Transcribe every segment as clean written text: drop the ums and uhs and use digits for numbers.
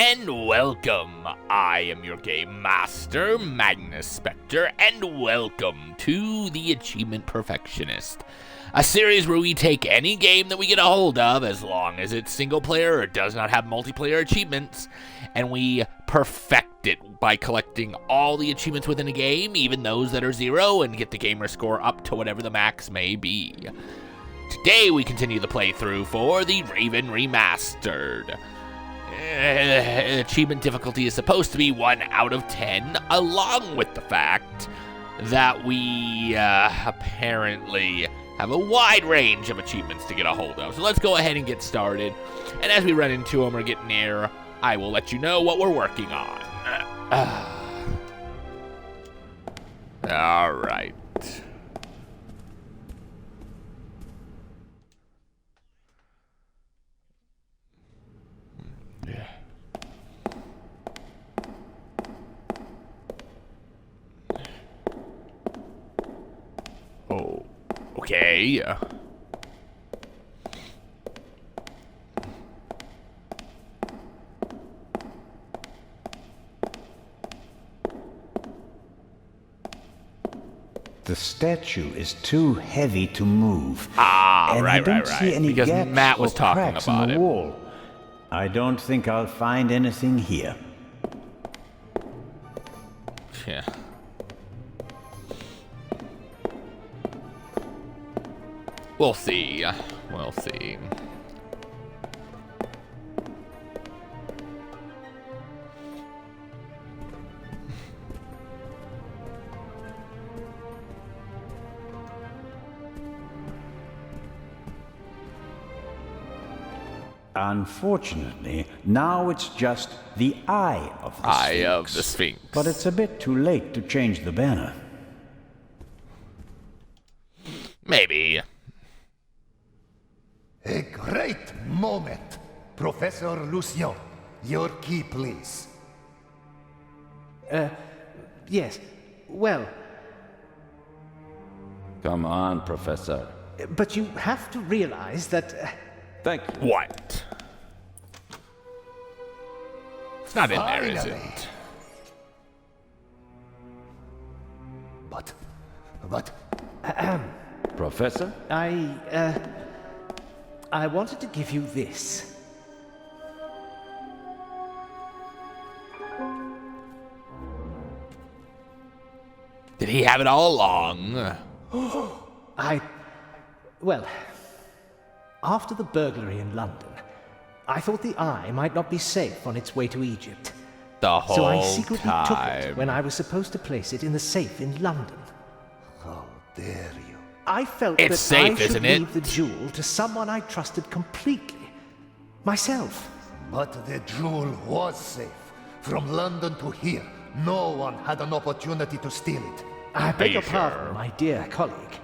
and welcome. I am your game master, Magnus Spectre, and welcome to the Achievement Perfectionist, a series where we take any game that we get a hold of, as long as it's single player or does not have multiplayer achievements, and we perfect it by collecting all the achievements within a game, even those that are 0, and get the gamer score up to whatever the max may be. Today we continue the playthrough for the Raven Remastered. Achievement difficulty is supposed to be 1 out of 10, along with the fact that we apparently have a wide range of achievements to get a hold of. So let's go ahead and get started. And as we run into them or get near, I will let you know what we're working on. All right. Oh, okay. The statue is too heavy to move. And I don't see any because gaps Matt was or talking cracks about in the it. wall. I don't think I'll find anything here. Yeah. We'll see. We'll see. Unfortunately, now it's just the Eye of the Eye Sphinx. of the Sphinx. But it's a bit too late to change the banner. Maybe. A great moment. Professor Lucien, your key, please. Yes. Well, Come on, Professor. but you have to realize that... Thank you. What? It's not in there, is Finally. it? But... Professor? I wanted to give you this. Did he have it all along? Well, after the burglary in London, I thought the Eye might not be safe on its way to Egypt. The whole So I secretly took it time. when I was supposed to place it in the safe in London. how dare you? I felt It's that safe, I should isn't it? leave the jewel to someone I trusted completely. Myself. But the jewel was safe. From London to here, no one had an opportunity to steal it. I beg you your pardon, sure? my dear colleague.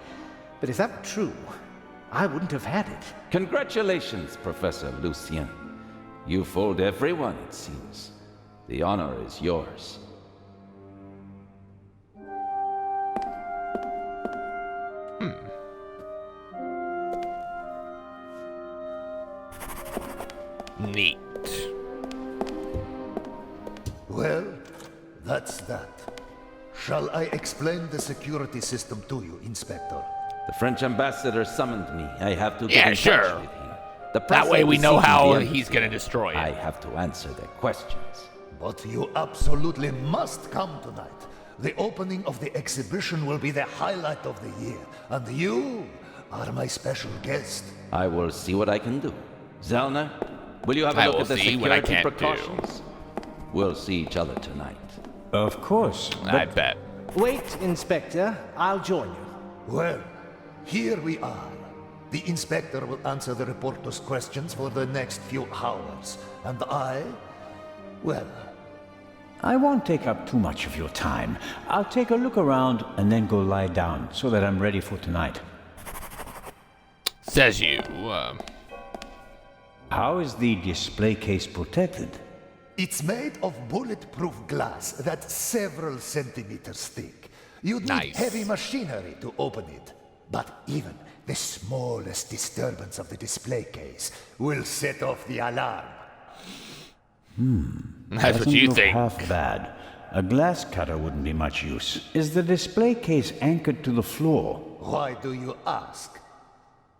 But if that were true, I wouldn't have had it. Congratulations, Professor Lucien. You fooled everyone, it seems. The honor is yours. Neat. Well, that's that. Shall I explain the security system to you, Inspector? The French ambassador summoned me. I have to get Yeah, in sure. touch with him. The That way president we is know seeking how the he's embassy. gonna destroy it. I have to answer their questions. But you absolutely must come tonight. The opening of the exhibition will be the highlight of the year, and you are my special guest. I will see what I can do. Zellner, will you have I a look will at the see what I security can't do. precautions? We'll see each other tonight. Of course, I but bet. Wait, Inspector. I'll join you. Well, here we are. The inspector will answer the reporter's questions for the next few hours. And well, I won't take up too much of your time. I'll take a look around and then go lie down so that I'm ready for tonight. Says you. How is the display case protected? it's made of bulletproof glass that's several centimeters thick. You need Nice. heavy machinery to open it. But even the smallest disturbance of the display case will set off the alarm. That's what Doesn't you look think. half bad. A glass cutter wouldn't be much use. Is the display case anchored to the floor? Why do you ask?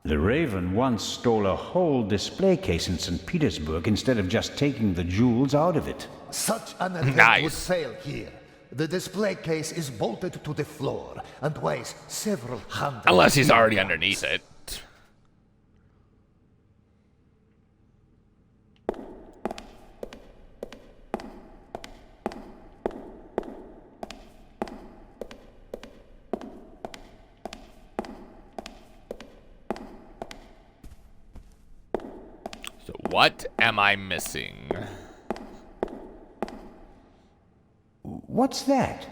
The Raven once stole a whole display case in St. Petersburg instead of just taking the jewels out of it. Such an attempt Nice. would fail here. The display case is bolted to the floor and weighs several hundred Unless he's already kilograms. underneath it. So what am I missing? What's that?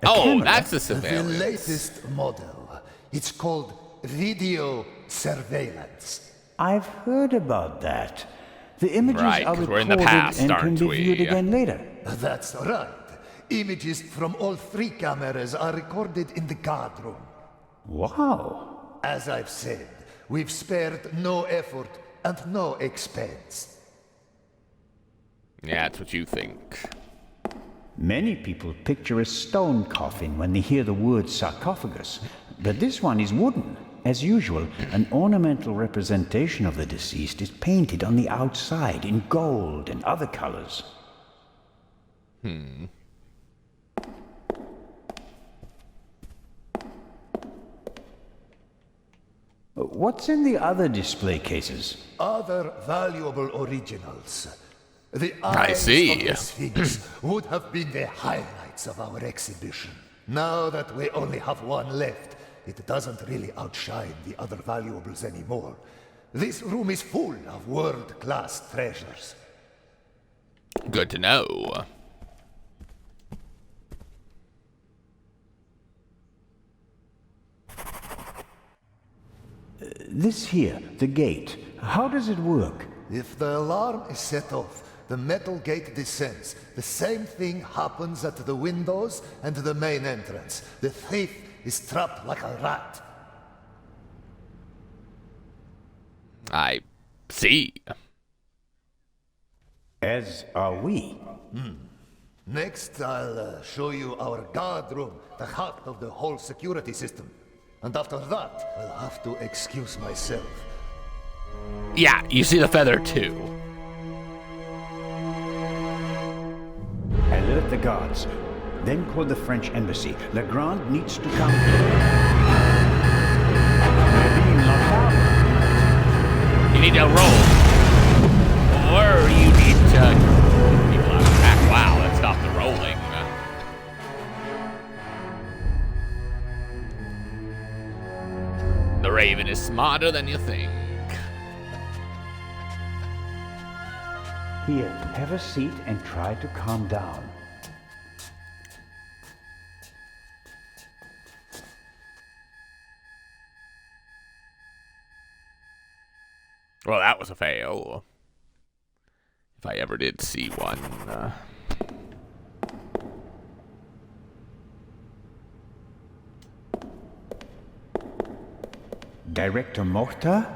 A Oh, camera? that's the The surveillance. latest model. It's called video surveillance. I've heard about that. The images Right, are 'cause recorded we're in the past, and can aren't be we? viewed again later. That's right. Images from all 3 cameras are recorded in the guard room. Wow. As I've said, we've spared no effort and no expense. Yeah, that's what you think. Many people picture a stone coffin when they hear the word sarcophagus, but this one is wooden. As usual, an ornamental representation of the deceased is painted on the outside in gold and other colors. What's in the other display cases? Other valuable originals. The I eyes see. of the Sphinx would have been the highlights of our exhibition. Now that we only have one left, it doesn't really outshine the other valuables anymore. This room is full of world-class treasures. Good to know. This here, the gate. How does it work? If the alarm is set off, the metal gate descends. The same thing happens at the windows and the main entrance. The thief is trapped like a rat. I see. As are we. Next, I'll show you our guard room, the heart of the whole security system. And after that, I'll have to excuse myself. Yeah, you see the feather too. Alert the guards. Then call the French embassy. Legrand needs to come. We're being locked out. You need to roll. Or you need to... People out of back. Wow, that stopped the rolling. The Raven is smarter than you think. Here, have a seat and try to calm down. Well, that was a fail. If I ever did see one. Director Morta?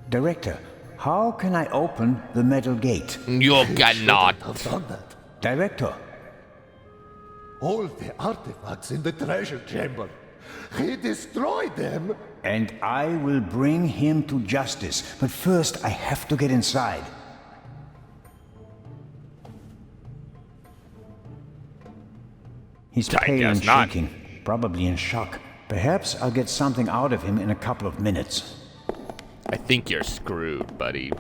Director, how can I open the metal gate? You cannot. Have done that. Director, All the artifacts in the treasure chamber. He destroyed them. and I will bring him to justice. But first, I have to get inside. He's I pale and guess not. shaking, probably in shock. Perhaps I'll get something out of him in a couple of minutes. I think you're screwed, buddy.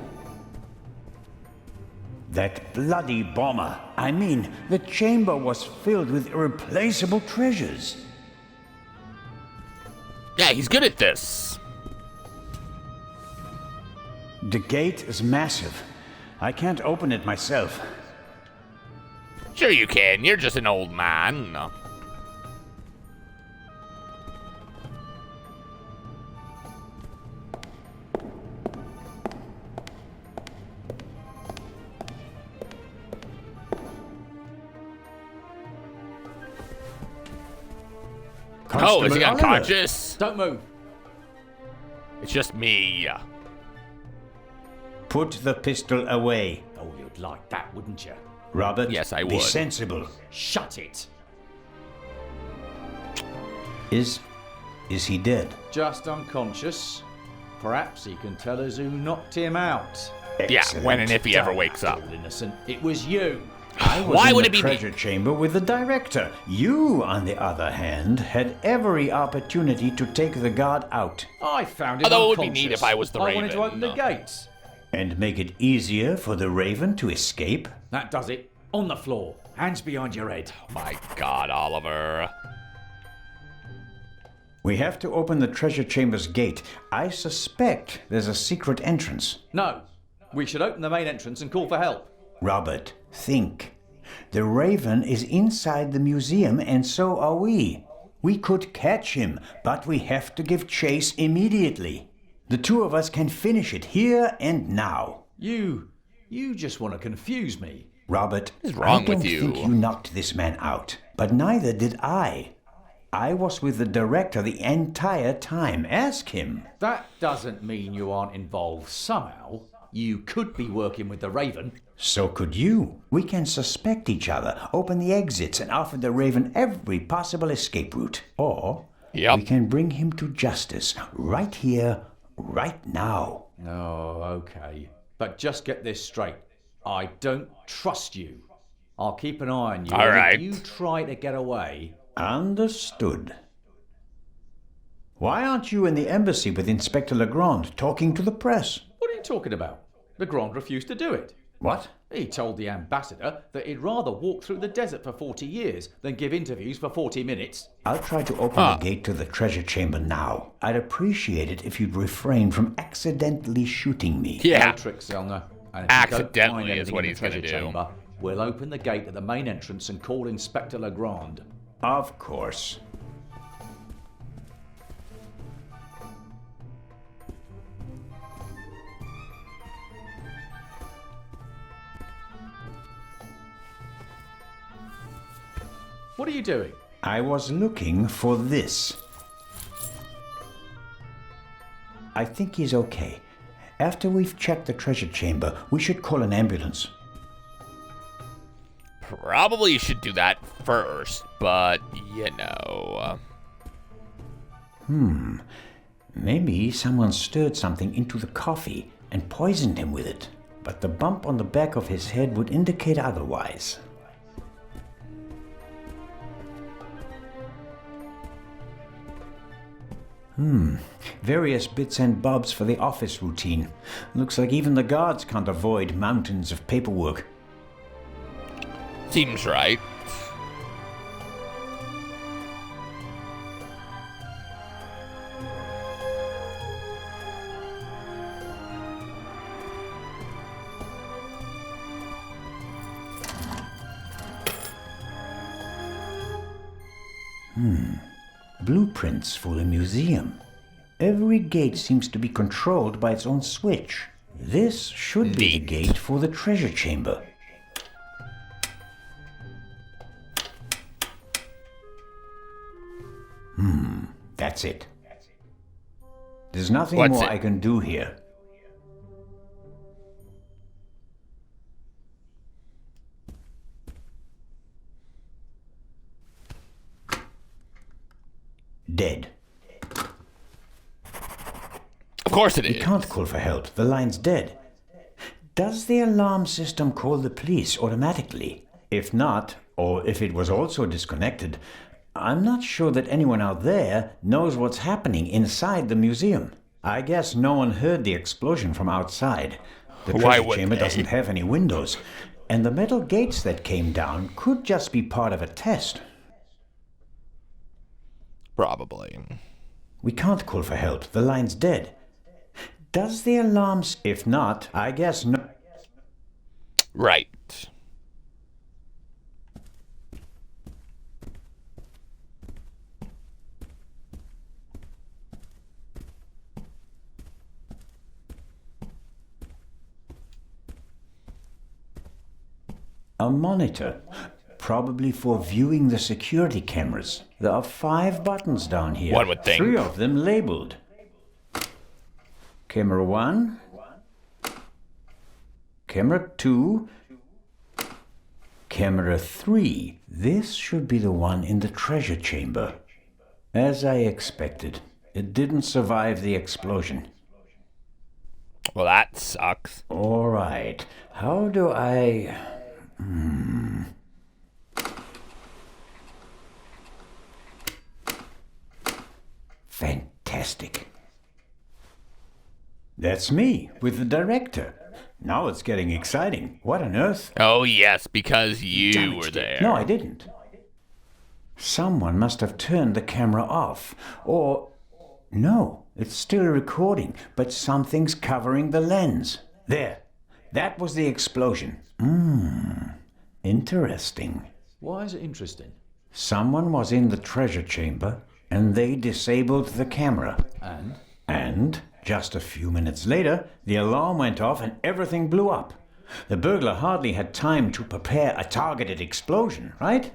That bloody bomber. I mean, the chamber was filled with irreplaceable treasures. Yeah, he's good at this. The gate is massive. I can't open it myself. Sure you can. You're just an old man. Oh, is he Constable Oliver. unconscious? Don't move. It's just me. Put the pistol away. Oh, you'd like that, wouldn't you? Robert, Yes, I be would. sensible. Shut it. Is he dead? Just unconscious. Perhaps he can tell us who knocked him out. Yeah, Excellent. when and if he ever wakes up. All innocent. It was you. I was Why in would the it be me? treasure chamber with the director. You, on the other hand, had every opportunity to take the guard out I found him Although it would be unconscious. neat if I was the I wanted to Raven. open the gates. and make it easier for the Raven to escape. That does it. On the floor. Hands behind your head. My God, Oliver. We have to open the treasure chamber's gate. I suspect there's a secret entrance. No. We should open the main entrance and call for help. Robert, think. The Raven is inside the museum, and so are we. We could catch him, but we have to give chase immediately. The two of us can finish it here and now. You just want to confuse me. Robert, What is wrong I don't with you? think you knocked this man out, but neither did I. I was with the director the entire time. Ask him. That doesn't mean you aren't involved somehow. You could be working with the Raven. So could you. We can suspect each other, open the exits, and offer the Raven every possible escape route. Or Yep. we can bring him to justice right here, right now. Oh, okay. But just get this straight. I don't trust you. I'll keep an eye on you. All and right. If you try to get away... Understood. Why aren't you in the embassy with Inspector Legrand talking to the press? What are you talking about? Legrand refused to do it. What? He told the ambassador that he'd rather walk through the desert for 40 years than give interviews for 40 minutes. I'll try to open the gate to the treasure chamber now. I'd appreciate it if you'd refrain from accidentally shooting me. Yeah. No tricks, Zelna. And if you don't Accidentally find is anything what in the he's gonna treasure do. chamber, we'll open the gate at the main entrance and call Inspector Legrand. Of course. What are you doing? I was looking for this. I think he's okay. After we've checked the treasure chamber, we should call an ambulance. Probably you should do that first, but you know. Maybe someone stirred something into the coffee and poisoned him with it. But the bump on the back of his head would indicate otherwise. Various bits and bobs for the office routine. Looks like even the guards can't avoid mountains of paperwork. Seems right. Blueprints for the museum. Every gate seems to be controlled by its own switch. This should be the Neat. gate for the treasure chamber. That's it. There's nothing What's more it? I can do here. Dead. Of course it We is. can't call for help. The line's dead. Does the alarm system call the police automatically? If not, or if it was also disconnected, I'm not sure that anyone out there knows what's happening inside the museum. I guess no one heard the explosion from outside. The Why treasure would chamber they? doesn't have any windows, and the metal gates that came down could just be part of a test. Probably. We can't call for help. The line's dead. Does the alarms... If not, I guess no... Right. A monitor, probably for viewing the security cameras. There are 5 buttons down here. One would think. 3 of them labeled. Camera 1, Camera 2. Camera 3. This should be the one in the treasure chamber. As I expected, it didn't survive the explosion. Well, that sucks. All right. How do I... Fantastic. That's me, with the director. Now it's getting exciting. What on earth? Oh, yes, because you were there. No, I didn't. Someone must have turned the camera off. Or... No, it's still recording, but something's covering the lens. There. That was the explosion. Interesting. Why is it interesting? Someone was in the treasure chamber, and they disabled the camera. And, just a few minutes later, the alarm went off and everything blew up. The burglar hardly had time to prepare a targeted explosion, right?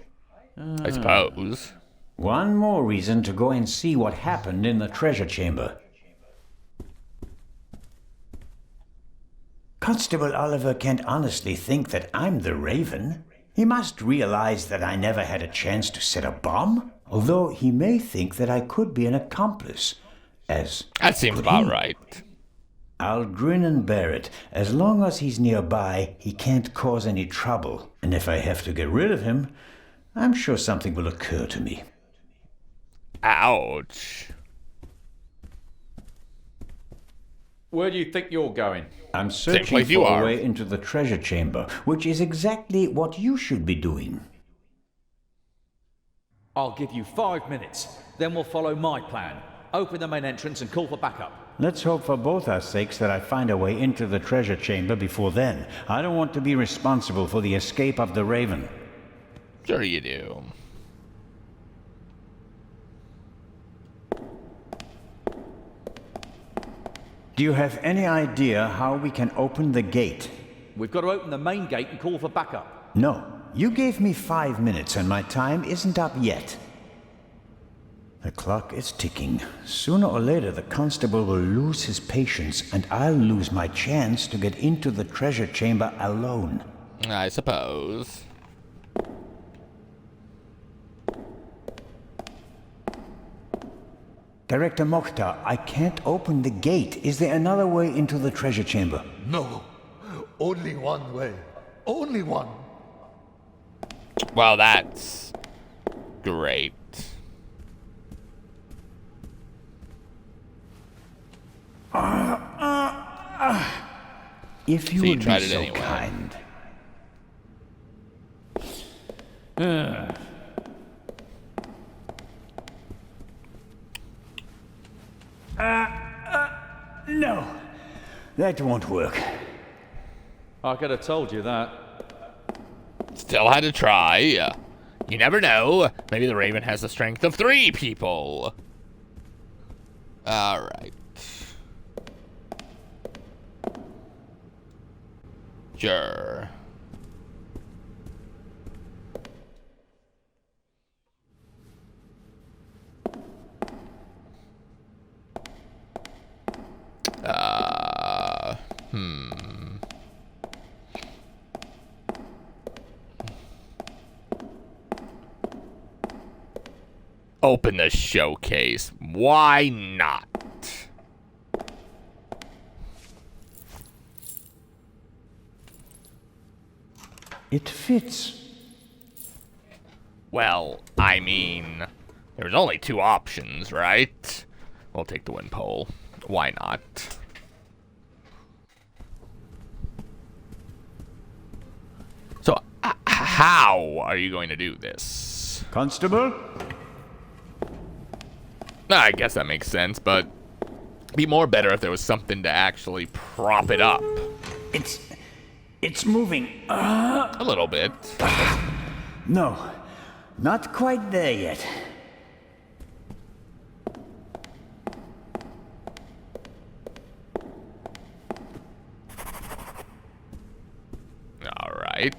I suppose. One more reason to go and see what happened in the treasure chamber. Constable Oliver can't honestly think that I'm the Raven. He must realize that I never had a chance to set a bomb, although he may think that I could be an accomplice. That seems about right. I'll grin and bear it. As long as he's nearby, he can't cause any trouble. And if I have to get rid of him, I'm sure something will occur to me. Ouch. Where do you think you're going? I'm searching place you for are. a way into the treasure chamber, which is exactly what you should be doing. I'll give you 5 minutes. Then we'll follow my plan. Open the main entrance and call for backup. Let's hope for both our sakes that I find a way into the treasure chamber before then. I don't want to be responsible for the escape of the Raven. Sure you do. Do you have any idea how we can open the gate? We've got to open the main gate and call for backup. No. You gave me 5 minutes and my time isn't up yet. The clock is ticking. Sooner or later, the constable will lose his patience, and I'll lose my chance to get into the treasure chamber alone. I suppose. Director Mokhtar, I can't open the gate. Is there another way into the treasure chamber? No. Only one way. Only one. Well, that's great. If you So you would tried be it so anyway. kind. No, that won't work. I could have told you that. Still had to try. You never know. Maybe the Raven has the strength of 3 people. Alright. Sure. Open the showcase. Why not? It fits. Well, I mean, there's only 2 options, right? We'll take the wind pole. Why not? So, how are you going to do this? Constable? I guess that makes sense, but it'd be more better if there was something to actually prop it up. It's moving. A little bit. No, not quite there yet. Alright.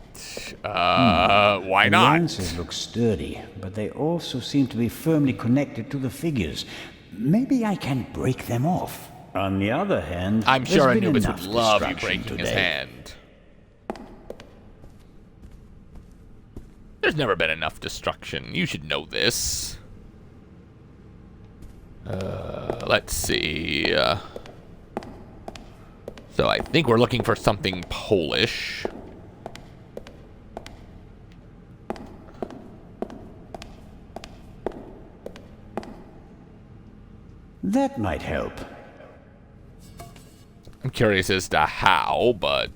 Why The not? lances look sturdy, but they also seem to be firmly connected to the figures. Maybe I can break them off. On the other hand, I'm sure there's been Anubis enough would love you destruction breaking his today. hand. There's never been enough destruction. You should know this. Let's see. So I think we're looking for something Polish. That might help. I'm curious as to how, but...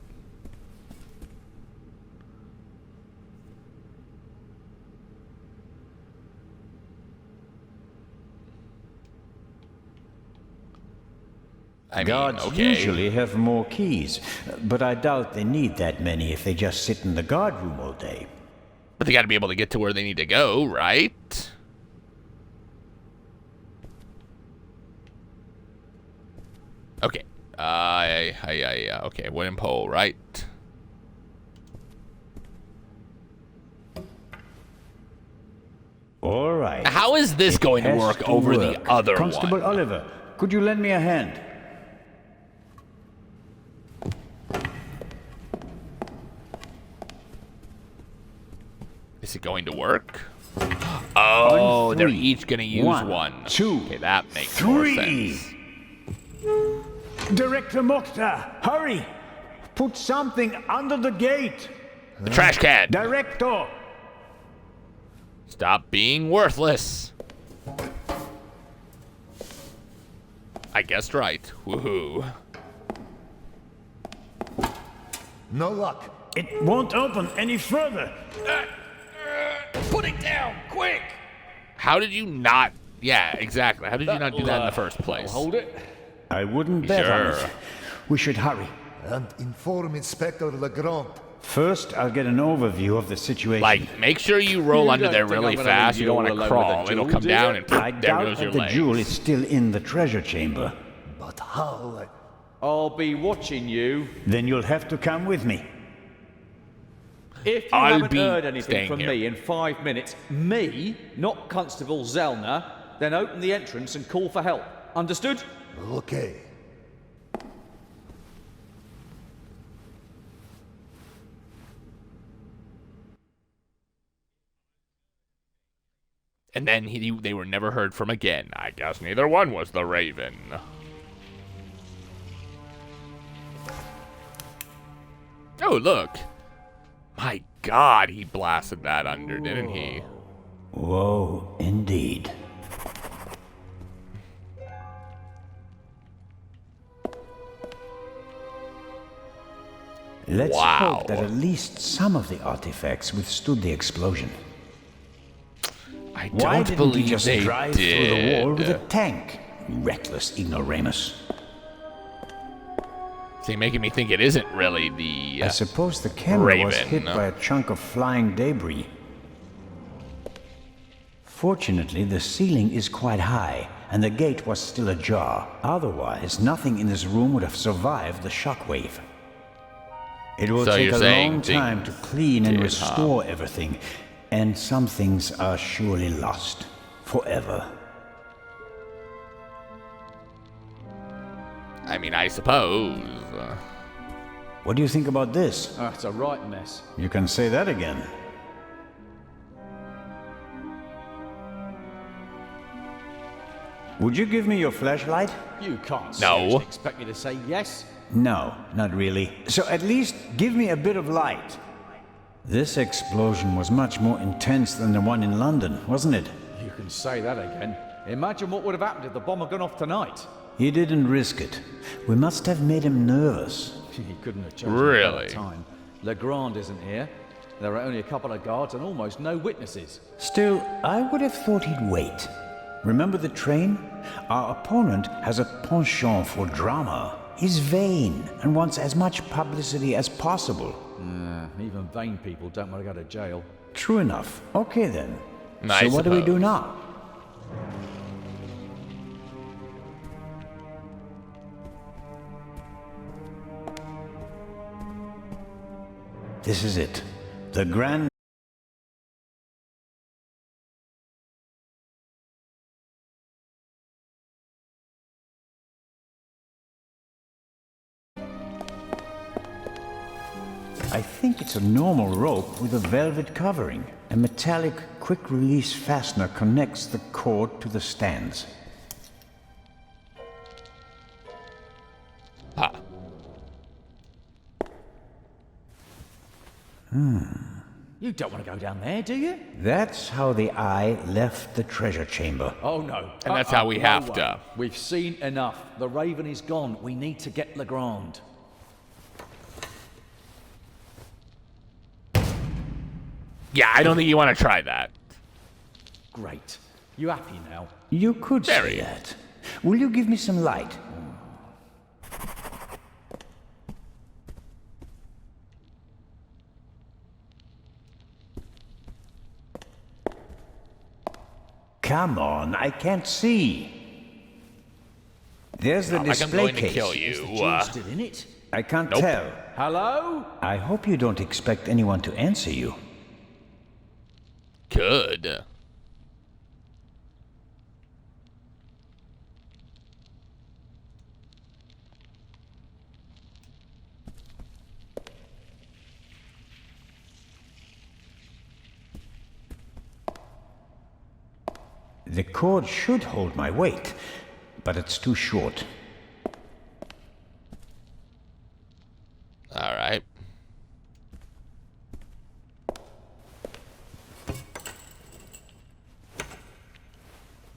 I mean, Guards okay. usually have more keys, but I doubt they need that many if they just sit in the guard room all day. But they gotta be able to get to where they need to go, right? Okay. Okay, wooden pole, right? All right. How is this going to Has work to over work. the other Constable one? Oliver, could you lend me a hand? Is it going to work? Oh, they're three. each gonna use one. 2, Okay, that makes more 3. sense. Director Mokhtar, hurry! Put something under the gate. The trash can. Director! Stop being worthless. I guessed right. Woohoo. No luck. It won't open any further. Put it down, quick! How did you not... Yeah, exactly. How did you not do that in the first place? Hold it. I wouldn't bet on Sure. it. We should hurry. And inform Inspector Legrand. First, I'll get an overview of the situation. Like, make sure you roll You under don't there think really I'm gonna fast. leave You you don't want all to alone crawl. with the It'll jewel, come do down you? and I there doubt goes your that the leg. jewel is still in the treasure chamber. But how? I'll be watching you. Then you'll have to come with me. If you I'll haven't be heard anything staying from here. me in 5 minutes, me, not Constable Zellner, then open the entrance and call for help. Understood? Okay. And then they were never heard from again. I guess neither one was the Raven. Oh, look. My God, he blasted that under, didn't he? Whoa, indeed. Let's Wow. hope that at least some of the artifacts withstood the explosion. I Why don't didn't believe he just they drive did. through the wall with a tank? Reckless ignoramus. See, making me think it isn't really the... I suppose the camera was Raven, hit no? by a chunk of flying debris. Fortunately, the ceiling is quite high, and the gate was still ajar. Otherwise, nothing in this room would have survived the shockwave. It will So take you're a saying long time to clean and did, restore everything, and some things are surely lost forever. I mean, I suppose. What do you think about this? That's a right mess. You can say that again. Would you give me your flashlight? You can't No. seriously expect me to say yes. No, not really. So at least give me a bit of light. This explosion was much more intense than the one in London, wasn't it? You can say that again. Imagine what would have happened if the bomb had gone off tonight. He didn't risk it. We must have made him nervous. He couldn't have chosen a Really? better time. Legrand isn't here. There are only a couple of guards and almost no witnesses. Still, I would have thought he'd wait. Remember the train? Our opponent has a penchant for drama. He's vain and wants as much publicity as possible. Even vain people don't want to go to jail. True enough. Okay then. I So what do we do suppose. now? This is it. The grand... I think it's a normal rope with a velvet covering. A metallic quick-release fastener connects the cord to the stands. Ah. You don't want to go down there, do you? That's how the eye left the treasure chamber. Oh, no. And that's how we have to. We've seen enough. The Raven is gone. We need to get Legrand. Yeah, I don't think you want to try that. Great. You happy now? You could Very. say that. Will you give me some light? Come on, I can't see. There's the Not like I'm display going to case. kill Is you. the jewel still in it? I can't Nope. tell. Hello? I hope you don't expect anyone to answer you. Good. The cord should hold my weight, but it's too short. All right.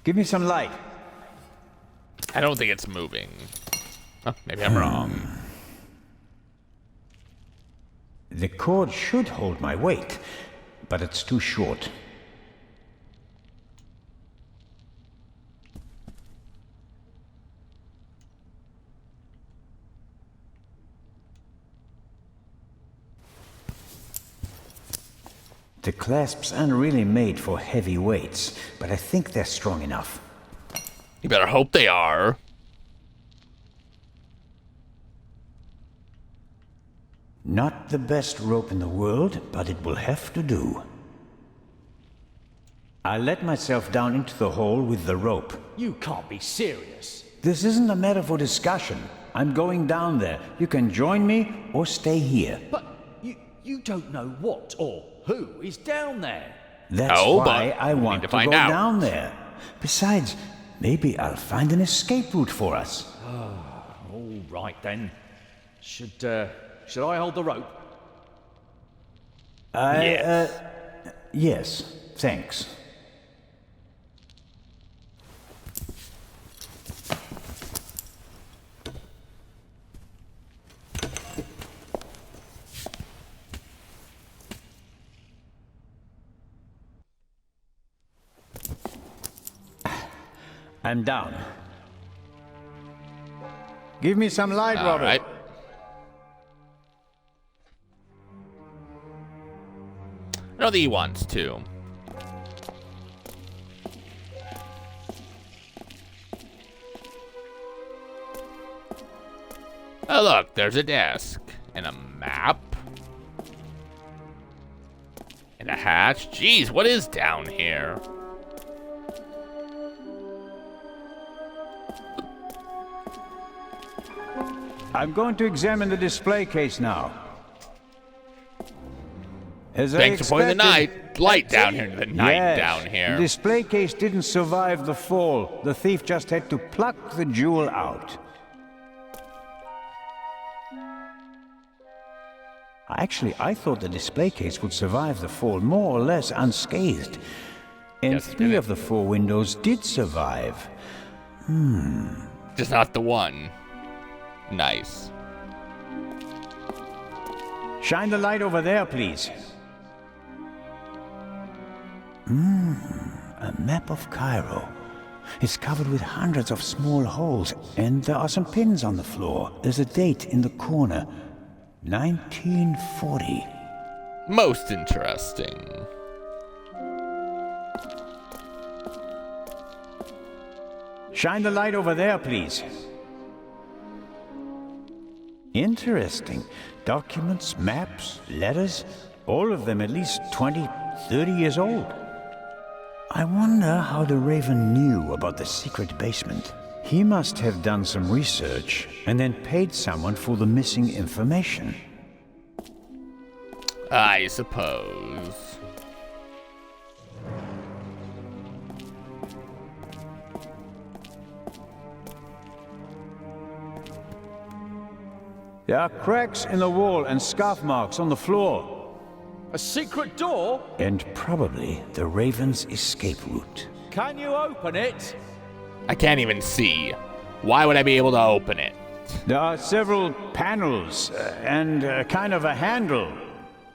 Give me some light. I don't think it's moving. Oh, maybe I'm wrong. The cord should hold my weight, but it's too short. The clasps aren't really made for heavy weights, but I think they're strong enough. You better hope they are. Not the best rope in the world, but it will have to do. I let myself down into the hole with the rope. You can't be serious. This isn't a matter for discussion. I'm going down there. You can join me or stay here. But you don't know what or who is down there. That's Oh, why but I we want need to to find go out. down there. Besides, maybe I'll find an escape route for us. All right then. Should I hold the rope? Yes, thanks. I'm down. Give me some light, All Robert. right. I don't think he wants to. Oh, look, there's a desk and a map and a hatch. Jeez, what is down here? I'm going to examine the display case now. As Thanks for pointing the expected- light down here. The night Yes, down here. The display case didn't survive the fall. The thief just had to pluck the jewel out. Actually, I thought the display case would survive the fall more or less unscathed. And Yes, it 3 did. of the 4 windows did survive. Just not the one. Nice. Shine the light over there, please. A map of Cairo. It's covered with hundreds of small holes, and there are some pins on the floor. There's a date in the corner. 1940. Most interesting. Shine the light over there, please. Interesting. Documents, maps, letters, all of them at least 20, 30 years old. I wonder how the Raven knew about the secret basement. He must have done some research and then paid someone for the missing information. I suppose. There are cracks in the wall and scarf marks on the floor. A secret door? And probably the Raven's escape route. Can you open it? I can't even see. Why would I be able to open it? There are several panels and kind of a handle.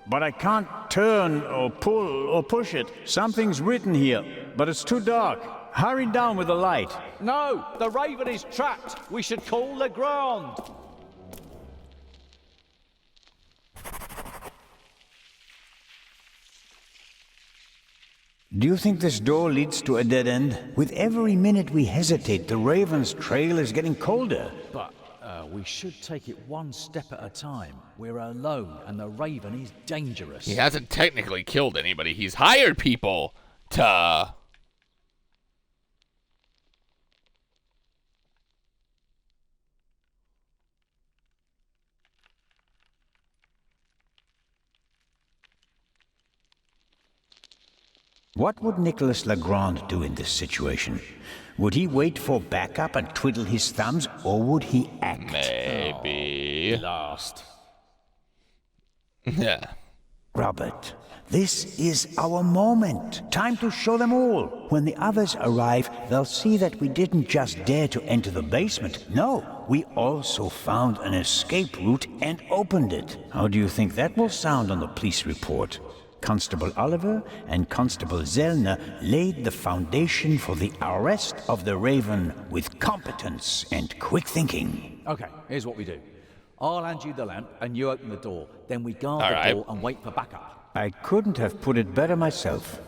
But I can't turn or pull or push it. Something's written here, but it's too dark. Hurry down with the light. No, the Raven is trapped. We should call Legrand. Do you think this door leads to a dead end? With every minute we hesitate, the Raven's trail is getting colder. But we should take it one step at a time. We're alone, and the Raven is dangerous. He hasn't technically killed anybody. He's hired people to... What would Nicholas Legrand do in this situation? Would he wait for backup and twiddle his thumbs, or would he act? Maybe. Last. Yeah. Robert, this is our moment. Time to show them all. When the others arrive, they'll see that we didn't just dare to enter the basement. No, we also found an escape route and opened it. How do you think that will sound on the police report? Constable Oliver and Constable Zellner laid the foundation for the arrest of the Raven with competence and quick thinking. Okay, here's what we do. I'll hand you the lamp, and you open the door. Then we guard All the right. door and wait for backup. I couldn't have put it better myself.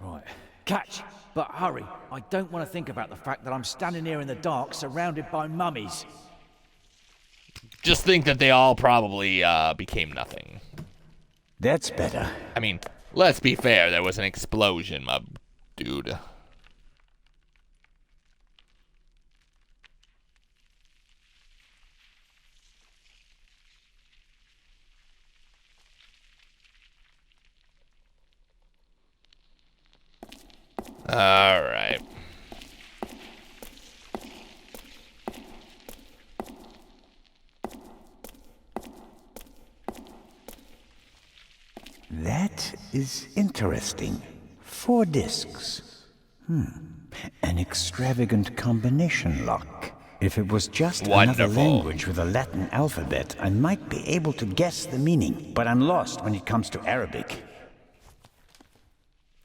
Right. Catch! But hurry. I don't want to think about the fact that I'm standing here in the dark, surrounded by mummies. Just think that they all probably became nothing. That's better. I mean, let's be fair. There was an explosion, my dude. All right. That is interesting. 4 discs. An extravagant combination lock. If it was just another Wonderful. language with a Latin alphabet, I might be able to guess the meaning, but I'm lost when it comes to Arabic.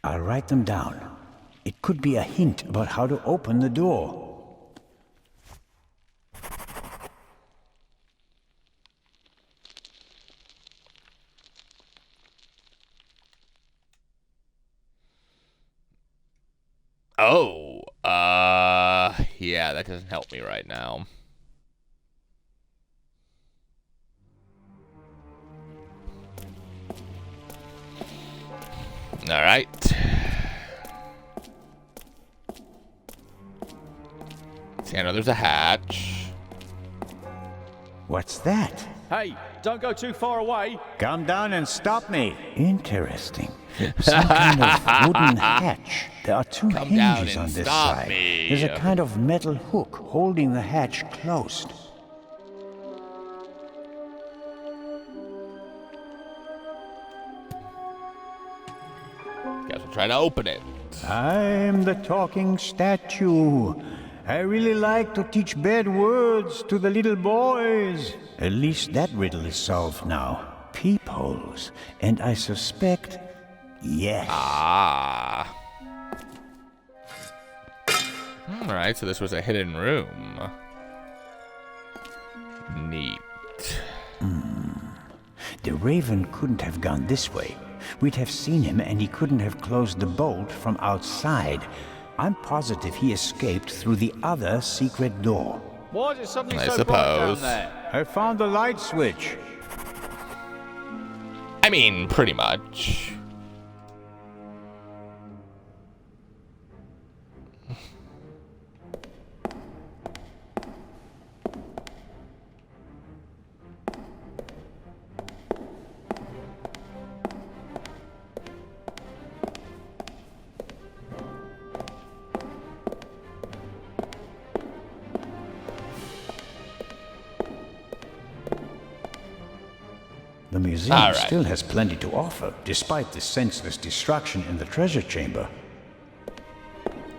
I'll write them down. It could be a hint about how to open the door. Oh, yeah, that doesn't help me right now. All right. See, I know there's a hatch. What's that? Hey, don't go too far away. Come down and stop me. Interesting. Some kind of wooden hatch. There are 2 Come down hinges and on this stop side. me. There's a kind of metal hook holding the hatch closed. Guess we'll try to open it. I'm the talking statue. I really like to teach bad words to the little boys. At least that riddle is solved now. Peepholes. And I suspect, yes. Ah. All right, so this was a hidden room. Neat. The Raven couldn't have gone this way. We'd have seen him and he couldn't have closed the bolt from outside. I'm positive he escaped through the other secret door. Why is it suddenly I so bright down suppose. there? I found the light switch. I mean, pretty much. museum All right. still has plenty to offer, despite the senseless destruction in the treasure chamber.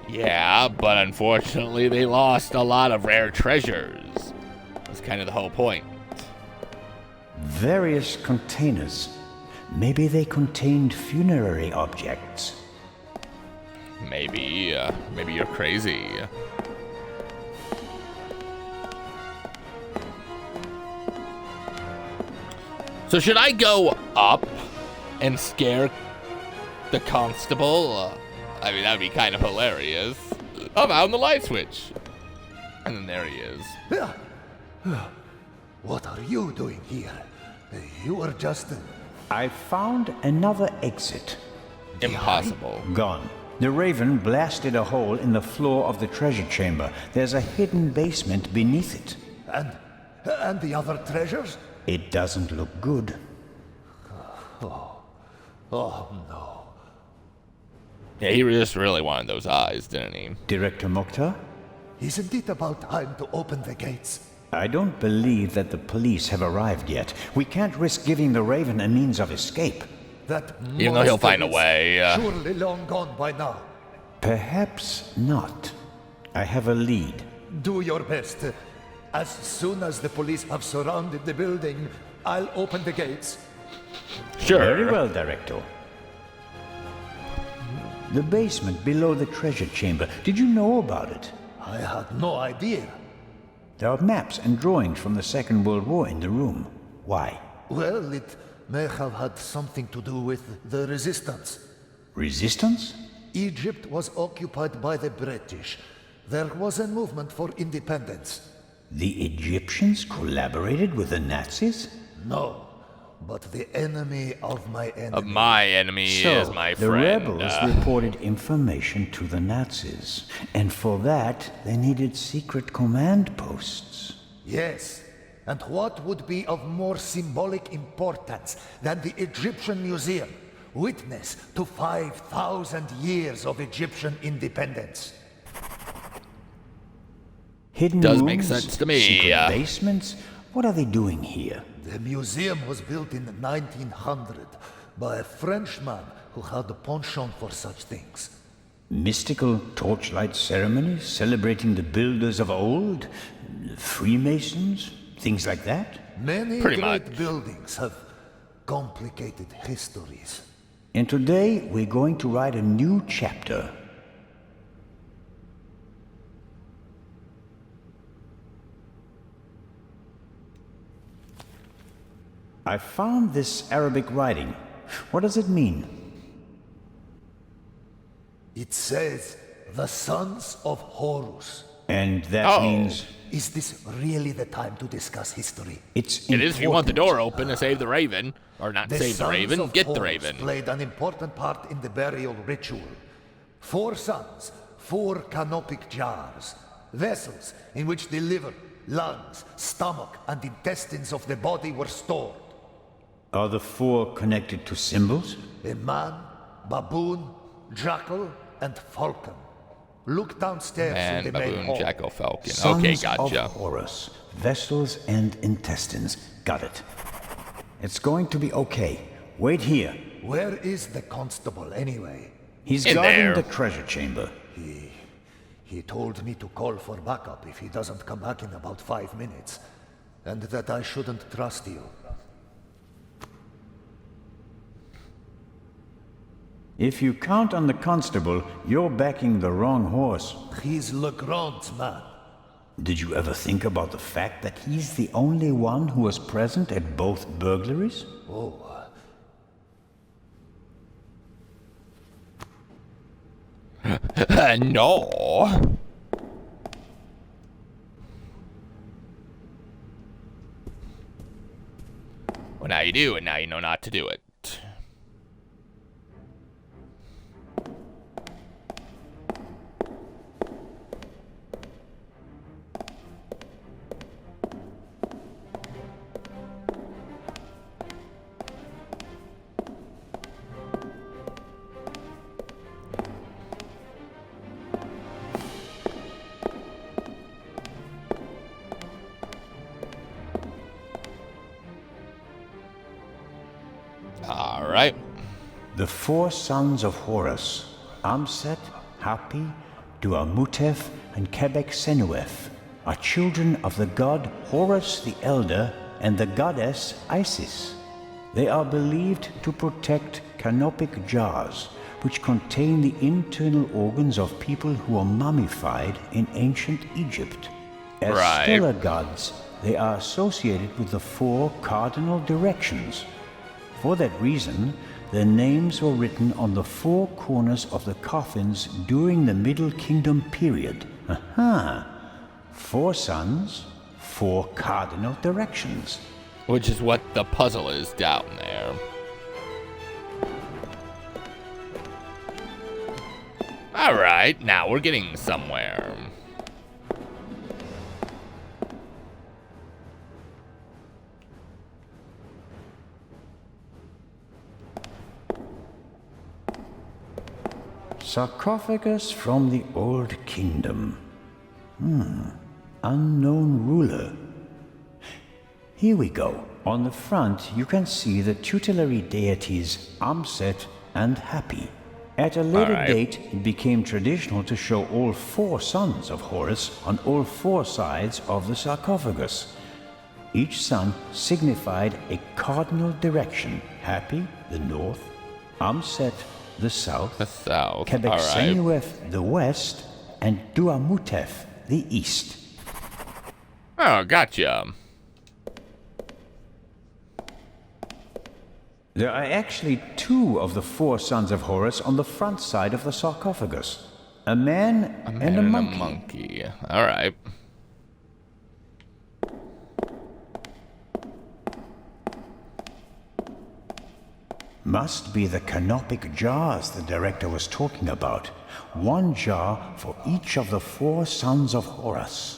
Yeah, but unfortunately they lost a lot of rare treasures. That's kind of the whole point. Various containers. Maybe they contained funerary objects. Maybe you're crazy. So should I go up and scare the constable? I mean, that'd be kind of hilarious. I found the light switch. And then there he is. What are you doing here? You were just... I found another exit. Impossible. Gone. The Raven blasted a hole in the floor of the treasure chamber. There's a hidden basement beneath it. And the other treasures? It doesn't look good. Oh no. Yeah, he just really wanted those eyes, didn't he? Director Mokhtar? Isn't it about time to open the gates? I don't believe that the police have arrived yet. We can't risk giving the Raven a means of escape. That Even though he'll monster find a is way. Surely long gone by now. Perhaps not. I have a lead. Do your best. As soon as the police have surrounded the building, I'll open the gates. Sure. Very well, Director. The basement below the treasure chamber. Did you know about it? I had no idea. There are maps and drawings from the Second World War in the room. Why? Well, it may have had something to do with the resistance. Resistance? Egypt was occupied by the British. There was a movement for independence. The Egyptians collaborated with the Nazis? No, but the enemy of my enemy. Of my enemy is my the friend. rebels reported information to the Nazis, and for that they needed secret command posts. Yes, and what would be of more symbolic importance than the Egyptian Museum, witness to 5,000 years of Egyptian independence? Hidden Does rooms, make sense to me, secret yeah. basements? What are they doing here? The museum was built in 1900 by a Frenchman who had a penchant for such things. Mystical torchlight ceremonies celebrating the builders of old? Freemasons? Things like that? Many Pretty great much. buildings have complicated histories. And today we're going to write a new chapter. I found this Arabic writing. What does it mean? It says, the sons of Horus. And that Oh. means Is this really the time to discuss history? it's It is if you want the important. door open to save the Raven. Or not save the sons Raven, of get the Horus Raven. played an important part in the burial ritual. 4 sons, 4 canopic jars, vessels in which the liver, lungs, stomach, and intestines of the body were stored. Are the 4 connected to symbols? A man, baboon, jackal, and falcon. Look downstairs in And the main Baboon, hall. Jackal, Falcon. Sons Okay, gotcha. of Horus, vessels and intestines. Got it. It's going to be okay. Wait here. Where is the constable, anyway? He's In guarding there. the treasure chamber. He told me to call for backup if he doesn't come back in about 5 minutes. And that I shouldn't trust you. If you count on the constable, you're backing the wrong horse. He's Legrand's man. Did you ever think about the fact that he's the only one who was present at both burglaries? No. Well, now you do, and now you know not to do it. All right. The four sons of Horus, Amset, Hapi, Duamutef, and Quebec-Senuef, are children of the god Horus the Elder and the goddess Isis. They are believed to protect canopic jars, which contain the internal organs of people who were mummified in ancient Egypt. As Right. stellar gods, they are associated with the four cardinal directions. For that reason, their names were written on the four corners of the coffins during the Middle Kingdom period. Aha! Four sons, four cardinal directions. Which is what the puzzle is down there. All right, now we're getting somewhere. Sarcophagus from the Old Kingdom. Unknown ruler. Here we go. On the front, you can see the tutelary deities Amset and Hapi. At a later Alright. date, it became traditional to show all four sons of Horus on all four sides of the sarcophagus. Each son signified a cardinal direction. Hapi, the north, Amset, the south, The south. All right. Quebec-Senuef, the west, and Duamutef, the east. Oh, gotcha. There are actually two of the four sons of Horus on the front side of the sarcophagus. A man, and a monkey. All right. Must be the canopic jars the director was talking about. One jar for each of the four sons of Horus.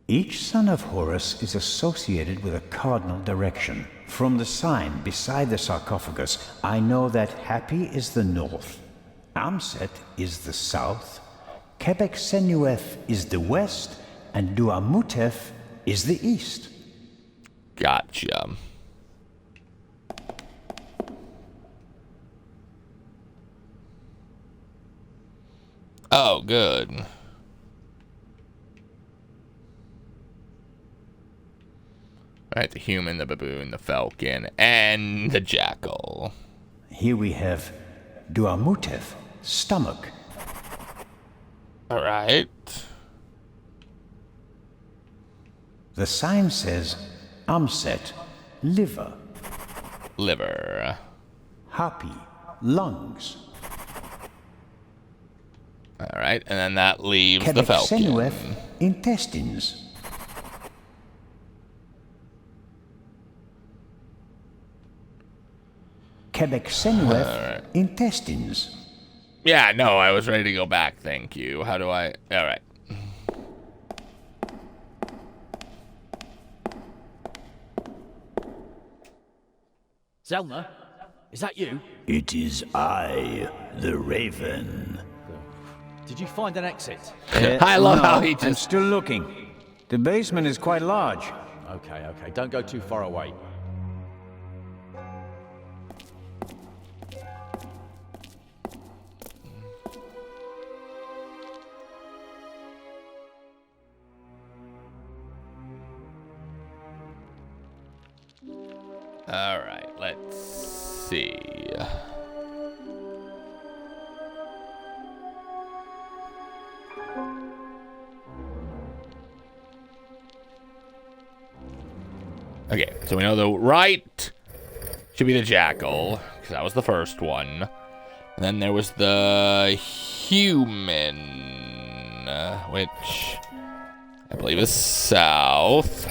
Each son of Horus is associated with a cardinal direction. From the sign beside the sarcophagus, I know that Hapi is the north, Amset is the south, Quebec-Senuef is the west, and Duamutef is the east. Gotcha. Oh, good. Right, the human, the baboon, the falcon, and the jackal. Here we have Duamutef, stomach, All right. the sign says Amset, liver, Liver. Hapi, lungs, All right, and then that leaves the Quebec-Senuef, falcon. intestines, Quebec-Senuef, intestines, Yeah, no, I was ready to go back. Thank you. How do I? All right. Zelna, is that you? It is I, the Raven. Did you find an exit? I love how he I'm just. still looking. The basement is quite large. Okay, okay, don't go too far away. All right, let's see. Okay, so we know the right should be the jackal, because that was the first one. And then there was the human, which I believe is south.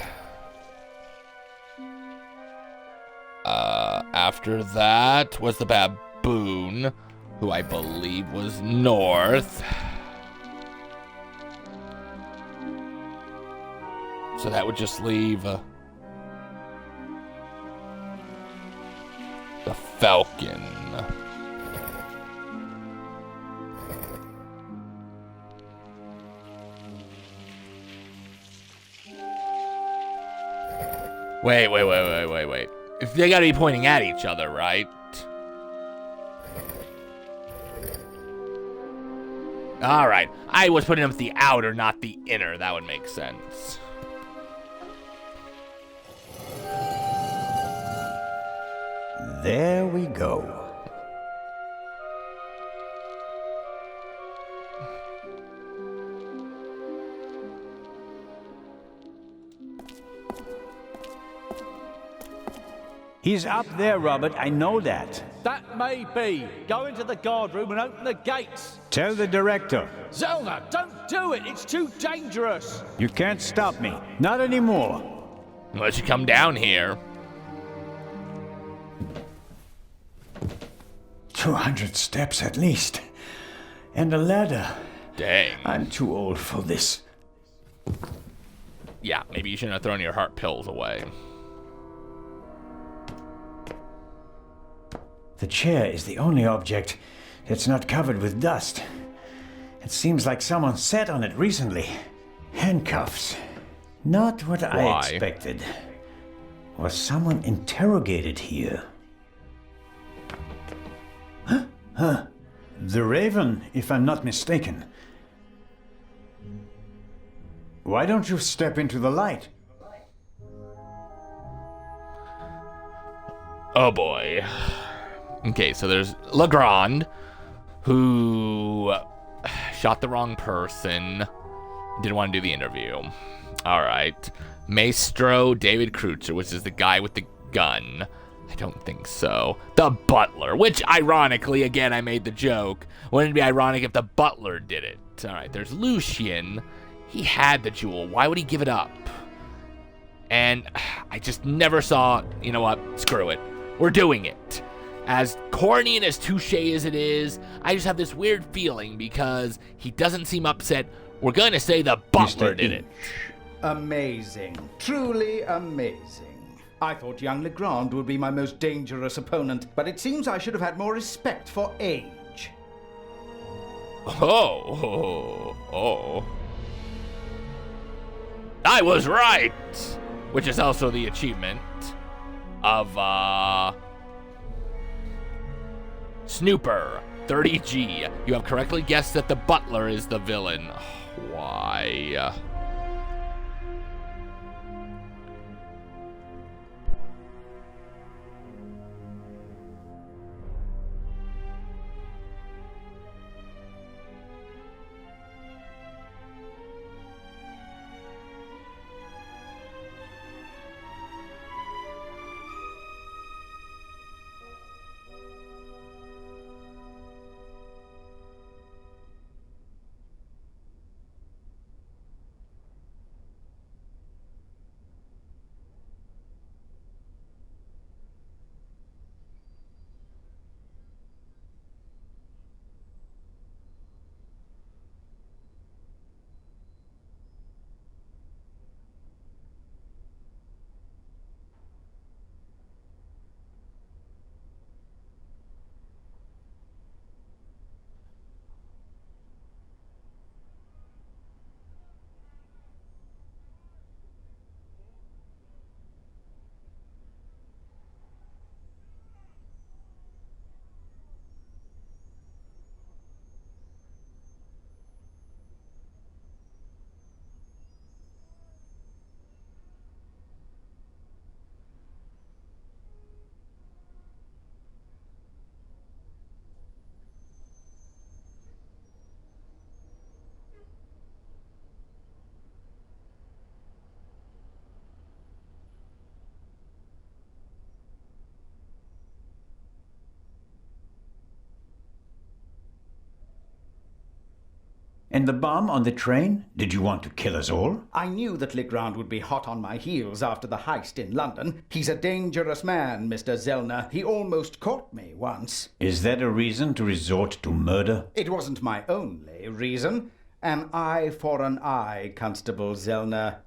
After that was the baboon, who I believe was north. So that would just leave the falcon. Wait. If they gotta be pointing at each other, right? Alright. I was putting them at the outer, not the inner. That would make sense. There we go. He's up there, Robert. I know that. That may be. Go into the guard room and open the gates. Tell the director. Zelna, don't do it. It's too dangerous. You can't stop me. Not anymore. Unless you come down here. 200 steps at least. And a ladder. Dang. I'm too old for this. Yeah, maybe you shouldn't have thrown your heart pills away. The chair is the only object that's not covered with dust. It seems like someone sat on it recently. Handcuffs. Not what I expected. Was someone interrogated here? Huh? The Raven, if I'm not mistaken. Why don't you step into the light? Oh boy. Okay, so there's Legrand, who shot the wrong person, didn't want to do the interview. All right. Maestro David Kreutzer, which is the guy with the gun. I don't think so. The butler, which ironically, again, I made the joke. Wouldn't it be ironic if the butler did it? All right, there's Lucien. He had the jewel. Why would he give it up? And I just never saw, you know what, screw it. We're doing it. As corny and as touche as it is, I just have this weird feeling because he doesn't seem upset. We're going to say the butler did it. Amazing. Truly amazing. I thought young Legrand would be my most dangerous opponent, but it seems I should have had more respect for age. Oh. I was right! Which is also the achievement of, Snooper, 30G. You have correctly guessed that the butler is the villain. Why? And the bomb on the train? Did you want to kill us all? I knew that Legrand would be hot on my heels after the heist in London. He's a dangerous man, Mr. Zellner. He almost caught me once. Is that a reason to resort to murder? It wasn't my only reason. An eye for an eye, Constable Zellner.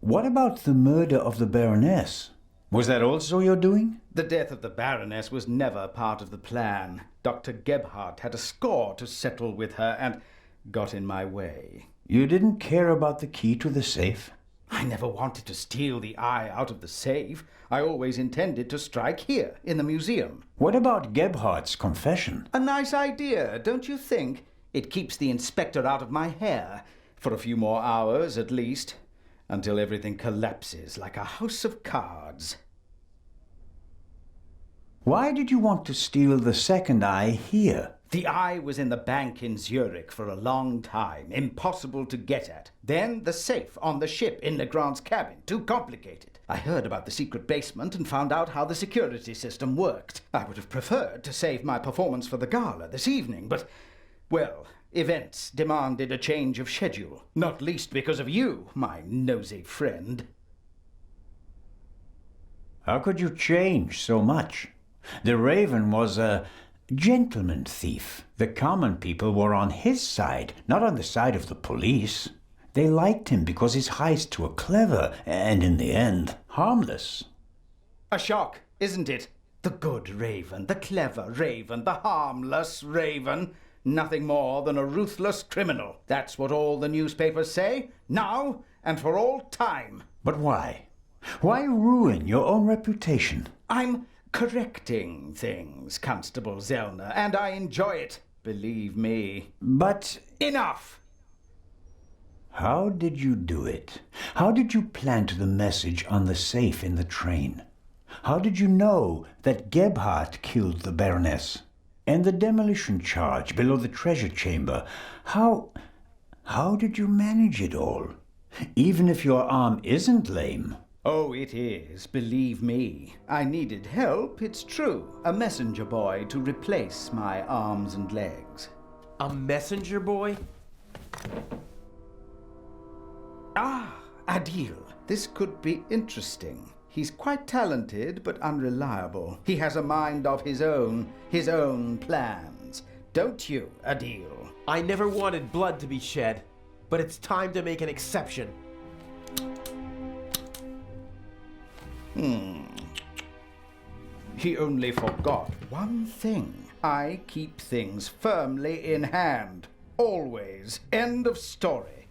What about the murder of the Baroness? Was that also your doing? The death of the Baroness was never part of the plan. Dr. Gebhardt had a score to settle with her, and got in my way. You didn't care about the key to the safe? I never wanted to steal the eye out of the safe. I always intended to strike here, in the museum. What about Gebhardt's confession? A nice idea, don't you think? It keeps the inspector out of my hair, for a few more hours at least, until everything collapses like a house of cards. Why did you want to steal the second eye here? The eye was in the bank in Zurich for a long time, impossible to get at. Then the safe on the ship in Legrand's cabin, too complicated. I heard about the secret basement and found out how the security system worked. I would have preferred to save my performance for the gala this evening, but, well, events demanded a change of schedule, not least because of you, my nosy friend. How could you change so much? The Raven was a gentleman thief. The common people were on his side, not on the side of the police. They liked him because his heists were clever and, in the end, harmless. A shock, isn't it? The good Raven, the clever Raven, the harmless Raven. Nothing more than a ruthless criminal. That's what all the newspapers say, now and for all time. But why? Why ruin your own reputation? I'm correcting things, Constable Zellner, and I enjoy it, believe me. But Enough! how did you do it? How did you plant the message on the safe in the train? How did you know that Gebhardt killed the Baroness? And the demolition charge below the treasure chamber? How did you manage it all? Even if your arm isn't lame. Oh, it is, believe me. I needed help, it's true. A messenger boy to replace my arms and legs. A messenger boy? Ah, Adil. This could be interesting. He's quite talented, but unreliable. He has a mind of his own plans. Don't you, Adil? I never wanted blood to be shed, but it's time to make an exception. He only forgot one thing. I keep things firmly in hand. Always. End of story.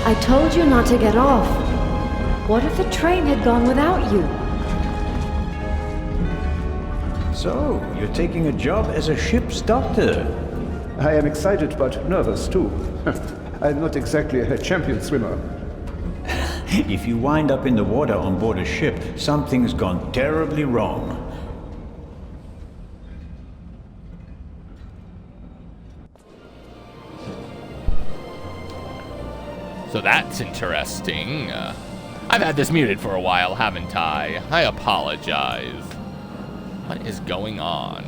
I told you not to get off. What if the train had gone without you? So, you're taking a job as a ship's doctor. I am excited but nervous too. I'm not exactly a champion swimmer. If you wind up in the water on board a ship, something's gone terribly wrong. So that's interesting. I've had this muted for a while, haven't I? I apologize. What is going on?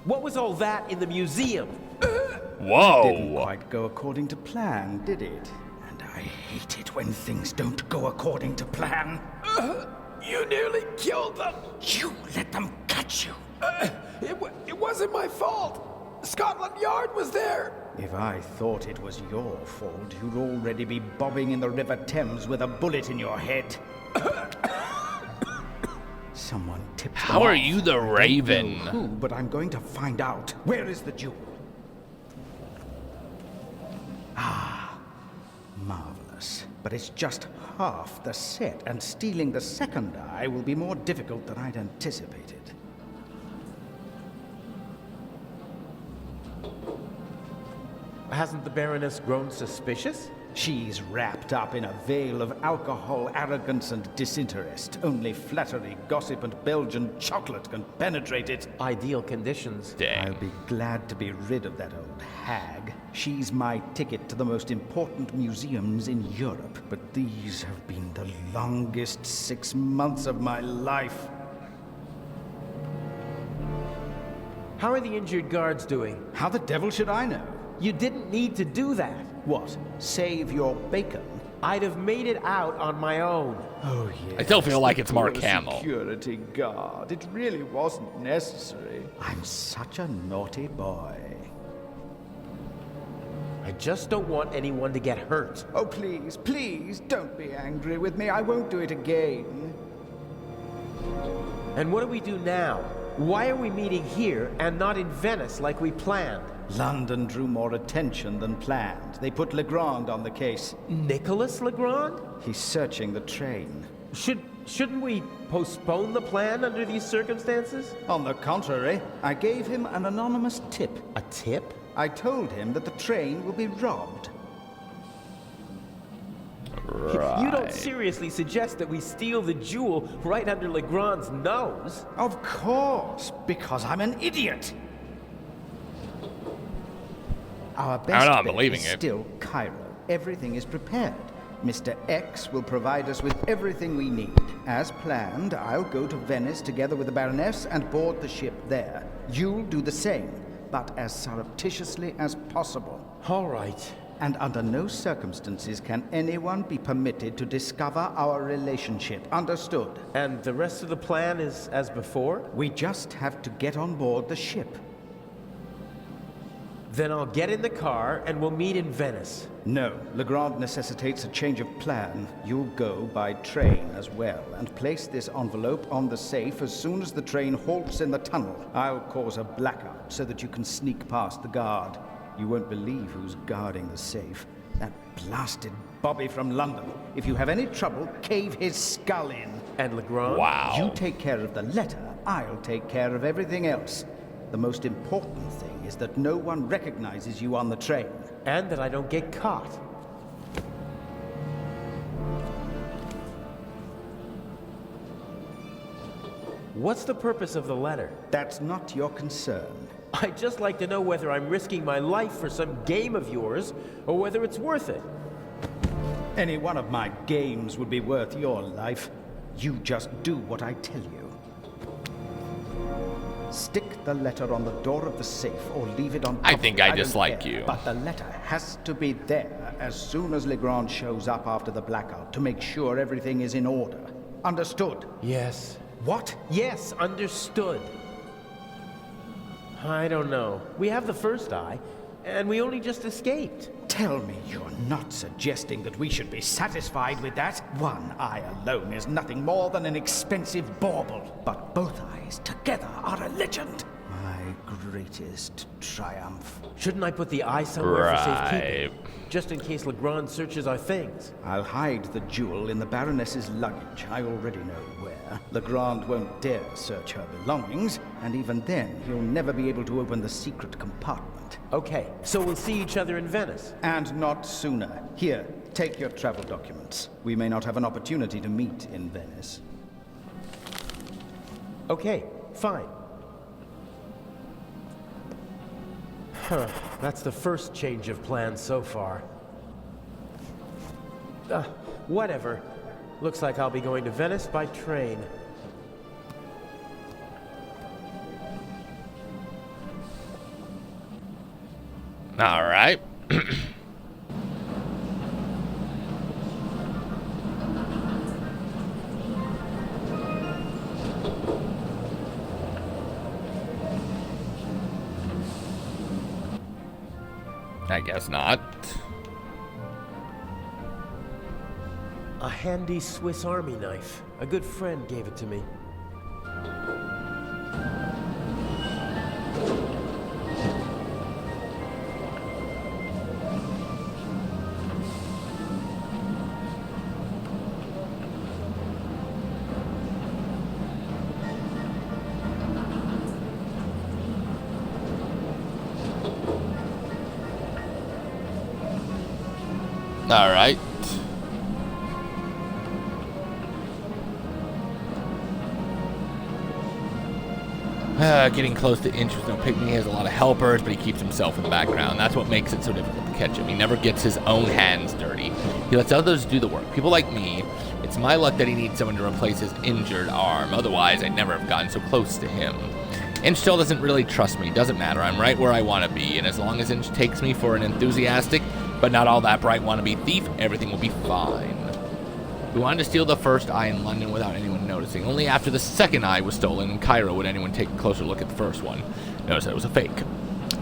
What was all that in the museum? Whoa! Didn't quite go according to plan, did it? And I hate it when things don't go according to plan. You nearly killed them. You let them catch you. It wasn't my fault. Scotland Yard was there. If I thought it was your fault, you'd already be bobbing in the River Thames with a bullet in your head. Someone tipped them How are off. you the I don't Raven? know who, but I'm going to find out. Where is the jewel? Ah, marvelous. But it's just half the set, and stealing the second eye will be more difficult than I'd anticipated. Hasn't the Baroness grown suspicious? She's wrapped up in a veil of alcohol, arrogance, and disinterest. Only flattery, gossip, and Belgian chocolate can penetrate it. Ideal conditions. Dang. I'll be glad to be rid of that old hag. She's my ticket to the most important museums in Europe. But these have been the longest 6 months of my life. How are the injured guards doing? How the devil should I know? You didn't need to do that. What? Save your bacon? I'd have made it out on my own. Oh, yes. I still feel like it's Mark Hamill. Security guard. It really wasn't necessary. I'm such a naughty boy. I just don't want anyone to get hurt. Oh, please, please, don't be angry with me. I won't do it again. And what do we do now? Why are we meeting here and not in Venice like we planned? London drew more attention than planned. They put Legrand on the case. Nicholas Legrand? He's searching the train. Shouldn't we postpone the plan under these circumstances? On the contrary, I gave him an anonymous tip. A tip? I told him that the train will be robbed. Right. You don't seriously suggest that we steal the jewel right under Legrand's nose? Of course, because I'm an idiot. Our best I'm bet believing is it. still Cairo. Everything is prepared. Mr. X will provide us with everything we need. As planned, I'll go to Venice together with the Baroness and board the ship there. You'll do the same, but as surreptitiously as possible. All right. And under no circumstances can anyone be permitted to discover our relationship. Understood? And the rest of the plan is as before? We just have to get on board the ship. Then I'll get in the car and we'll meet in Venice. No, Legrand necessitates a change of plan. You'll go by train as well, and place this envelope on the safe as soon as the train halts in the tunnel. I'll cause a blackout so that you can sneak past the guard. You won't believe who's guarding the safe. That blasted Bobby from London. If you have any trouble, cave his skull in. And Legrand? Wow. You take care of the letter, I'll take care of everything else. The most important thing is that no one recognizes you on the train. And that I don't get caught. What's the purpose of the letter? That's not your concern. I'd just like to know whether I'm risking my life for some game of yours, or whether it's worth it. Any one of my games would be worth your life. You just do what I tell you. Stick the letter on the door of the safe or leave it on top. I think I don't dislike care. you. But the letter has to be there as soon as Legrand shows up after the blackout to make sure everything is in order. Understood? Yes. What? Yes, understood. I don't know. We have the first eye, and we only just escaped. Tell me you're not suggesting that we should be satisfied with that? One eye alone is nothing more than an expensive bauble, but both eyes together are a legend. My greatest triumph. Shouldn't I put the eye somewhere for Right. safekeeping? Just in case Legrand searches our things. I'll hide the jewel in the Baroness's luggage. I already know where. Legrand won't dare search her belongings, and even then, he'll never be able to open the secret compartment. Okay, so we'll see each other in Venice. And not sooner. Here, take your travel documents. We may not have an opportunity to meet in Venice. Okay, fine. Huh, that's the first change of plans so far. Whatever. Looks like I'll be going to Venice by train. All right. I guess not. A handy Swiss Army knife. A good friend gave it to me. Alright. Getting close to Inch with no pygmy. He has a lot of helpers, but he keeps himself in the background. That's what makes it so difficult to catch him. He never gets his own hands dirty. He lets others do the work. People like me, it's my luck that he needs someone to replace his injured arm. Otherwise, I'd never have gotten so close to him. Inch still doesn't really trust me. Doesn't matter. I'm right where I want to be. And as long as Inch takes me for an enthusiastic, but not all that bright wannabe thief, everything will be fine. We wanted to steal the first eye in London without anyone noticing. Only after the second eye was stolen in Cairo would anyone take a closer look at the first one. Notice that it was a fake.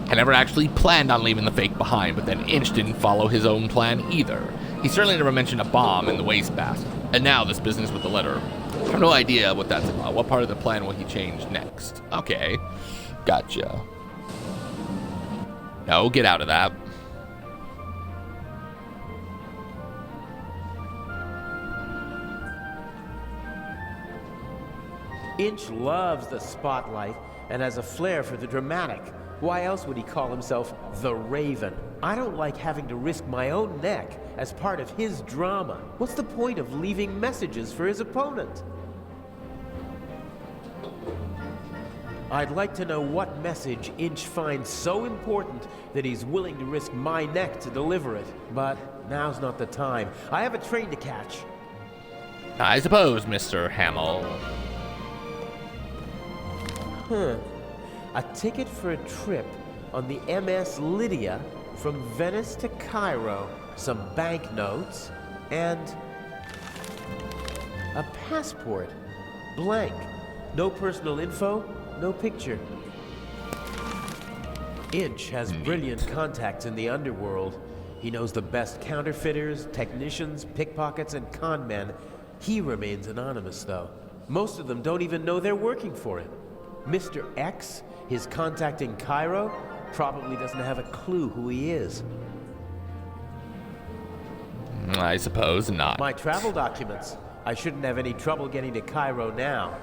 I never actually planned on leaving the fake behind, but then Inch didn't follow his own plan either. He certainly never mentioned a bomb in the wastebasket. And now this business with the letter. I have no idea what that's about. What part of the plan will he change next? Okay. Gotcha. No, get out of that. Inch loves the spotlight and has a flair for the dramatic. Why else would he call himself the Raven? I don't like having to risk my own neck as part of his drama. What's the point of leaving messages for his opponent? I'd like to know what message Inch finds so important that he's willing to risk my neck to deliver it. But now's not the time. I have a train to catch. I suppose, Mr. Hamill. A ticket for a trip on the MS Lydia from Venice to Cairo, some banknotes, and a passport. Blank. No personal info, no picture. Inch has brilliant contacts in the underworld. He knows the best counterfeiters, technicians, pickpockets, and con men. He remains anonymous, though. Most of them don't even know they're working for him. Mr. X, his contact in Cairo, probably doesn't have a clue who he is. I suppose not. My travel documents. I shouldn't have any trouble getting to Cairo now.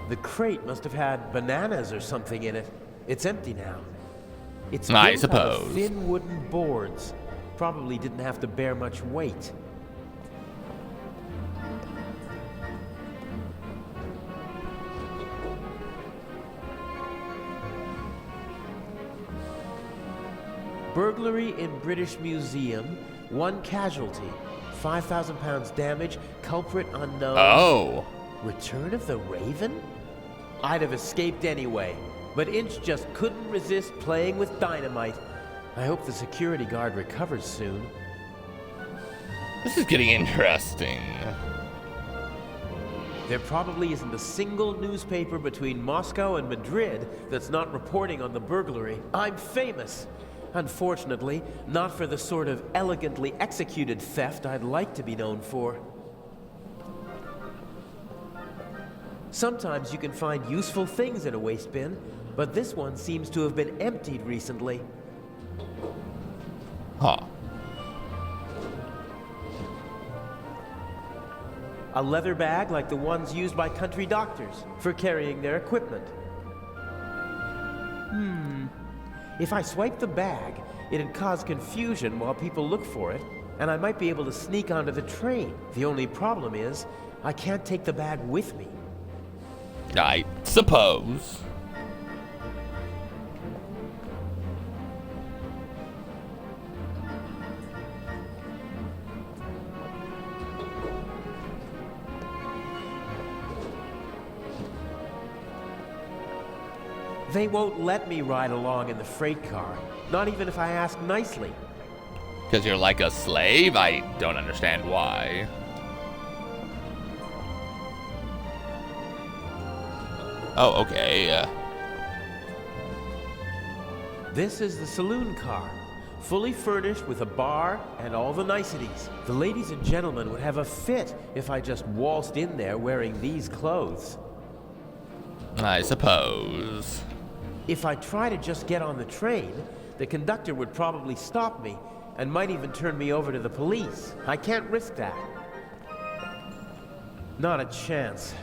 The crate must have had bananas or something in it. It's empty now. It's built I out suppose. of thin wooden boards. Probably didn't have to bear much weight. Burglary in British Museum. 1 casualty. 5,000 pounds damage. Culprit unknown. Oh. Return of the Raven? I'd have escaped anyway, but Inch just couldn't resist playing with dynamite. I hope the security guard recovers soon. This is getting interesting. There probably isn't a single newspaper between Moscow and Madrid that's not reporting on the burglary. I'm famous. Unfortunately, not for the sort of elegantly executed theft I'd like to be known for. Sometimes you can find useful things in a waste bin, but this one seems to have been emptied recently. Huh. A leather bag like the ones used by country doctors for carrying their equipment. If I swipe the bag, it'd cause confusion while people look for it, and I might be able to sneak onto the train. The only problem is, I can't take the bag with me. I suppose. They won't let me ride along in the freight car, not even if I ask nicely. Because you're like a slave? I don't understand why. Oh, okay. This is the saloon car, fully furnished with a bar and all the niceties. The ladies and gentlemen would have a fit if I just waltzed in there wearing these clothes. I suppose. If I try to just get on the train, the conductor would probably stop me, and might even turn me over to the police. I can't risk that. Not a chance.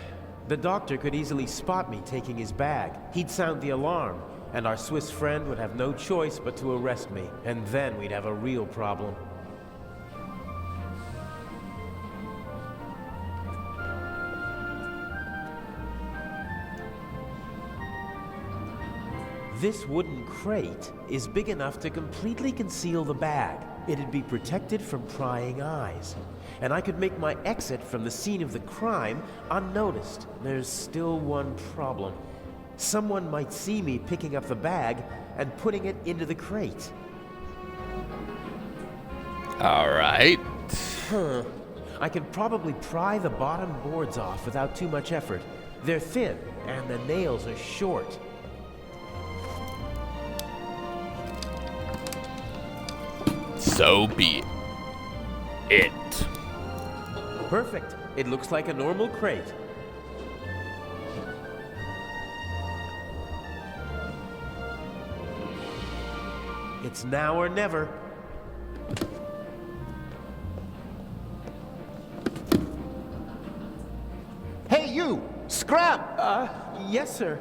The doctor could easily spot me taking his bag. He'd sound the alarm, and our Swiss friend would have no choice but to arrest me. And then we'd have a real problem. This wooden crate is big enough to completely conceal the bag. It'd be protected from prying eyes. And I could make my exit from the scene of the crime unnoticed. There's still one problem. Someone might see me picking up the bag and putting it into the crate. All right. I can probably pry the bottom boards off without too much effort. They're thin, and the nails are short. So be it. Perfect. It looks like a normal crate. It's now or never. Hey, you! Scram! Yes, sir.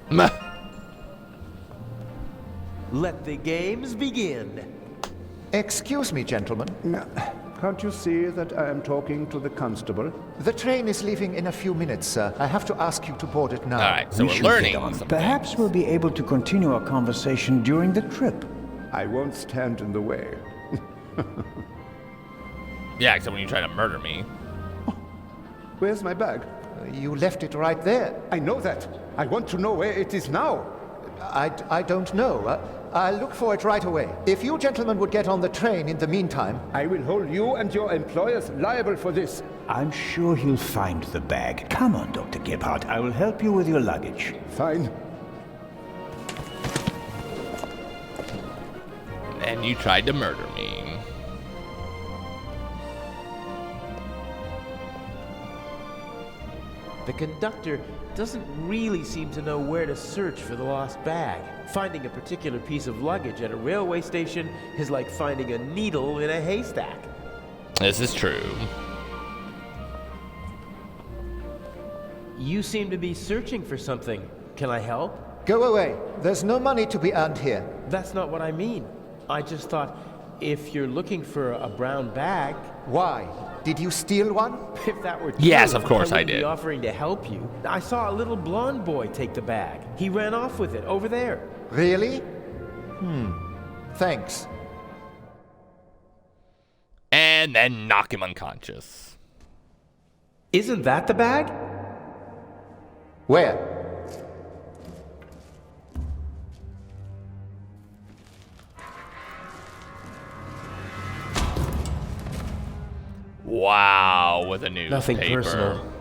Meh. Let the games begin. Excuse me, gentlemen. Can't you see that I am talking to the constable? The train is leaving in a few minutes, sir. I have to ask you to board it now. All right, so We we're should learning get on. some Perhaps things. we'll be able to continue our conversation during the trip. I won't stand in the way. Yeah, except when you try to murder me. Where's my bag? You left it right there. I know that. I want to know where it is now. I don't know. I'll look for it right away. If you gentlemen would get on the train in the meantime... I will hold you and your employers liable for this. I'm sure he'll find the bag. Come on, Dr. Gebhardt. I will help you with your luggage. Fine. And you tried to murder me. The conductor doesn't really seem to know where to search for the lost bag. Finding a particular piece of luggage at a railway station is like finding a needle in a haystack. This is true. You seem to be searching for something. Can I help? Go away. There's no money to be earned here. That's not what I mean. I just thought, if you're looking for a brown bag... Why? Did you steal one? If that were true, Yes, of course I wouldn't did. be offering to help you. I saw a little blonde boy take the bag. He ran off with it, over there. Really? Thanks. And then knock him unconscious. Isn't that the bag? Where? Wow, with a newspaper. Nothing personal.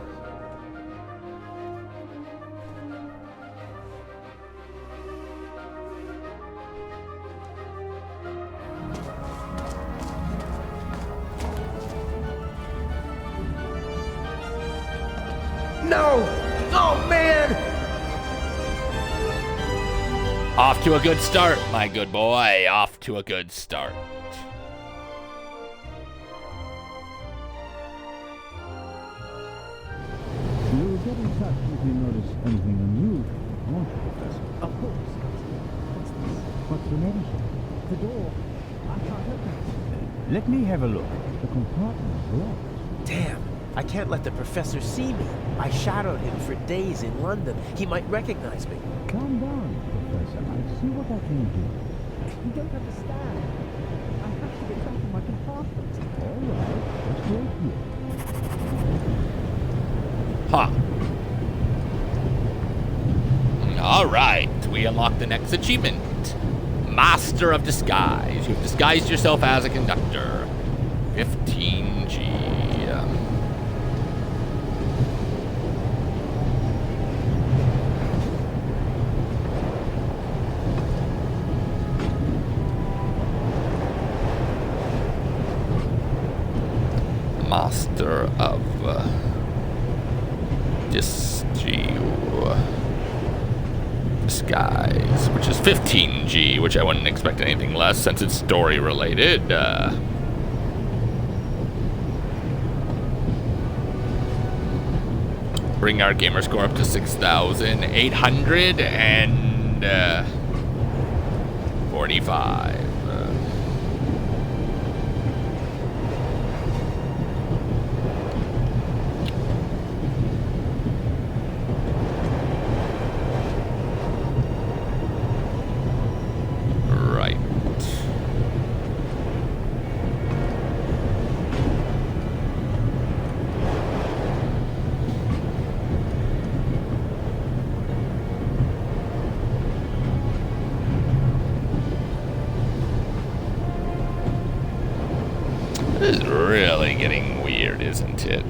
No! Oh, man! Off to a good start, my good boy. Off to a good start. You'll get in touch if you notice anything unusual, won't you, Professor? Of course. What's the matter, sir? The door. I can't open it. Let me have a look. The compartment's locked. Damn, I can't let the professor see me. I shadowed him for days in London. He might recognize me. Calm down, Professor. I'll see what I can do. You don't understand. I have to get back in my compartment. All right, let's wait here. Huh. All right, we unlock the next achievement. Master of Disguise. You've disguised yourself as a conductor. 15G. Master of guys, which is 15G, which I wouldn't expect anything less since it's story related. Bring our gamer score up to 6,845. Right. This is really getting weird, isn't it?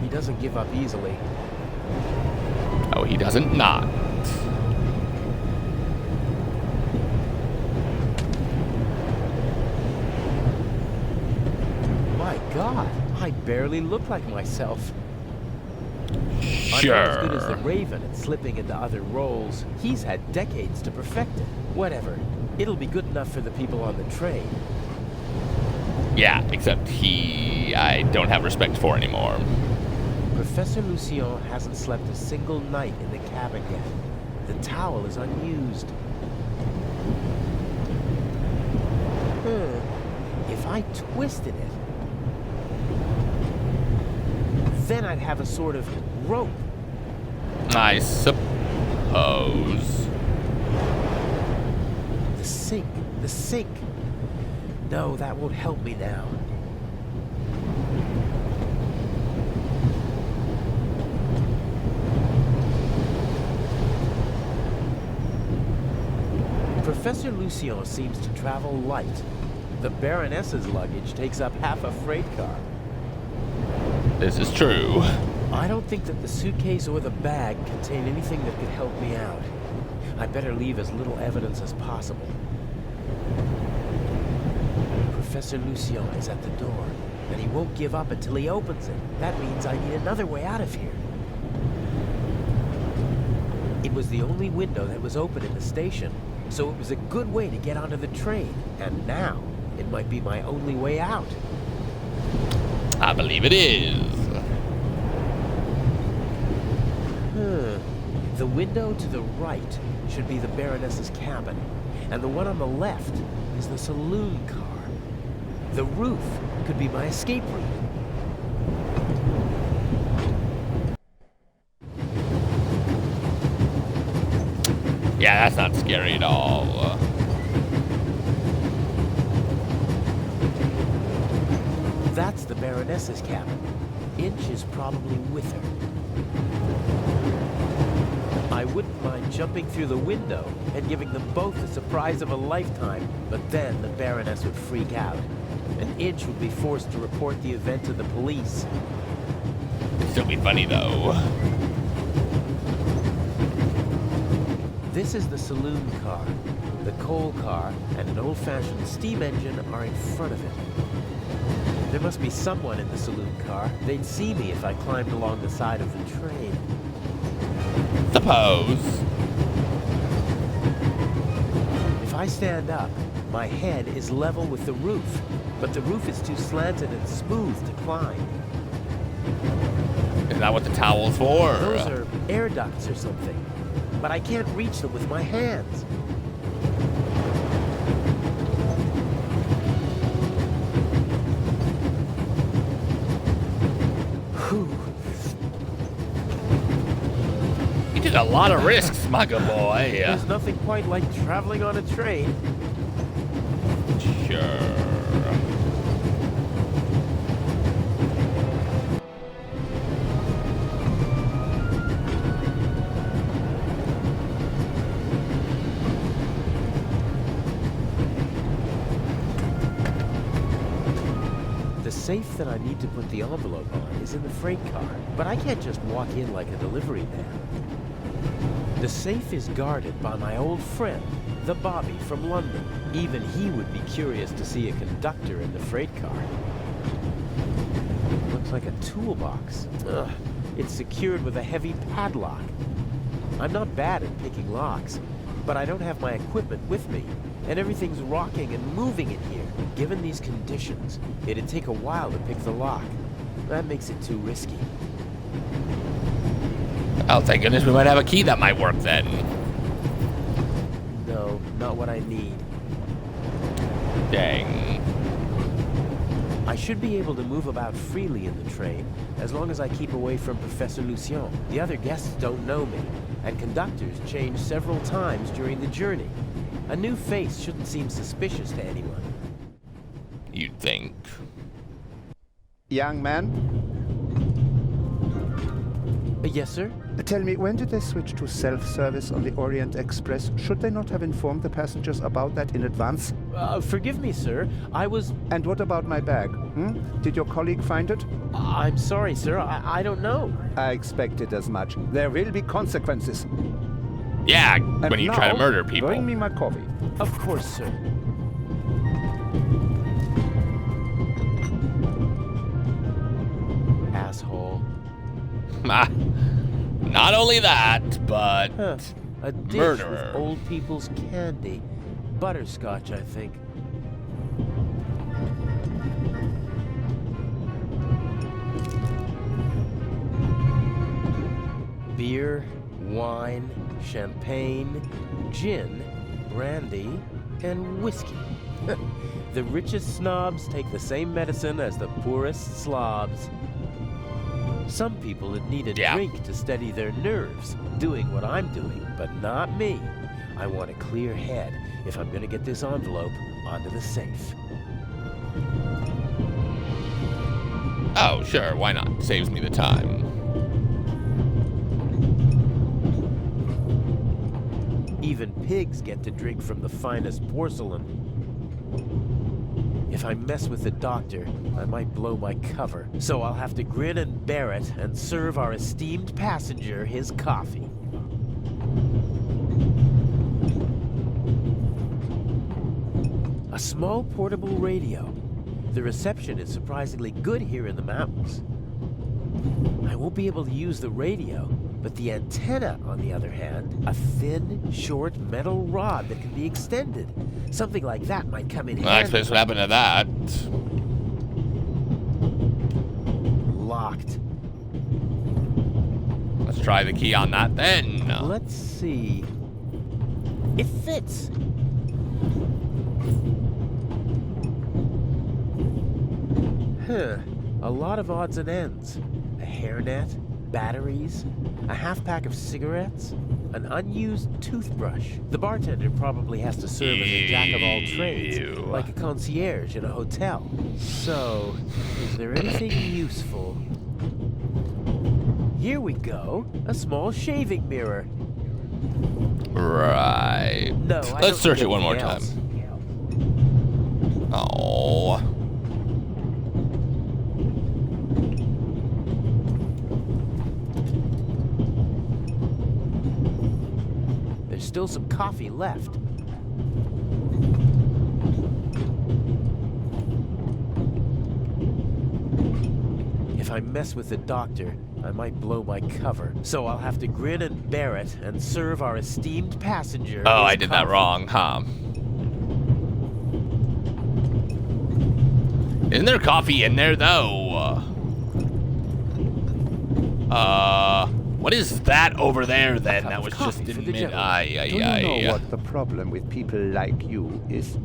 He doesn't give up easily. Oh, he doesn't not. My God, I barely look like myself. Sure. I'm not as good as the Raven at slipping into other roles. He's had decades to perfect it. Whatever. It'll be good enough for the people on the train. Yeah, except I don't have respect for anymore. Professor Lucien hasn't slept a single night in the cabin yet. The towel is unused. If I twisted it, then I'd have a sort of rope. I suppose. The sink. No, that won't help me now. Professor Lucien seems to travel light. The Baroness's luggage takes up half a freight car. This is true. I don't think that the suitcase or the bag contain anything that could help me out. I'd better leave as little evidence as possible. Professor Lucien is at the door, and he won't give up until he opens it. That means I need another way out of here. It was the only window that was open in the station, so it was a good way to get onto the train. And now, it might be my only way out. I believe it is. The window to the right should be the Baroness's cabin, and the one on the left is the saloon car. The roof could be my escape route. Yeah, that's not scary at all. That's the Baroness's cabin. Inch is probably with her. I wouldn't mind jumping through the window and giving them both the surprise of a lifetime, but then the Baroness would freak out, and Inch would be forced to report the event to the police. It'd still be funny, though. This is the saloon car. The coal car and an old-fashioned steam engine are in front of it. There must be someone in the saloon car. They'd see me if I climbed along the side of the train. Suppose. If I stand up, my head is level with the roof, but the roof is too slanted and smooth to climb. Is that what the towel's for? Those are air ducts or something, but I can't reach them with my hands. You took a lot of risks, my good boy. There's nothing quite like traveling on a train. Sure. The safe that I need to put the envelope on is in the freight car, but I can't just walk in like a delivery man. The safe is guarded by my old friend, the Bobby from London. Even he would be curious to see a conductor in the freight car. Looks like a toolbox. Ugh, it's secured with a heavy padlock. I'm not bad at picking locks, but I don't have my equipment with me, and everything's rocking and moving in here. Given these conditions, it'd take a while to pick the lock. That makes it too risky. Oh, thank goodness we might have a key that might work then. No, not what I need. Dang. I should be able to move about freely in the train, as long as I keep away from Professor Lucien. The other guests don't know me, and conductors change several times during the journey. A new face shouldn't seem suspicious to anyone. You'd think. Young man, Yes, sir? tell me, when did they switch to self-service on the Orient Express? Should they not have informed the passengers about that in advance? Forgive me, sir. I was... And what about my bag? Did your colleague find it? I'm sorry, sir. I don't know. I expected as much. There will be consequences. Yeah, And when you now, try to murder people. Bring me my coffee. Of course, sir. Asshole. Not only that, but A dish murderer. with old people's candy. Butterscotch, I think. Beer, wine, champagne, gin, brandy, and whiskey. The richest snobs take the same medicine as the poorest slobs. Some people would need a drink to steady their nerves, doing what I'm doing, but not me. I want a clear head if I'm gonna get this envelope onto the safe. Oh, sure, why not? Saves me the time. Even pigs get to drink from the finest porcelain. If I mess with the doctor, I might blow my cover. So I'll have to grin and bear it and serve our esteemed passenger his coffee. A small portable radio. The reception is surprisingly good here in the mountains. I won't be able to use the radio, but the antenna, on the other hand, a thin, short metal rod that can be extended. Something like that might come in Well, that explains what happened to that. Locked. Let's try the key on that then. Let's see. It fits. A lot of odds and ends. A hairnet, batteries, a half pack of cigarettes, an unused toothbrush. The bartender probably has to serve as a jack of all trades, like a concierge in a hotel. So, is there anything useful? Here we go. A small shaving mirror. Right. No, Let's search it one more time. Oh. There's still some coffee left. If I mess with the doctor, I might blow my cover. So I'll have to grin and bear it and serve our esteemed passenger. Oh, I did that wrong, huh? Isn't there coffee in there, though? What is that over there, then? That was just in mid... Do you know what the problem with people like you is?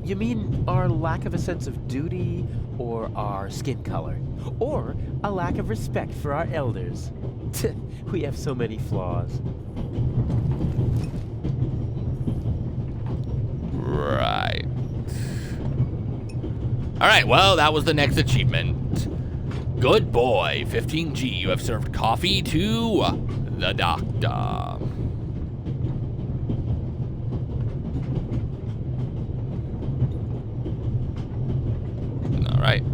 You mean our lack of a sense of duty, or our skin color, or a lack of respect for our elders? We have so many flaws. Right. Alright, well, that was the next achievement. Good boy, 15G, you have served coffee to the doctor. Alright.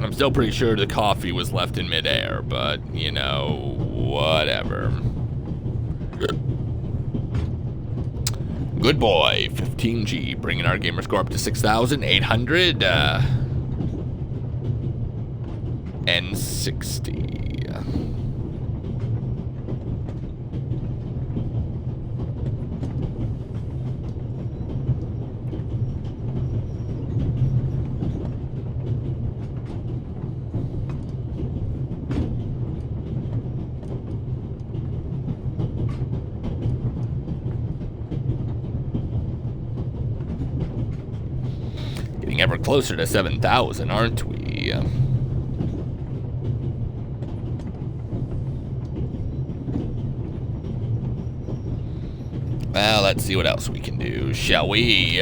I'm still pretty sure the coffee was left in midair, but, you know, whatever. Good boy, 15G, bringing our gamer score up to 6,860. Getting ever closer to 7,000, aren't we? Well, let's see what else we can do, shall we?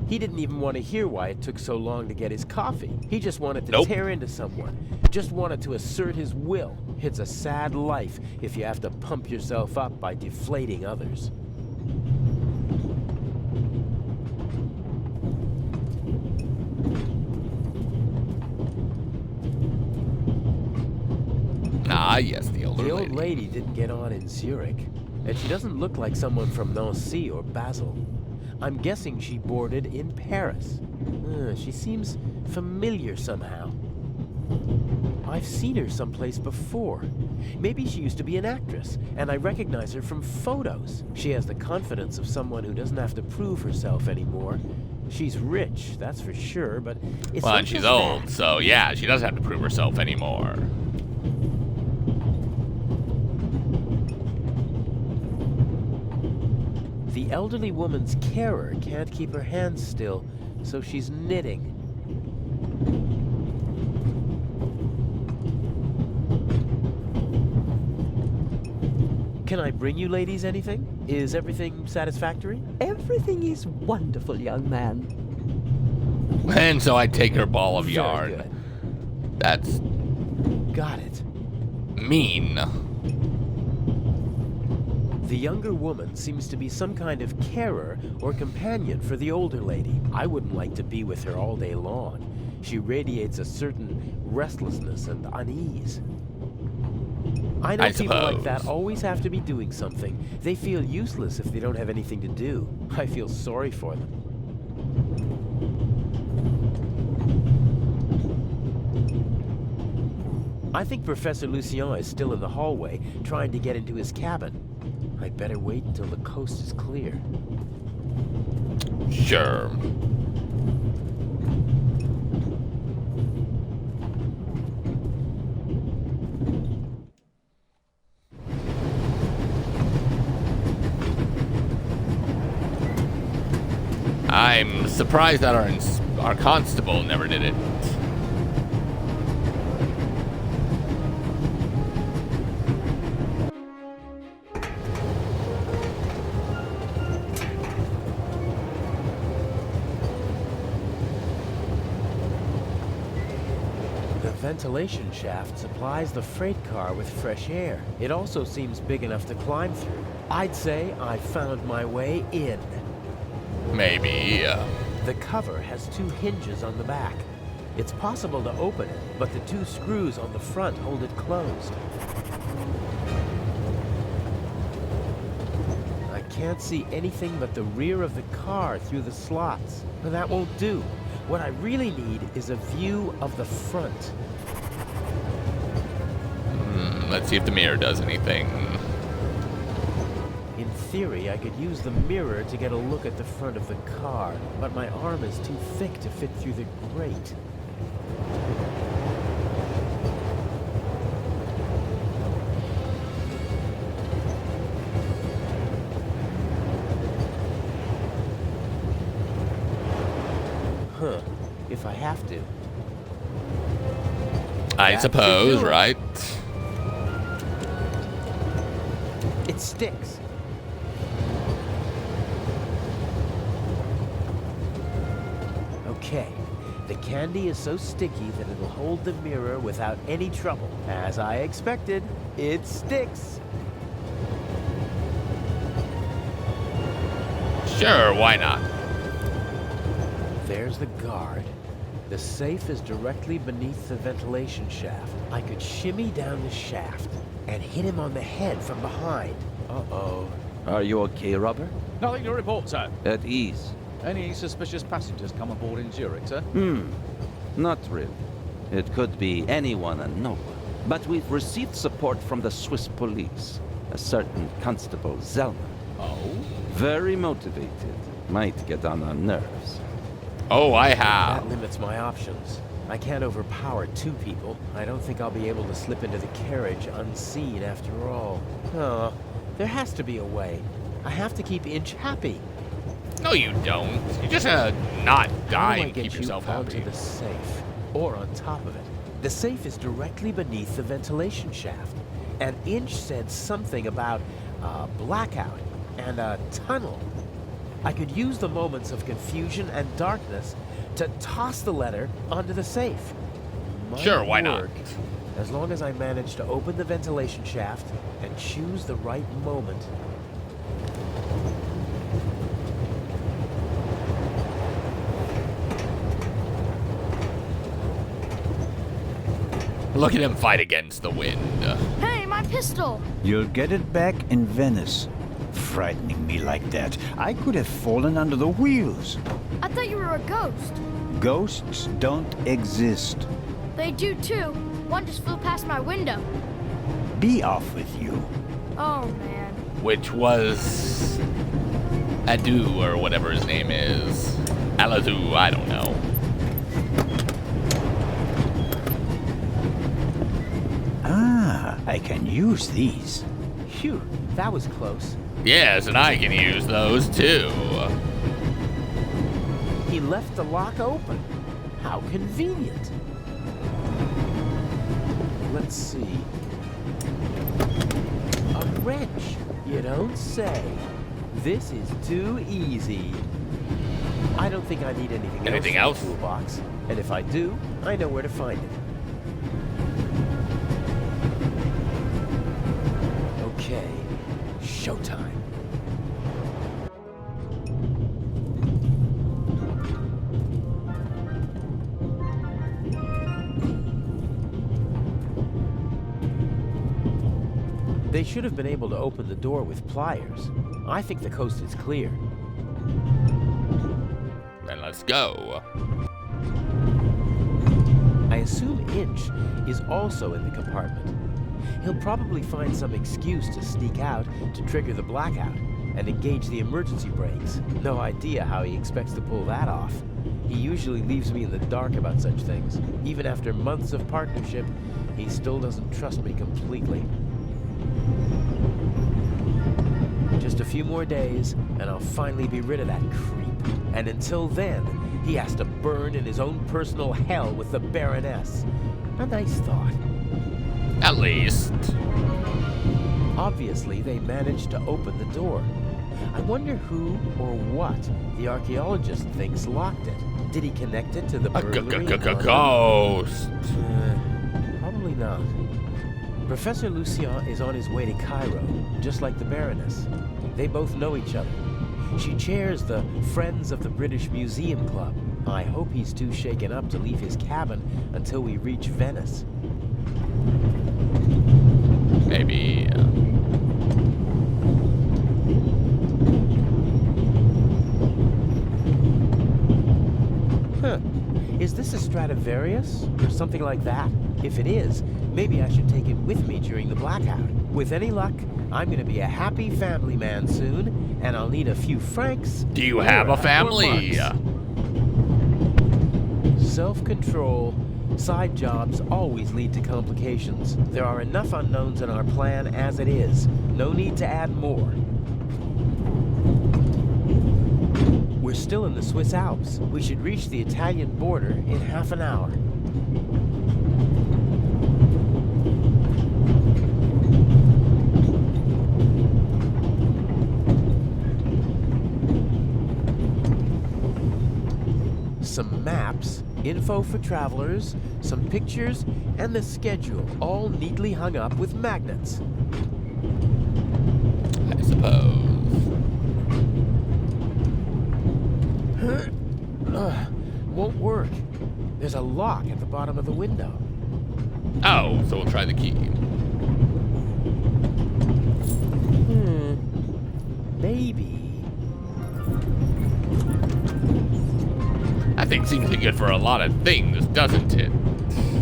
He didn't even want to hear why it took so long to get his coffee. He just wanted to tear into someone. Just wanted to assert his will. It's a sad life if you have to pump yourself up by deflating others. Ah, yes, the older The lady. old lady didn't get on in Zurich, and she doesn't look like someone from Nancy or Basel. I'm guessing she boarded in Paris. She seems familiar somehow. I've seen her someplace before. Maybe she used to be an actress, and I recognize her from photos. She has the confidence of someone who doesn't have to prove herself anymore. She's rich, that's for sure, but it's Well, not and she's just old, that. so yeah, she doesn't have to prove herself anymore. The elderly woman's carer can't keep her hands still, so she's knitting. Can I bring you ladies anything? Is everything satisfactory? Everything is wonderful, young man. And so I take her ball of Very yarn. good. That's Got it. mean. The younger woman seems to be some kind of carer or companion for the older lady. I wouldn't like to be with her all day long. She radiates a certain restlessness and unease. I know I people like suppose. that always have to be doing something. They feel useless if they don't have anything to do. I feel sorry for them. I think Professor Lucien is still in the hallway, trying to get into his cabin. I'd better wait until the coast is clear. Sure. I'm surprised that our constable never did it. The ventilation shaft supplies the freight car with fresh air. It also seems big enough to climb through. I'd say I found my way in. Maybe. The cover has 2 hinges on the back. It's possible to open it, but the 2 screws on the front hold it closed. I can't see anything but the rear of the car through the slots. But that won't do. What I really need is a view of the front. Let's see if the mirror does anything. In theory, I could use the mirror to get a look at the front of the car, but my arm is too thick to fit through the grate. Huh, if I have to. I That should suppose, do it. right? It sticks. Okay, the candy is so sticky that it'll hold the mirror without any trouble. As I expected, it sticks. Sure, why not? There's the guard. The safe is directly beneath the ventilation shaft. I could shimmy down the shaft and hit him on the head from behind. Uh-oh. Are you okay, Robert? Nothing to report, sir. At ease? Any suspicious passengers come aboard in Zurich, sir? Not really. It could be anyone and no one. But we've received support from the Swiss police. A certain Constable Zellman. Oh? Very motivated. Might get on our nerves. Oh, I have. That limits my options. I can't overpower two people. I don't think I'll be able to slip into the carriage unseen after all. Oh, there has to be a way. I have to keep Inch happy. No, you don't. You're just gonna not die How do I and get keep you yourself onto happy. the safe, or on top of it? The safe is directly beneath the ventilation shaft, and Inch said something about a blackout and a tunnel. I could use the moments of confusion and darkness to toss the letter onto the safe. Might Sure, why not? work, as long as I manage to open the ventilation shaft and choose the right moment. Look at him fight against the wind. Hey, my pistol! You'll get it back in Venice. Frightening me like that. I could have fallen under the wheels. I thought you were a ghost. Ghosts don't exist. They do too. One just flew past my window. Be off with you. Oh, man. Which was Adu, or whatever his name is. Aladu, I don't know. Ah, I can use these. Phew, that was close. Yes, and I can use those too. He left the lock open. How convenient. Let's see. A wrench. You don't say. This is too easy. I don't think I need anything else in the toolbox. And if I do, I know where to find it. Okay, showtime. They should have been able to open the door with pliers. I think the coast is clear. Then let's go. I assume Inch is also in the compartment. He'll probably find some excuse to sneak out to trigger the blackout and engage the emergency brakes. No idea how he expects to pull that off. He usually leaves me in the dark about such things. Even after months of partnership, he still doesn't trust me completely. Just a few more days, and I'll finally be rid of that creep. And until then, he has to burn in his own personal hell with the Baroness. A nice thought. At least. Obviously, they managed to open the door. I wonder who or what the archaeologist thinks locked it. Did he connect it to the burglary? Ghost. Probably not. Professor Lucien is on his way to Cairo, just like the Baroness. They both know each other. She chairs the Friends of the British Museum Club. I hope he's too shaken up to leave his cabin until we reach Venice. Maybe. Huh. Is this a Stradivarius or something like that? If it is, maybe I should take it with me during the blackout. With any luck, I'm going to be a happy family man soon, and I'll need a few francs. Do you have a family? Self-control. Side jobs always lead to complications. There are enough unknowns in our plan as it is. No need to add more. We're still in the Swiss Alps. We should reach the Italian border in half an hour. Some maps, info for travelers, some pictures, and the schedule, all neatly hung up with magnets. I suppose. Won't work. There's a lock at the bottom of the window. Oh, so we'll try the key. Maybe. That thing seems to be good for a lot of things, doesn't it?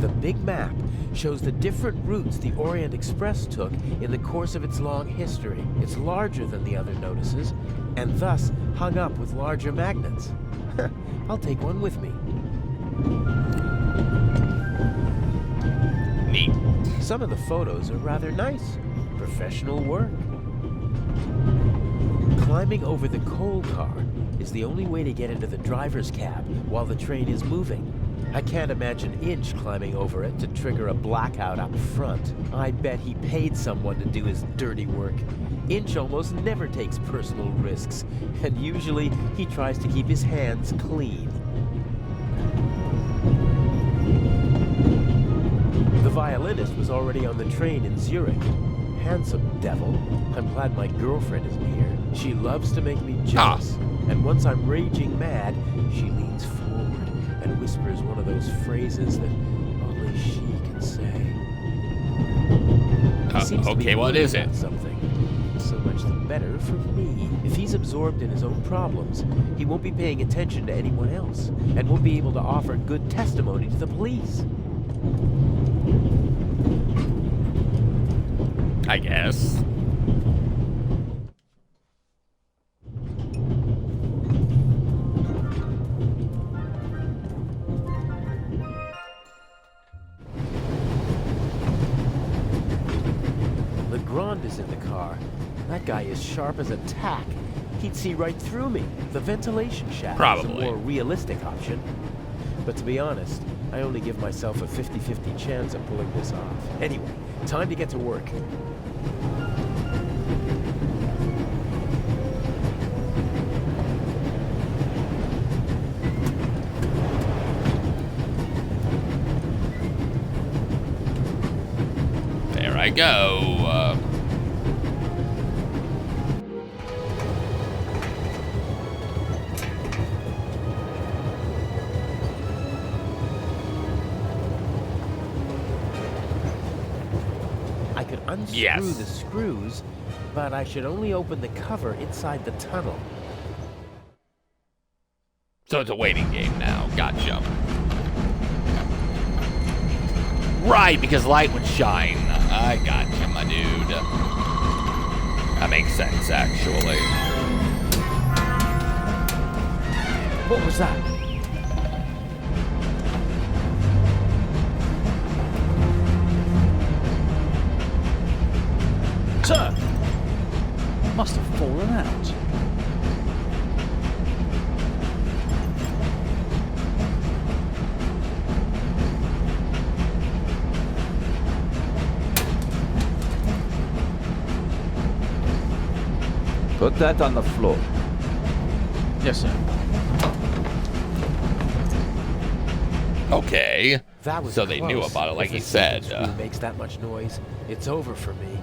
The big map shows the different routes the Orient Express took in the course of its long history. It's larger than the other notices, and thus hung up with larger magnets. I'll take one with me. Neat. Some of the photos are rather nice. Professional work. Climbing over the coal car is the only way to get into the driver's cab while the train is moving. I can't imagine Inch climbing over it to trigger a blackout up front. I bet he paid someone to do his dirty work. Inch almost never takes personal risks, and usually he tries to keep his hands clean. The violinist was already on the train in Zurich. Handsome devil. I'm glad my girlfriend isn't here. She loves to make me jealous. And once I'm raging mad, she leans forward and whispers one of those phrases that only she can say. Okay, what is it? Something. So much the better for me. If he's absorbed in his own problems, he won't be paying attention to anyone else, and won't be able to offer good testimony to the police. I guess. Legrand is in the car. That guy is sharp as a tack. He'd see right through me. The ventilation shaft Probably. is a more realistic option. But to be honest, I only give myself a 50-50 chance of pulling this off. Anyway, time to get to work. There I go. I could unscrew the screws, but I should only open the cover inside the tunnel. So it's a waiting game now. Gotcha. Right, because light would shine. I gotcha, my dude. That makes sense, actually. What was that? Sir! Must have fallen out. Put that on the floor. Yes, sir. Okay. That was so they knew close. about it, like If he the said. second screw makes that much noise, it's over for me.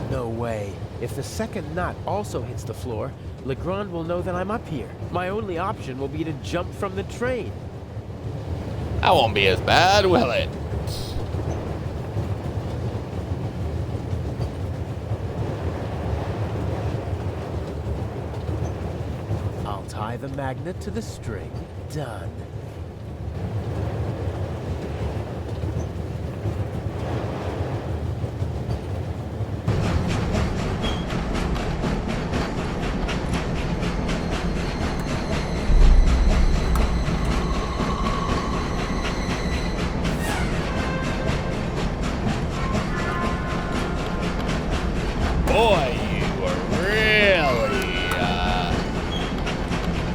No way. If the second nut also hits the floor, Legrand will know that I'm up here. My only option will be to jump from the train. That won't be as bad, will it? I'll tie the magnet to the string. Done. Boy, you are really,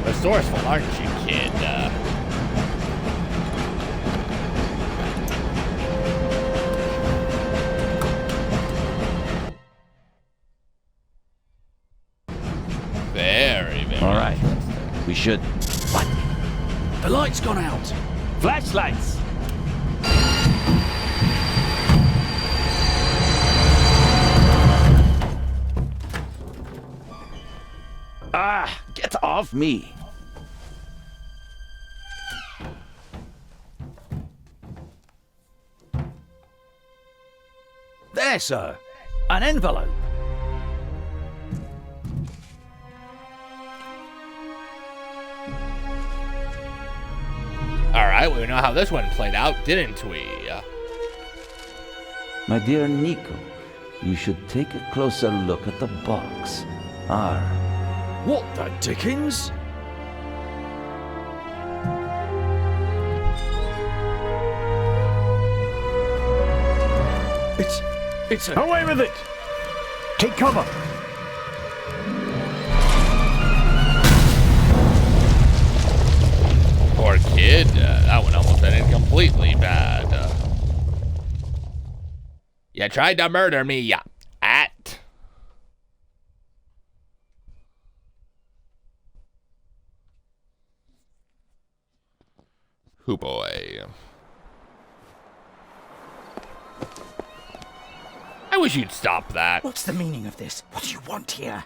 resourceful, aren't you, kid? Very, very All right. interesting. We should. What? The light's gone out. Flashlights! Ah, get off me! There, sir. An envelope. Alright, we know how this one played out, didn't we? My dear Nico, you should take a closer look at the box. What the dickens? It's a... Away with it! Take cover! Poor kid. That one almost ended completely bad. You tried to murder me, ya at. Hoo boy. I wish you'd stop that. What's the meaning of this? What do you want here?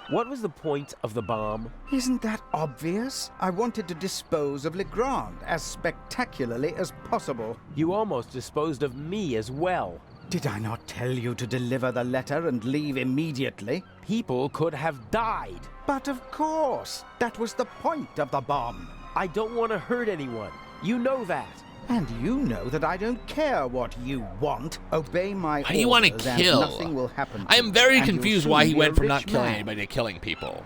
What was the point of the bomb? Isn't that obvious? I wanted to dispose of Legrand as spectacularly as possible. You almost disposed of me as well. Did I not tell you to deliver the letter and leave immediately? People could have died. But of course, that was the point of the bomb. I don't want to hurt anyone. You know that. And you know that I don't care what you want. Obey my orders. Why do you want to kill? Nothing will happen. I am very and confused you'll why soon he be went a from not rich killing man. anybody to killing people.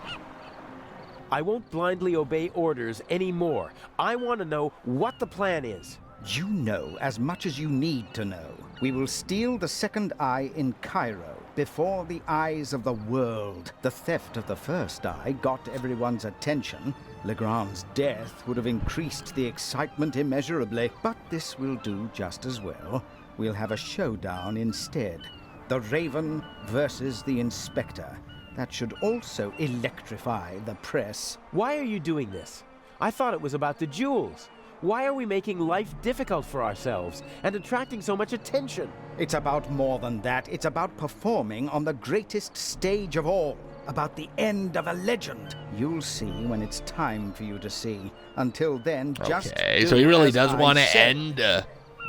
I won't blindly obey orders anymore. I want to know what the plan is. You know as much as you need to know. We will steal the second eye in Cairo, before the eyes of the world. The theft of the first eye got everyone's attention. Legrand's death would have increased the excitement immeasurably, but this will do just as well. We'll have a showdown instead. The Raven versus the Inspector. That should also electrify the press. Why are you doing this? I thought it was about the jewels. Why are we making life difficult for ourselves and attracting so much attention? It's about more than that. It's about performing on the greatest stage of all. About the end of a legend. You'll see when it's time for you to see. Until then, just Okay, do so he really as does I want to say. end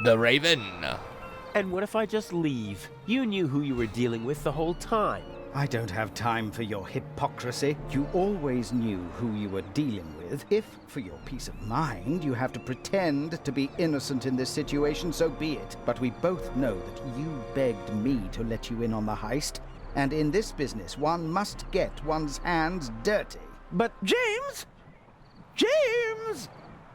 the Raven. And what if I just leave? You knew who you were dealing with the whole time. I don't have time for your hypocrisy. You always knew who you were dealing with. If, for your peace of mind, you have to pretend to be innocent in this situation, so be it. But we both know that you begged me to let you in on the heist. And in this business, one must get one's hands dirty. But James! James!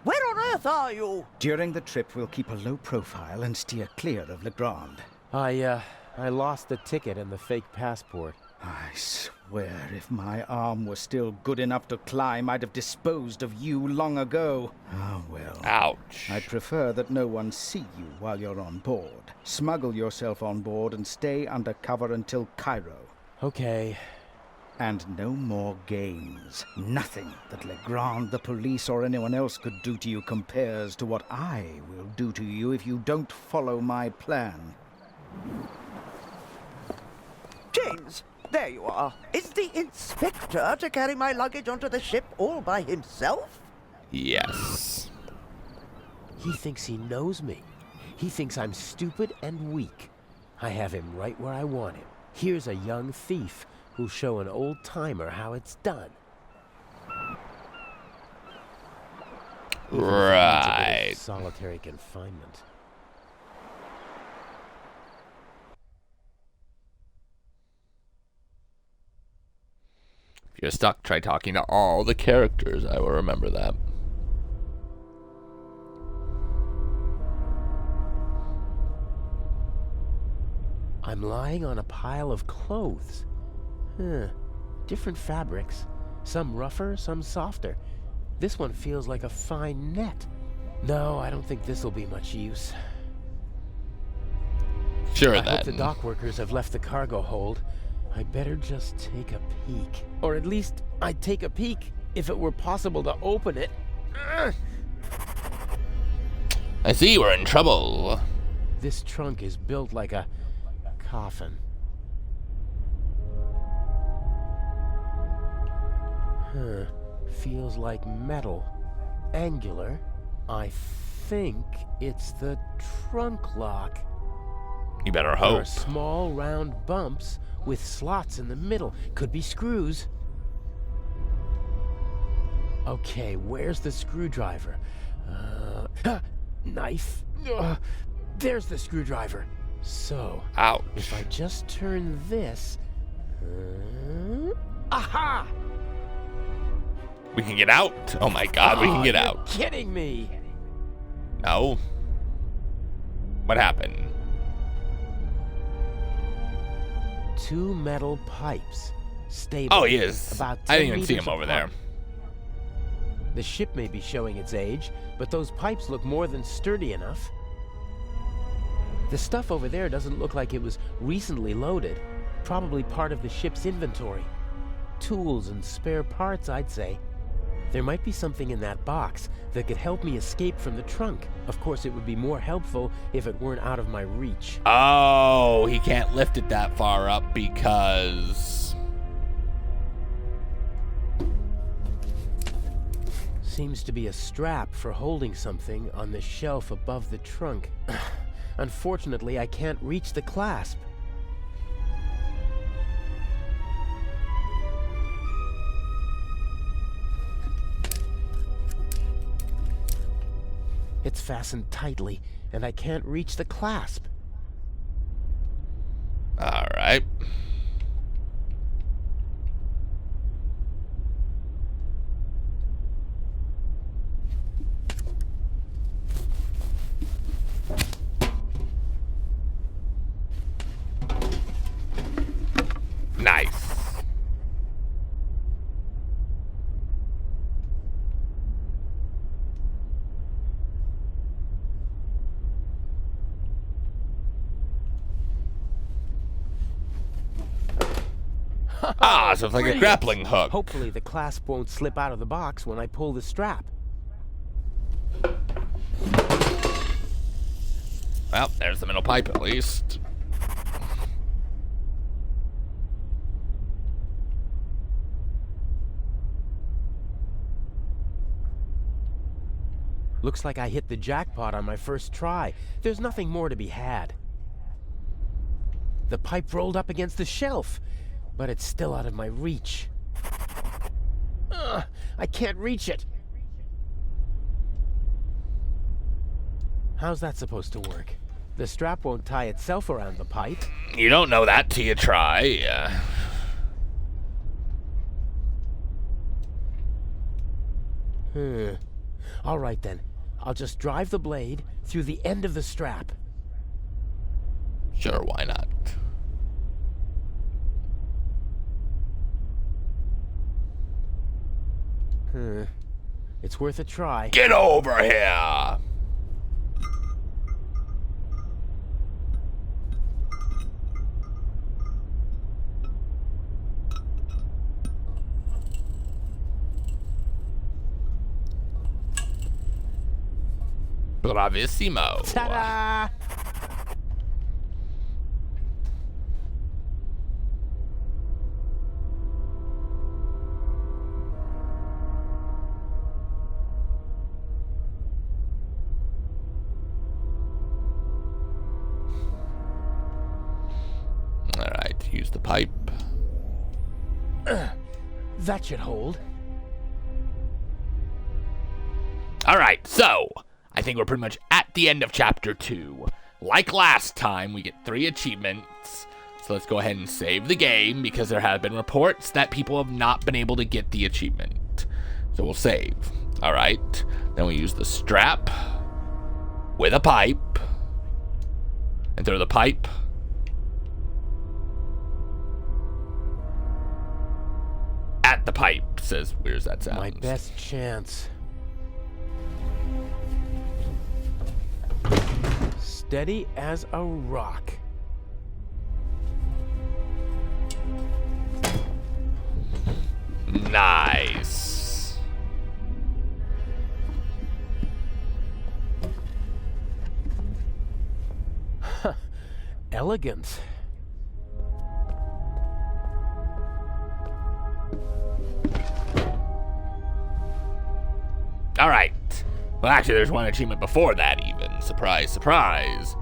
Where on earth are you? During the trip, we'll keep a low profile and steer clear of Legrand. I lost the ticket and the fake passport. I swear, if my arm were still good enough to climb, I'd have disposed of you long ago. Ah, well. Ouch. I'd prefer that no one see you while you're on board. Smuggle yourself on board and stay under cover until Cairo. Okay. And no more games. Nothing that Legrand, the police, or anyone else could do to you compares to what I will do to you if you don't follow my plan. James, there you are. Is the inspector to carry my luggage onto the ship all by himself? Yes. He thinks he knows me. He thinks I'm stupid and weak. I have him right where I want him. Here's a young thief who'll show an old-timer how it's done. Right. Solitary confinement. If you're stuck, try talking to all the characters. I will remember that. I'm lying on a pile of clothes. Different fabrics. Some rougher, some softer. This one feels like a fine net. No, I don't think this'll be much use. Sure, I then. hope the dock workers have left the cargo hold. I better just take a peek. Or at least, I'd take a peek if it were possible to open it. I see we're in trouble. This trunk is built like a coffin. Huh. Feels like metal. Angular. I think it's the trunk lock. You better There hope. are small round bumps with slots in the middle. Could be screws. Okay, where's the screwdriver? Knife. There's the screwdriver. So, ouch. If I just turn this... aha! We can get out. Oh my god, we can get You're out. Kidding me? No. What happened? 2 metal pipes. Stable. Oh, he is. About I 10 didn't even see meters him over there. apart. The ship may be showing its age, but those pipes look more than sturdy enough. The stuff over there doesn't look like it was recently loaded. Probably part of the ship's inventory. Tools and spare parts, I'd say. There might be something in that box that could help me escape from the trunk. Of course, it would be more helpful if it weren't out of my reach. Oh, he can't lift it that far up because... Seems to be a strap for holding something on the shelf above the trunk. Unfortunately, I can't reach the clasp. It's fastened tightly, and I can't reach the clasp. All right. Nice. Ah, so it's like a Brilliant. grappling hook. Hopefully the clasp won't slip out of the box when I pull the strap. Well, there's the middle pipe at least. Looks like I hit the jackpot on my first try. There's nothing more to be had. The pipe rolled up against the shelf, but it's still out of my reach. I can't reach it. How's that supposed to work? The strap won't tie itself around the pipe. You don't know that till you try. All right then. I'll just drive the blade through the end of the strap. Sure, why not? It's worth a try. Get over here! Bravissimo. Ta-da! Alright, use the pipe. That should hold. Alright, so I think we're pretty much at the end of chapter 2. Like last time, we get 3 achievements. So let's go ahead and save the game because there have been reports that people have not been able to get the achievement. So we'll save. Alright, then we use the strap with a pipe and throw the pipe at the pipe. Says, where's that sound? My best chance. Steady as a rock. Nice. Elegant. All right. Well, actually, there's one achievement before that even. Surprise, surprise.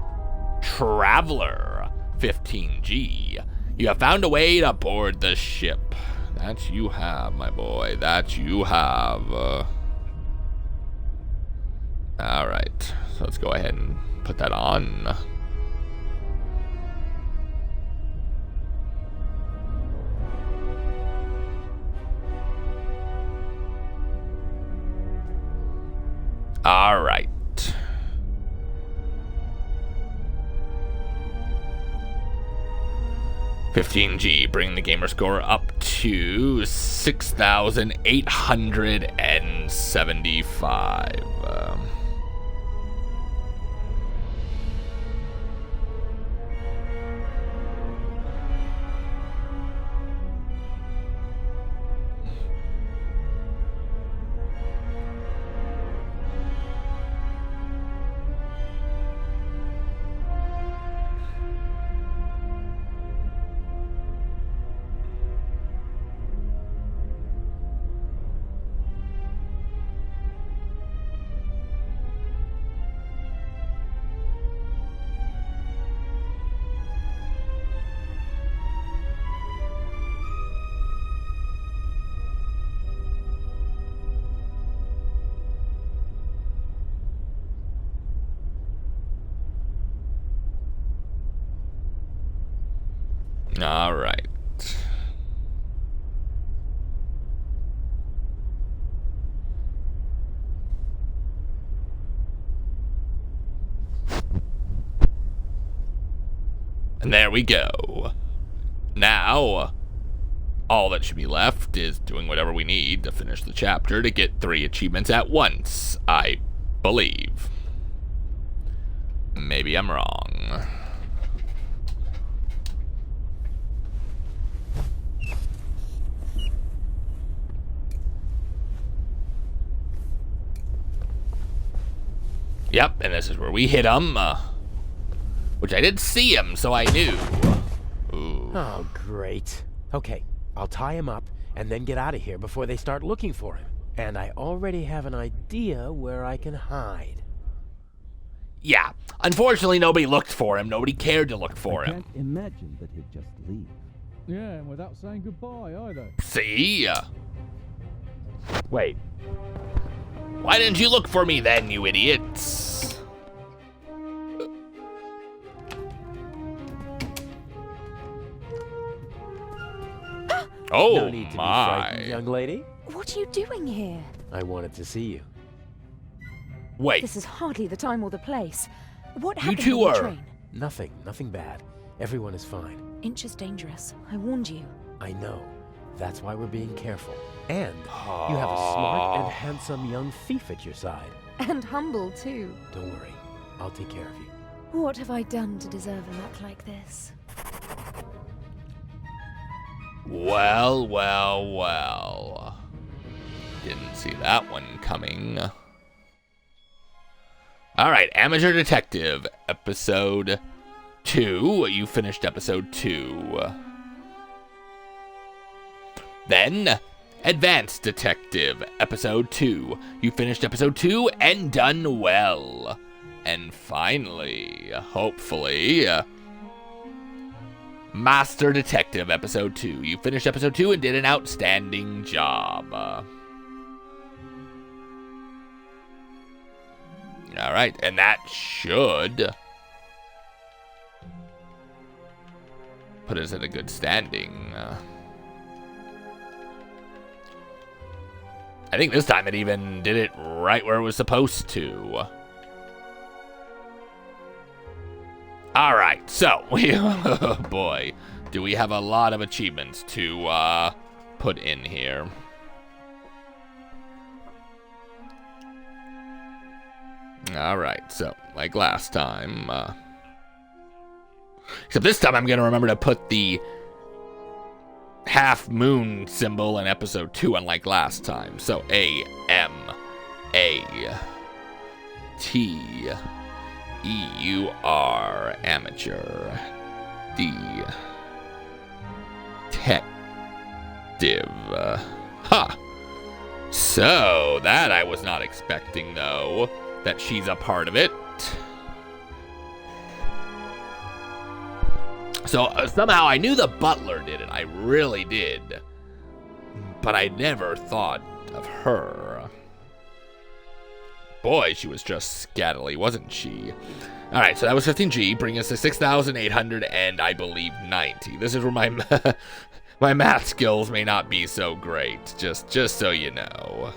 Traveler 15G. You have found a way to board the ship. That you have, my boy. That you have. All right. So let's go ahead and put that on. All right. $15G, bring the gamer score up to 6,875. All right. And there we go. Now, all that should be left is doing whatever we need to finish the chapter to get 3 achievements at once, I believe. Maybe I'm wrong. Yep, and this is where we hit him. Which I did see him, so I knew. Ooh. Oh, great. Okay, I'll tie him up and then get out of here before they start looking for him. And I already have an idea where I can hide. Yeah, unfortunately nobody looked for him. Nobody cared to look for him. Can't imagine that he'd just leave. Yeah, and without saying goodbye either. See? Wait. Why didn't you look for me then, you idiots? Oh, no need to my. be frightened, young lady. What are you doing here? I wanted to see you. Wait. This is hardly the time or the place. What You happened two on the are- train? Nothing bad. Everyone is fine. Inch is dangerous. I warned you. I know. That's why we're being careful. And you have a smart and handsome young thief at your side. And humble, too. Don't worry. I'll take care of you. What have I done to deserve a luck like this? Well, well, well. Didn't see that one coming. Alright, Amateur Detective, Episode 2. You finished Episode 2. Then, Advanced Detective, Episode 2. You finished Episode 2 and done well. And finally, hopefully, Master Detective, Episode 2. You finished Episode 2 and did an outstanding job. Alright, and that should put us in a good standing. I think this time it even did it right where it was supposed to. Alright, so, oh boy, do we have a lot of achievements to put in here. Alright, so, like last time, except this time I'm going to remember to put the half moon symbol in Episode 2 unlike last time. So, A-M-A-T-E-U-R, amateur, detective. Ha! So, that I was not expecting, though, that she's a part of it. So, somehow I knew the butler did it. I really did. But I never thought of her. Boy, she was just scattily, wasn't she? Alright, so that was 15G, bringing us to 6,800 and I believe 90. This is where my my math skills may not be so great, just so you know.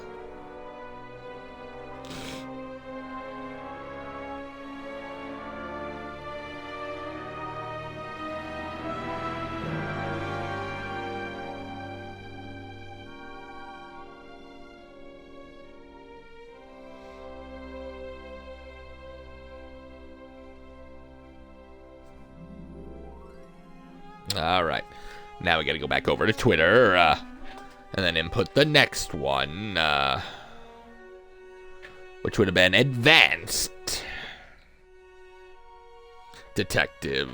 Alright, now we gotta go back over to Twitter, and then input the next one, which would have been Advanced Detective.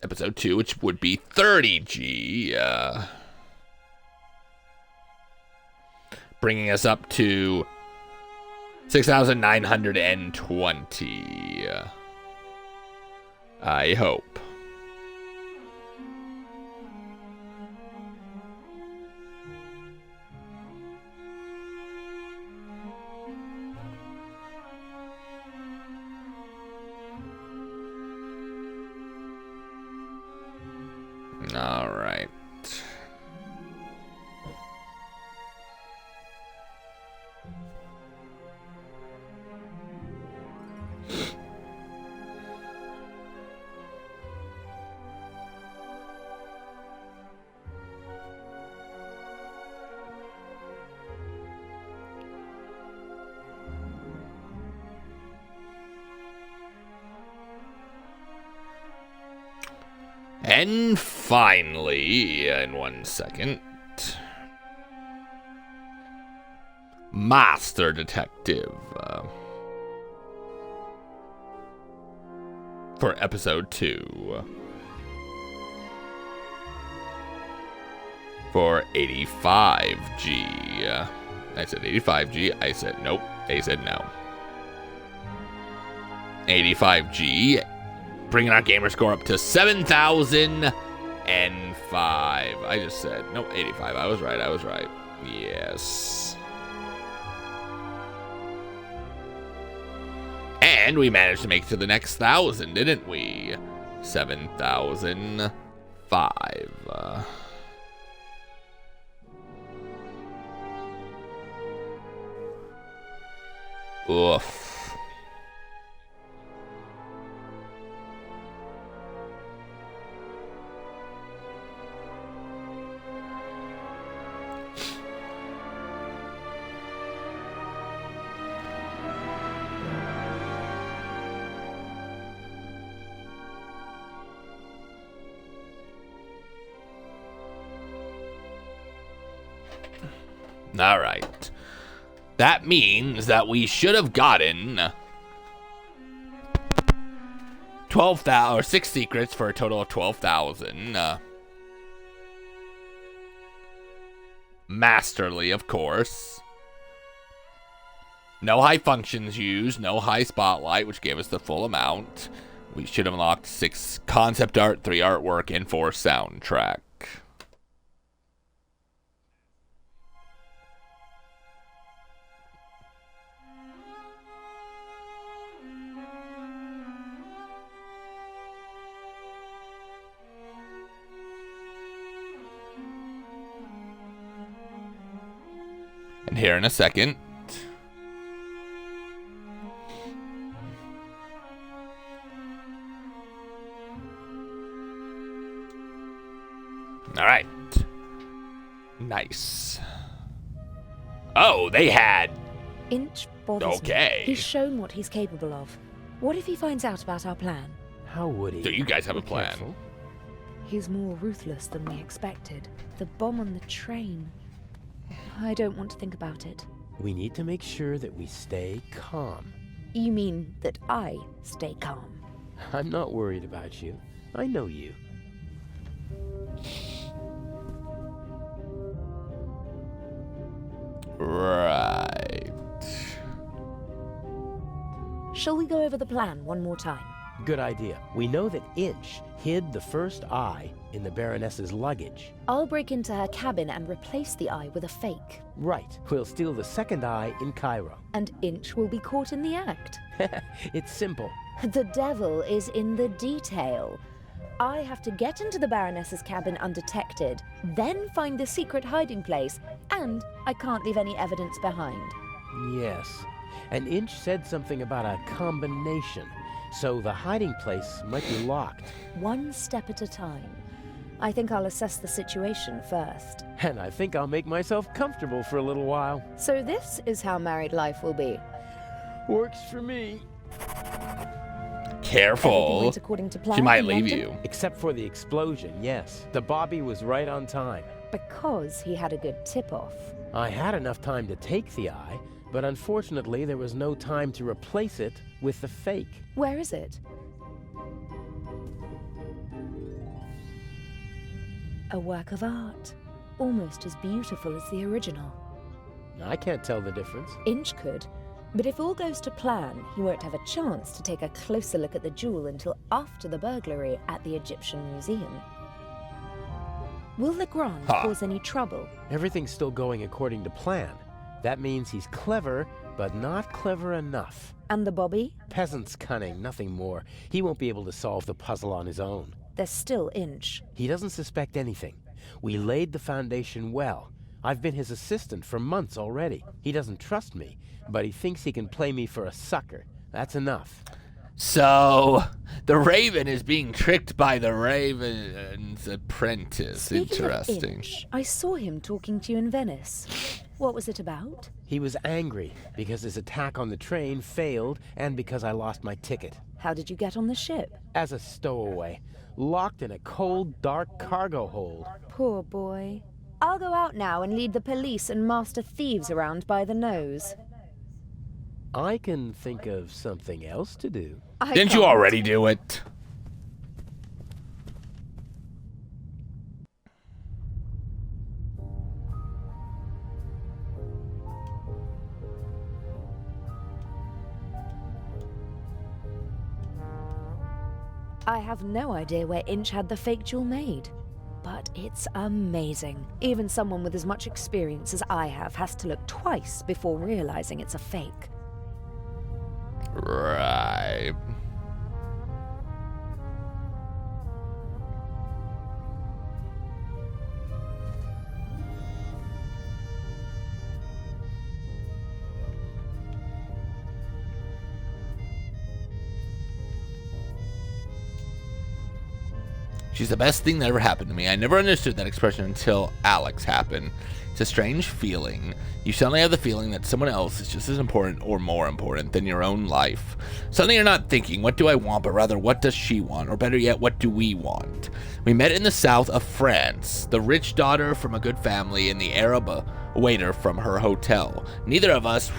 Episode 2, which would be 30G, bringing us up to 6,920. I hope. All right. And finally, in 1 second, Master Detective for episode 2 for 85G. I said 85G. I said nope. They said no. 85G. Bringing our gamer score up to 7,005. I just said, no, 85. I was right. Yes. And we managed to make it to the next 1,000, didn't we? 7,005. Oof. All right. That means that we should have gotten 12,000 or 6 secrets for a total of 12,000. Masterly, of course. No high functions used, no high spotlight, which gave us the full amount. We should have unlocked 6 concept art, 3 artwork, and 4 soundtrack. And here in a second. All right. Nice. Oh, they had... Inch bothers Okay. me. He's shown what he's capable of. What if he finds out about our plan? How would he? So you guys have a Be plan. careful. He's more ruthless than we expected. The bomb on the train. I don't want to think about it. We need to make sure that we stay calm. You mean that I stay calm? I'm not worried about you. I know you. Right. Shall we go over the plan one more time? Good idea. We know that Inch hid the first eye in the Baroness's luggage. I'll break into her cabin and replace the eye with a fake. Right. We'll steal the second eye in Cairo. And Inch will be caught in the act. It's simple. The devil is in the detail. I have to get into the Baroness's cabin undetected, then find the secret hiding place, and I can't leave any evidence behind. Yes. And Inch said something about a combination, so the hiding place might be locked. One step at a time. I think I'll assess the situation first. And I think I'll make myself comfortable for a little while. So this is how married life will be. Works for me. Careful. Everything went according to plan She might in leave London? you. Except for the explosion, yes. The Bobby was right on time. Because he had a good tip-off. I had enough time to take the eye, but unfortunately there was no time to replace it with the fake. Where is it? A work of art. Almost as beautiful as the original. I can't tell the difference. Inch could. But if all goes to plan, he won't have a chance to take a closer look at the jewel until after the burglary at the Egyptian Museum. Will Legrand cause any trouble? Everything's still going according to plan. That means he's clever, but not clever enough. And the Bobby? Peasant's cunning, nothing more. He won't be able to solve the puzzle on his own. There's still Inch. He doesn't suspect anything. We laid the foundation well. I've been his assistant for months already. He doesn't trust me, but he thinks he can play me for a sucker. That's enough. So, the Raven is being tricked by the Raven's apprentice. Speaking Interesting. Of Inch, I saw him talking to you in Venice. What was it about? He was angry because his attack on the train failed and because I lost my ticket. How did you get on the ship? As a stowaway, locked in a cold, dark cargo hold. Poor boy. I'll go out now and lead the police and master thieves around by the nose. I can think of something else to do. Didn't you already do it? I have no idea where Inch had the fake jewel made. But it's amazing. Even someone with as much experience as I have has to look twice before realizing it's a fake. Right. She's the best thing that ever happened to me. I never understood that expression until Alex happened. It's a strange feeling. You suddenly have the feeling that someone else is just as important or more important than your own life. Suddenly you're not thinking, what do I want, but rather, what does she want? Or better yet, what do we want? We met in the south of France. The rich daughter from a good family and the Arab waiter from her hotel. Neither of us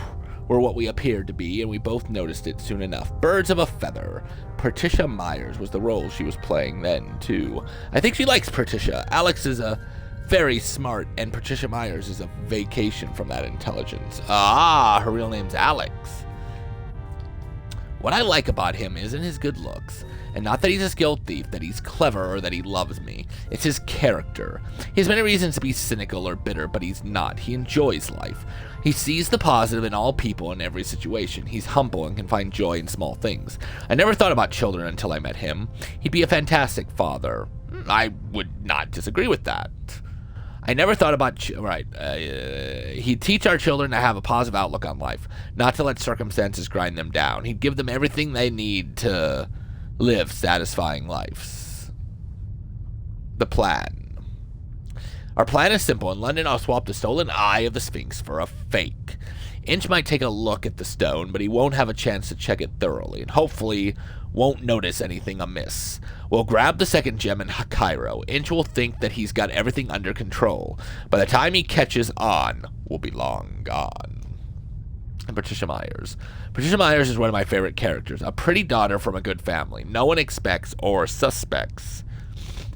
were what we appeared to be, and we both noticed it soon enough. Birds of a feather. Patricia Myers was the role she was playing then, too. I think she likes Patricia. Alex is a very smart, and Patricia Myers is a vacation from that intelligence. Ah, her real name's Alex. What I like about him isn't his good looks, and not that he's a skilled thief, that he's clever, or that he loves me. It's his character. He has many reasons to be cynical or bitter, but he's not. He enjoys life. He sees the positive in all people in every situation. He's humble and can find joy in small things. I never thought about children until I met him. He'd be a fantastic father. I would not disagree with that. I never thought about... he'd teach our children to have a positive outlook on life, not to let circumstances grind them down. He'd give them everything they need to live satisfying lives. The plan. Our plan is simple. In London, I'll swap the stolen eye of the Sphinx for a fake. Inch might take a look at the stone, but he won't have a chance to check it thoroughly, and hopefully won't notice anything amiss. We'll grab the second gem in Cairo. Inch will think that he's got everything under control. By the time he catches on, we'll be long gone. And Patricia Myers. Patricia Myers is one of my favorite characters. A pretty daughter from a good family. No one expects or suspects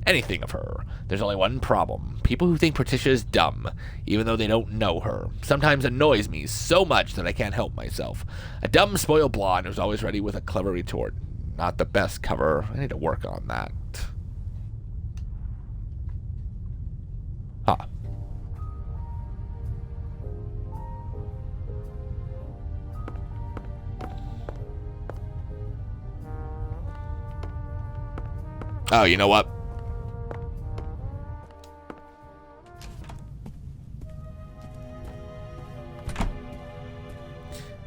anything of her. There's only one problem. People who think Patricia is dumb, even though they don't know her, sometimes annoys me so much that I can't help myself. A dumb, spoiled blonde who's always ready with a clever retort. Not the best cover. I need to work on that. Huh. Oh, you know what?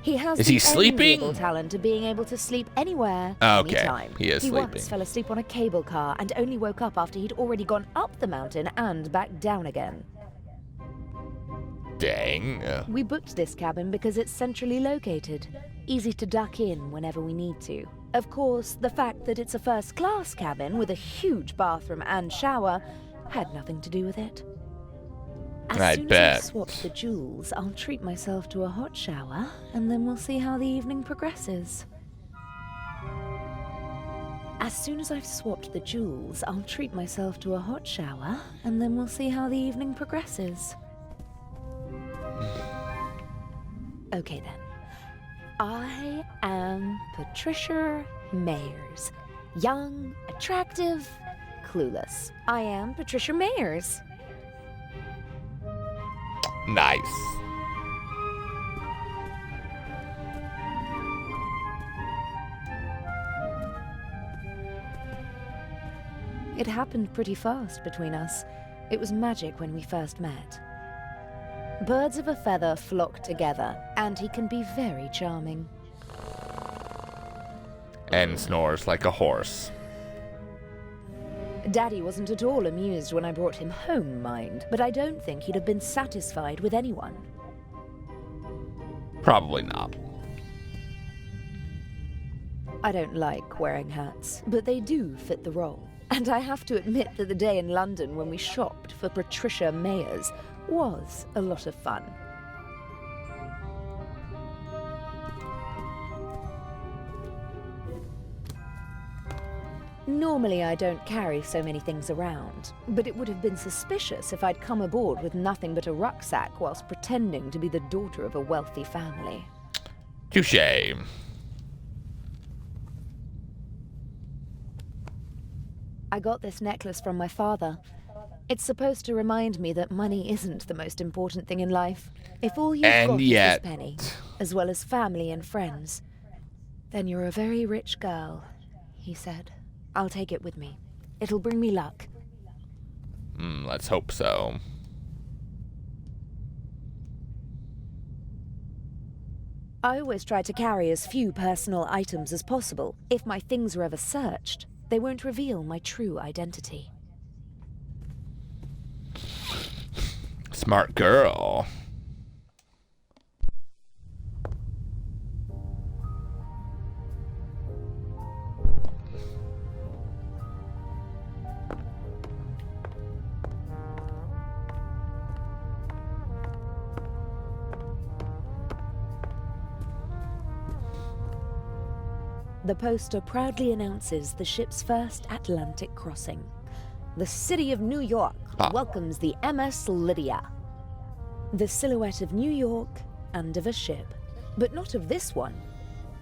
He has Is the he sleeping? enviable talent of being able to sleep anywhere, Okay, anytime. he is He sleeping. once fell asleep on a cable car and only woke up after he'd already gone up the mountain and back down again. Dang. We booked this cabin because it's centrally located, easy to duck in whenever we need to. Of course, the fact that it's a first-class cabin with a huge bathroom and shower had nothing to do with it. As soon as I've swapped the jewels, I'll treat myself to a hot shower, and then we'll see how the evening progresses. As soon as I've swapped the jewels, I'll treat myself to a hot shower, and then we'll see how the evening progresses. Okay then. I am Patricia Mayers. Young, attractive, clueless. I am Patricia Mayers. Nice. It happened pretty fast between us. It was magic when we first met. Birds of a feather flock together, and he can be very charming. And snores like a horse. Daddy wasn't at all amused when I brought him home, mind, but I don't think he'd have been satisfied with anyone. Probably not. I don't like wearing hats, but they do fit the role. And I have to admit that the day in London when we shopped for Patricia Mayers was a lot of fun. Normally I don't carry so many things around, but it would have been suspicious if I'd come aboard with nothing but a rucksack whilst pretending to be the daughter of a wealthy family. Touché. I got this necklace from my father. It's supposed to remind me that money isn't the most important thing in life. If all you've got is this penny, as well as family and friends, then you're a very rich girl, he said. I'll take it with me. It'll bring me luck. Let's hope so. I always try to carry as few personal items as possible. If my things are ever searched, they won't reveal my true identity. Smart girl. The poster proudly announces the ship's first Atlantic crossing. The city of New York welcomes the MS Lydia. The silhouette of New York and of a ship, but not of this one.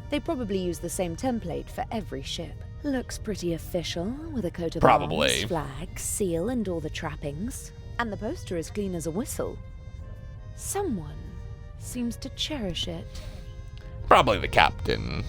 They probably use the same template for every ship. Looks pretty official, with a coat of arms, flag, seal, and all the trappings. And the poster is clean as a whistle. Someone seems to cherish it. Probably the captain.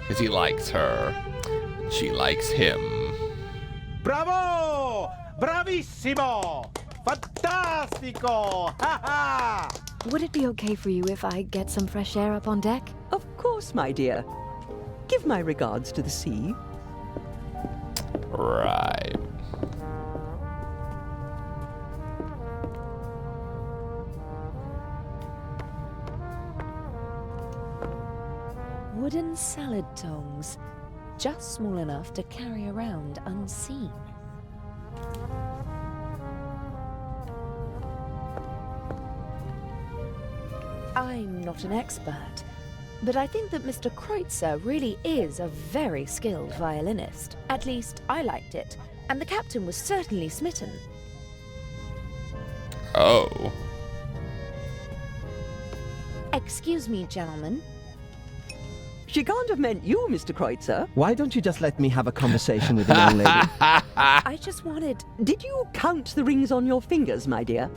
Because he likes her. She likes him. Bravo! Bravissimo! Fantastico! Ha ha! Would it be okay for you if I get some fresh air up on deck? Of course, my dear. Give my regards to the sea. Right. wooden salad tongs, just small enough to carry around unseen. I'm not an expert, but I think that Mr. Kreutzer really is a very skilled violinist. At least, I liked it, and the captain was certainly smitten. Oh. Excuse me, gentlemen. She can't have meant you, Mr. Kreutzer. Why don't you just let me have a conversation with the young lady? I just wanted... Did you count the rings on your fingers, my dear?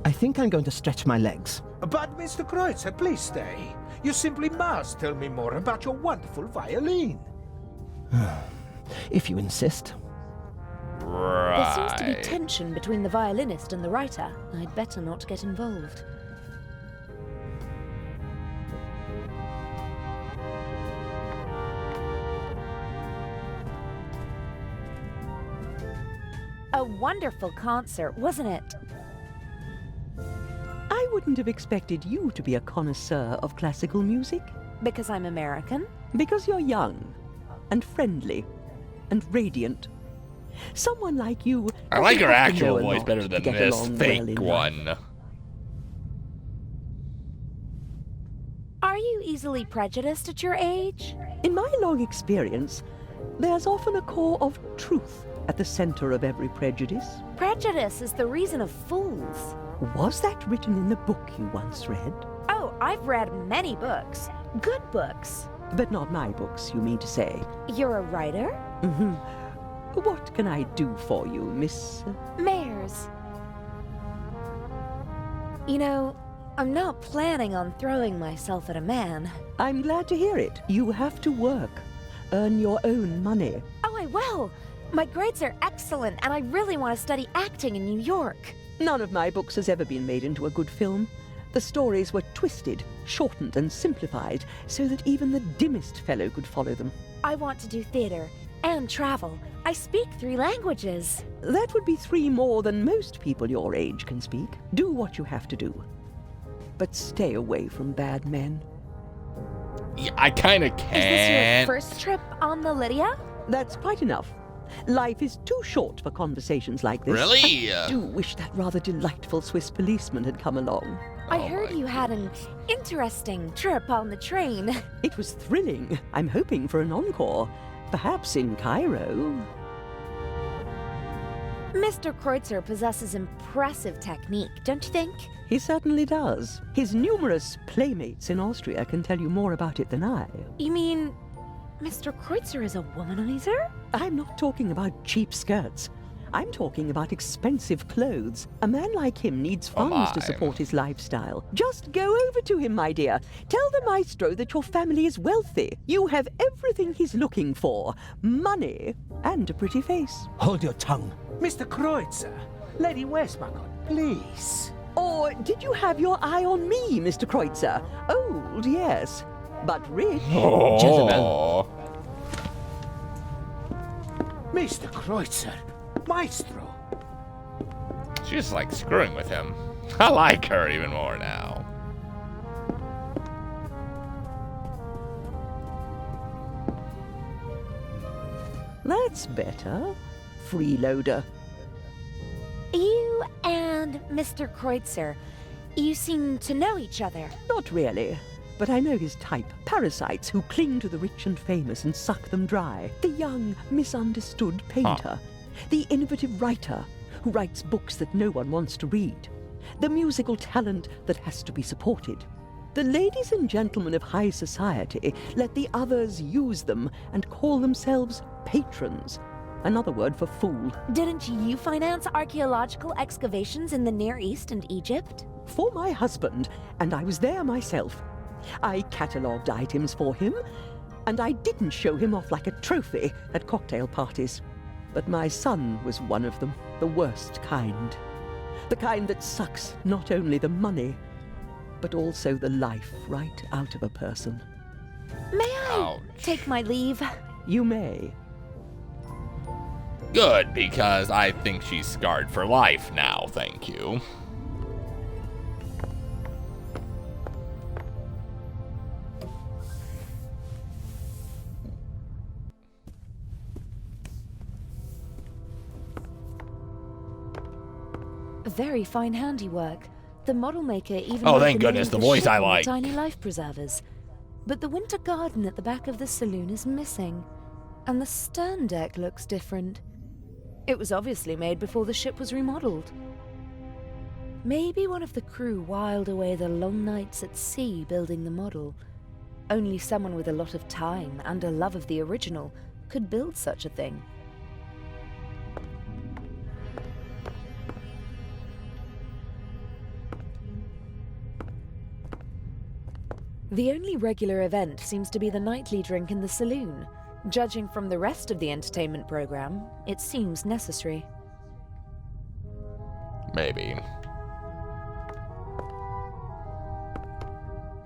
I think I'm going to stretch my legs. But, Mr. Kreutzer, please stay. You simply must tell me more about your wonderful violin. If you insist. There seems to be tension between the violinist and the writer. I'd better not get involved. A wonderful concert, wasn't it? I wouldn't have expected you to be a connoisseur of classical music. Because I'm American? Because you're young, and friendly, and radiant. Someone like you... I like her actual voice better than this fake one. Are you easily prejudiced at your age? In my long experience, there's often a core of truth at the center of every prejudice. Prejudice is the reason of fools. Was that written in the book you once read? Oh, I've read many books. Good books. But not my books, you mean to say? You're a writer? Mm-hmm. What can I do for you, Miss... Mayers. You know, I'm not planning on throwing myself at a man. I'm glad to hear it. You have to work. Earn your own money. Oh, I will. My grades are excellent, and I really want to study acting in New York. None of my books has ever been made into a good film. The stories were twisted, shortened, and simplified so that even the dimmest fellow could follow them. I want to do theater and travel. I speak 3 languages. That would be 3 more than most people your age can speak. Do what you have to do. But stay away from bad men. Yeah, I kind of can't. Is this your first trip on the Lydia? That's quite enough. Life is too short for conversations like this. Really? I do wish that rather delightful Swiss policeman had come along. I heard you had an interesting trip on the train. It was thrilling. I'm hoping for an encore. Perhaps in Cairo. Mr. Kreutzer possesses impressive technique, don't you think? He certainly does. His numerous playmates in Austria can tell you more about it than I. You mean Mr. Kreutzer is a womanizer? I'm not talking about cheap skirts. I'm talking about expensive clothes. A man like him needs funds to support his lifestyle. Just go over to him, my dear. Tell the maestro that your family is wealthy. You have everything he's looking for. Money and a pretty face. Hold your tongue. Mr. Kreutzer, Lady Westmacott, please. Or did you have your eye on me, Mr. Kreutzer? Old, yes, but rich. Oh. Mr. Kreutzer, Maestro. She's just like screwing with him. I like her even more now. That's better. Freeloader. You and Mr. Kreutzer, you seem to know each other. Not really, but I know his type. Parasites who cling to the rich and famous and suck them dry. The young, misunderstood painter. The innovative writer who writes books that no one wants to read. The musical talent that has to be supported. The ladies and gentlemen of high society let the others use them and call themselves patrons. Another word for fool. Didn't you finance archaeological excavations in the Near East and Egypt? For my husband, and I was there myself. I catalogued items for him, and I didn't show him off like a trophy at cocktail parties. But my son was one of them, the worst kind. The kind that sucks not only the money, but also the life right out of a person. May I take my leave? You may. Good, because I think she's scarred for life now, thank you. Very fine handiwork. The model maker even Oh, made thank the name goodness, of the the voice ship I on the like. tiny life preservers. But the winter garden at the back of the saloon is missing, and the stern deck looks different. It was obviously made before the ship was remodeled. Maybe one of the crew whiled away the long nights at sea building the model. Only someone with a lot of time and a love of the original could build such a thing. The only regular event seems to be the nightly drink in the saloon. Judging from the rest of the entertainment program, it seems necessary. Maybe.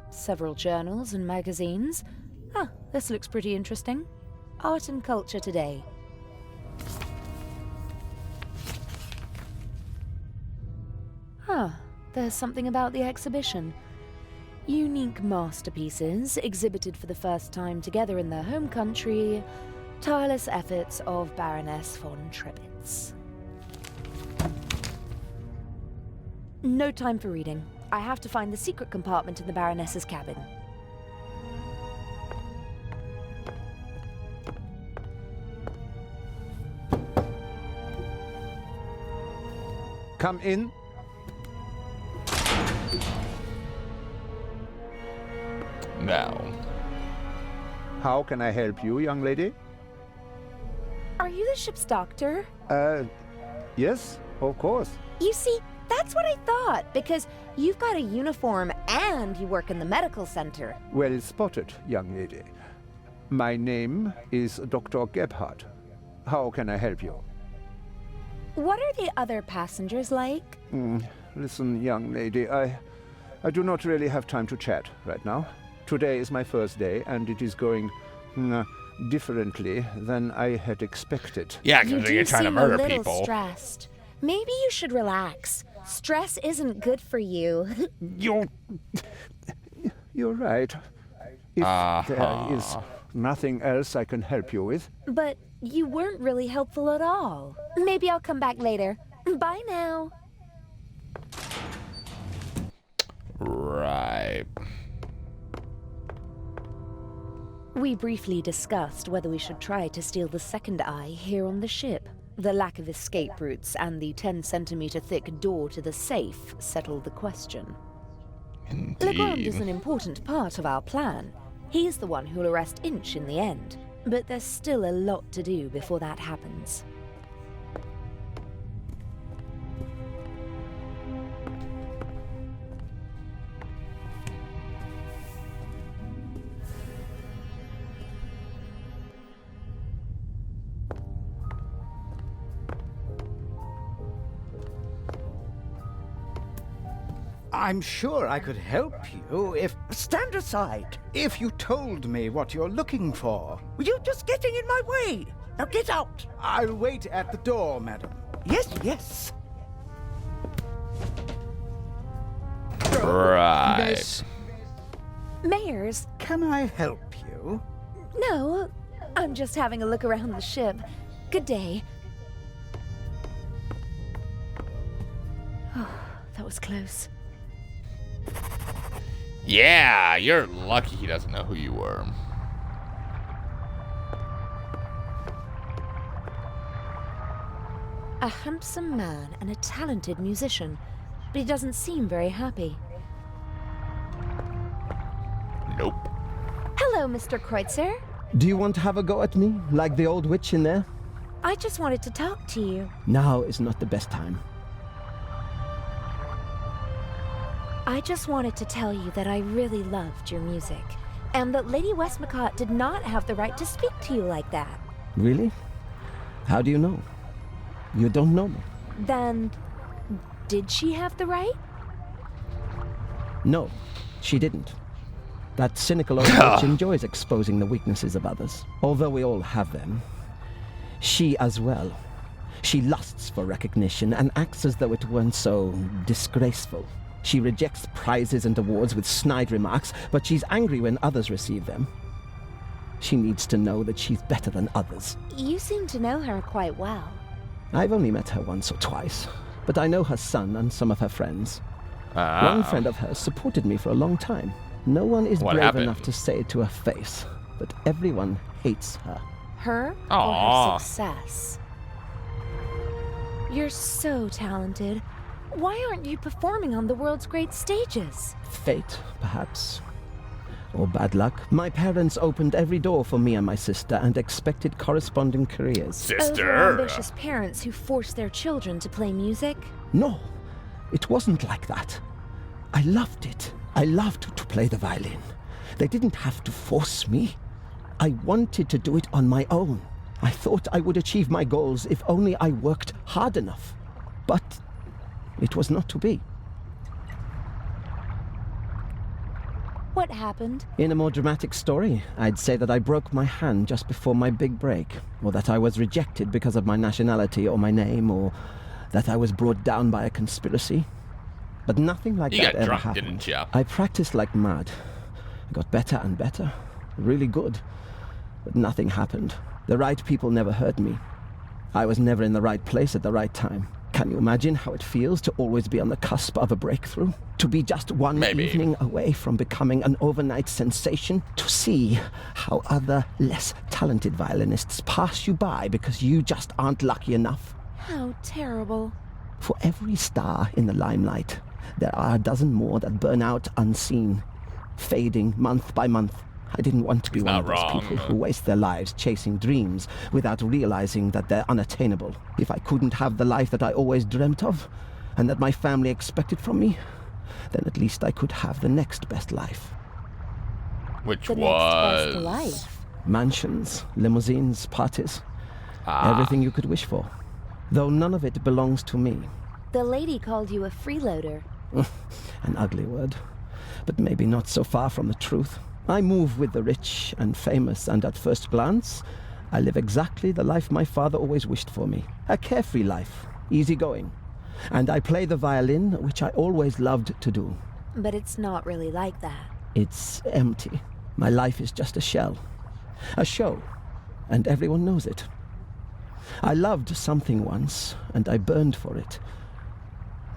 Several journals and magazines. Ah, this looks pretty interesting. Art and Culture Today. There's something about the exhibition. Unique masterpieces exhibited for the first time together in their home country. Tireless efforts of Baroness von Trebitz. No time for reading. I have to find the secret compartment in the Baroness's cabin. Come in. Now. How can I help you, young lady? Are you the ship's doctor? Yes, of course. You see, that's what I thought, because you've got a uniform and you work in the medical center. Well spotted, young lady. My name is Dr. Gebhardt. How can I help you? What are the other passengers like? Listen, young lady, I do not really have time to chat right now. Today is my first day, and it is going differently than I had expected. Yeah, because you're trying to murder people. You do seem a people. little stressed. Maybe you should relax. Stress isn't good for you. You're right. If there is nothing else I can help you with. But you weren't really helpful at all. Maybe I'll come back later. Bye now. Right. We briefly discussed whether we should try to steal the second eye here on the ship. The lack of escape routes and the 10-centimeter thick door to the safe settled the question. Legrand is an important part of our plan. He's the one who'll arrest Inch in the end. But there's still a lot to do before that happens. I'm sure I could help you if... Stand aside. If you told me what you're looking for. You're just getting in my way. Now get out. I'll wait at the door, madam. Yes, yes. Right. Miss, Mayors? can I help you? No, I'm just having a look around the ship. Good day. Oh, that was close. Yeah, you're lucky he doesn't know who you were. A handsome man and a talented musician, but he doesn't seem very happy. Nope. Hello, Mr. Kreutzer. Do you want to have a go at me, like the old witch in there? I just wanted to talk to you. Now is not the best time. I just wanted to tell you that I really loved your music, and that Lady Westmacott did not have the right to speak to you like that. Really? How do you know? You don't know me. Then, did she have the right? No, she didn't. That cynical old witch enjoys exposing the weaknesses of others. Although we all have them. She as well. She lusts for recognition and acts as though it weren't so disgraceful. She rejects prizes and awards with snide remarks, but she's angry when others receive them. She needs to know that she's better than others. You seem to know her quite well. I've only met her once or twice, but I know her son and some of her friends. One friend of hers supported me for a long time. No one is brave enough to say it to her face, but everyone hates her. Her or her success? You're so talented. Why aren't you performing on the world's great stages? Fate, perhaps. Or bad luck. My parents opened every door for me and my sister and expected corresponding careers. Over-ambitious parents who force their children to play music? No, it wasn't like that. I loved it. I loved to play the violin. They didn't have to force me. I wanted to do it on my own. I thought I would achieve my goals if only I worked hard enough. But it was not to be. What happened? In a more dramatic story, I'd say that I broke my hand just before my big break, or that I was rejected because of my nationality or my name, or that I was brought down by a conspiracy. But nothing like that ever happened. Didn't you? I practiced like mad. I got better and better. Really good. But nothing happened. The right people never heard me. I was never in the right place at the right time. Can you imagine how it feels to always be on the cusp of a breakthrough? To be just one evening away from becoming an overnight sensation? To see how other, less talented violinists pass you by because you just aren't lucky enough? How terrible. For every star in the limelight, there are a dozen more that burn out unseen, fading month by month. I didn't want to be one of those people who waste their lives chasing dreams without realizing that they're unattainable. If I couldn't have the life that I always dreamt of, and that my family expected from me, then at least I could have the next best life. Which the was... next best life? Mansions, limousines, parties. Everything you could wish for. Though none of it belongs to me. The lady called you a freeloader. An ugly word, but maybe not so far from the truth. I move with the rich and famous, and at first glance, I live exactly the life my father always wished for me. A carefree life, easygoing. And I play the violin, which I always loved to do. But it's not really like that. It's empty. My life is just a shell. A show, and everyone knows it. I loved something once, and I burned for it.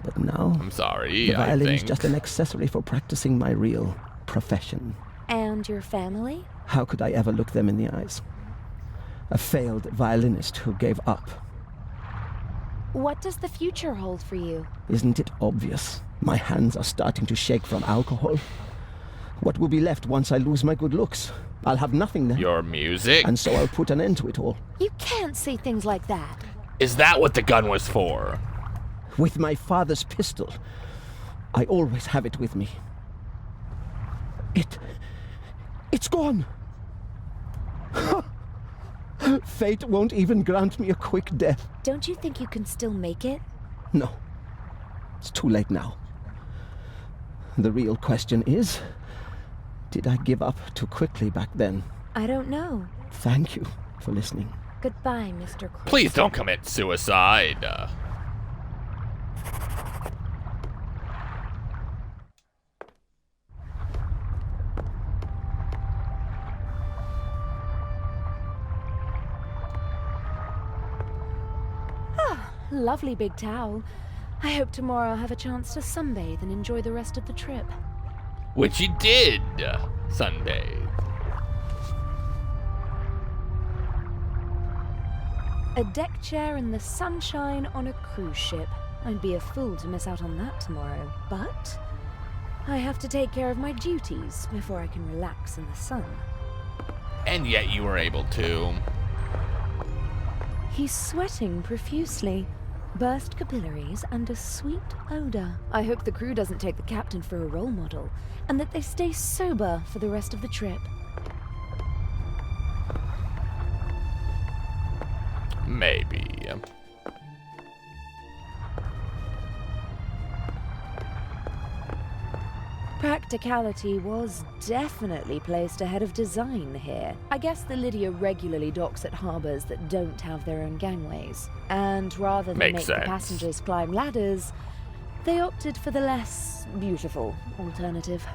But now... I'm sorry, the violin is just an accessory for practicing my real profession. And your family? How could I ever look them in the eyes? A failed violinist who gave up. What does the future hold for you? Isn't it obvious? My hands are starting to shake from alcohol. What will be left once I lose my good looks? I'll have nothing then. Your music? And so I'll put an end to it all. You can't say things like that. Is that what the gun was for? With my father's pistol. I always have it with me. It's gone. Fate won't even grant me a quick death. Don't you think you can still make it? No. It's too late now. The real question is, did I give up too quickly back then? I don't know. Thank you for listening. Goodbye, Mr. Cruz. Please don't commit suicide. Lovely big towel. I hope tomorrow I'll have a chance to sunbathe and enjoy the rest of the trip. Which you did, sunbathe. A deck chair in the sunshine on a cruise ship. I'd be a fool to miss out on that tomorrow. But I have to take care of my duties before I can relax in the sun. And yet you were able to. He's sweating profusely. Burst capillaries and a sweet odor. I hope the crew doesn't take the captain for a role model, and that they stay sober for the rest of the trip. Maybe. Practicality was definitely placed ahead of design here. I guess the Lydia regularly docks at harbours that don't have their own gangways. And rather than make the passengers climb ladders, they opted for the less beautiful alternative.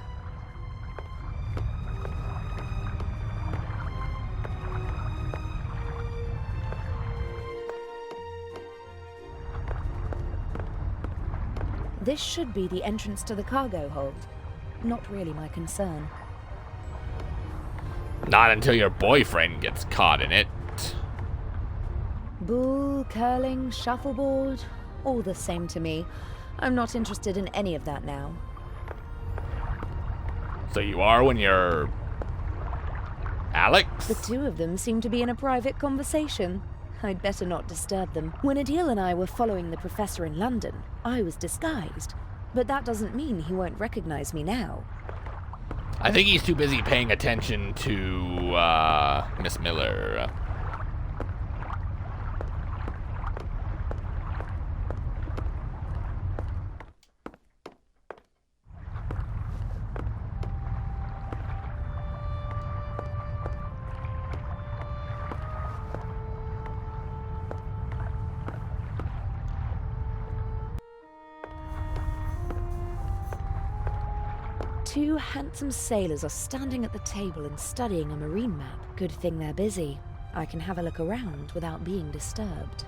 This should be the entrance to the cargo hold. Not really my concern. Not until your boyfriend gets caught in it. Bull, curling, shuffleboard, all the same to me. I'm not interested in any of that now. So you are when you're... Alex? The two of them seem to be in a private conversation. I'd better not disturb them. When Adil and I were following the professor in London, I was disguised. But that doesn't mean he won't recognize me now. I think he's too busy paying attention to, Miss Miller. Two handsome sailors are standing at the table and studying a marine map. Good thing they're busy. I can have a look around without being disturbed.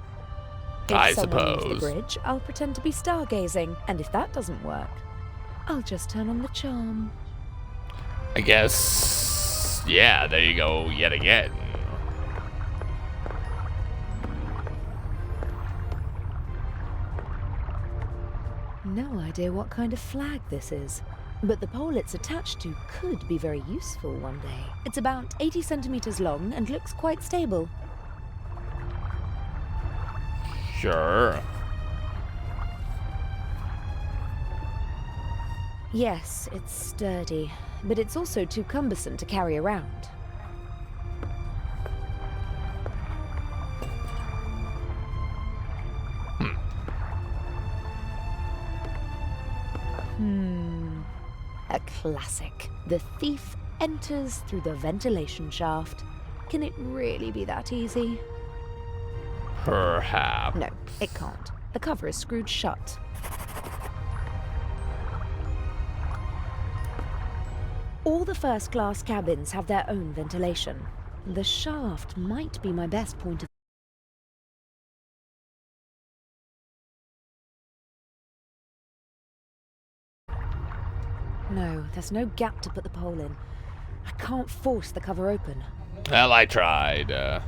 If someone leaves the bridge, I'll pretend to be stargazing. And if that doesn't work, I'll just turn on the charm. I guess... Yeah, there you go yet again. No idea what kind of flag this is. But the pole it's attached to could be very useful one day. It's about 80 centimeters long and looks quite stable. Sure. Yes, it's sturdy, but it's also too cumbersome to carry around. A classic. The thief enters through the ventilation shaft. Can it really be that easy? Perhaps. No, it can't. The cover is screwed shut. All the first-class cabins have their own ventilation. The shaft might be my best point of... No, there's no gap to put the pole in. I can't force the cover open. Well, I tried. I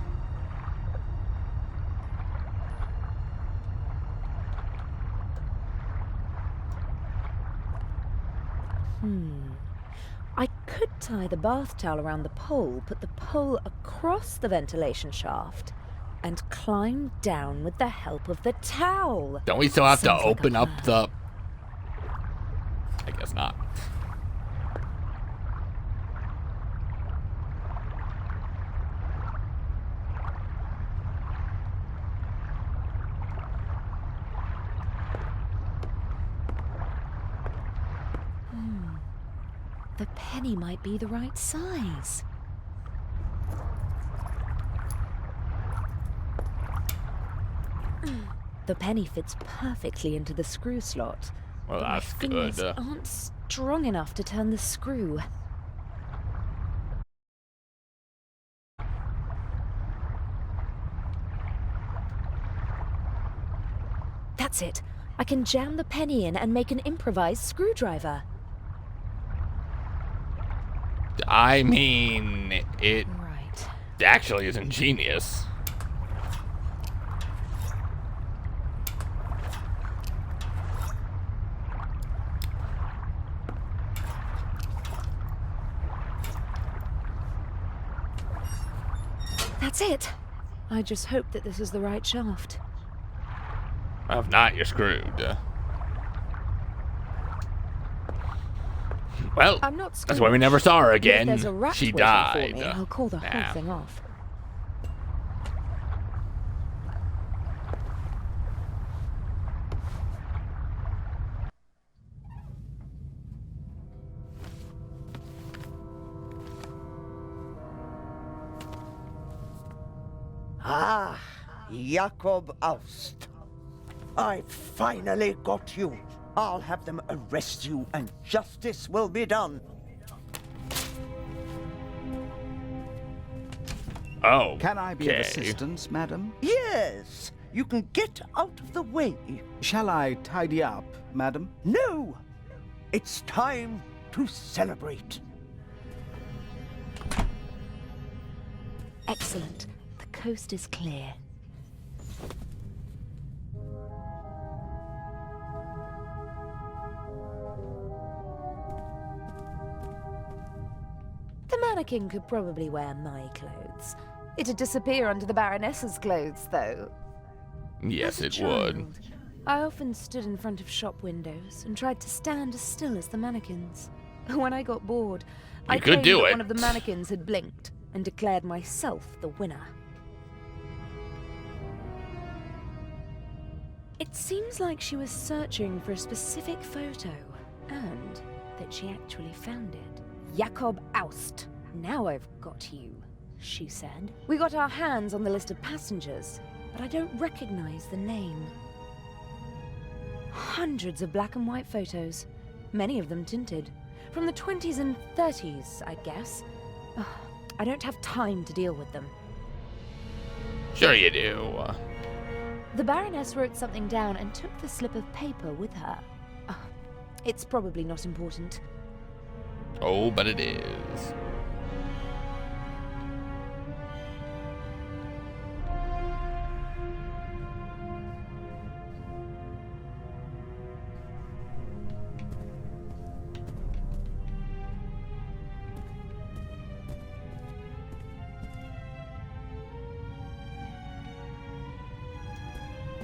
could tie the bath towel around the pole, put the pole across the ventilation shaft, and climb down with the help of the towel. Don't we still have to open up the... I guess not. The penny might be the right size. The penny fits perfectly into the screw slot. Well, that's good. My fingers good. aren't strong enough to turn the screw. That's it. I can jam the penny in and make an improvised screwdriver. I mean, it Right. actually is ingenious. That's it. I just hope that this is the right shaft. If not, you're screwed. Well, I'm not that's why we never saw her But if again. there's a rat She waiting died. For me, I'll call the whole Nah. thing off. Ah, Jakob Aust. I finally got you. I'll have them arrest you and justice will be done. Oh. Can I be of assistance, madam? Yes. You can get out of the way. Shall I tidy up, madam? No! It's time to celebrate. Excellent. The coast is clear. The mannequin could probably wear my clothes. It'd disappear under the Baroness's clothes, though. Yes, As a it would. child, I often stood in front of shop windows and tried to stand as still as the mannequins. When I got bored, I could claimed do that it. one of the mannequins had blinked and declared myself the winner. It seems like she was searching for a specific photo, and that she actually found it. Jakob Aust. Now I've got you, she said. We got our hands on the list of passengers, but I don't recognize the name. Hundreds of black and white photos, many of them tinted. From the 20s and 30s, I guess. Ugh, I don't have time to deal with them. Sure you do. The Baroness wrote something down and took the slip of paper with her. It's probably not important. Oh, but it is.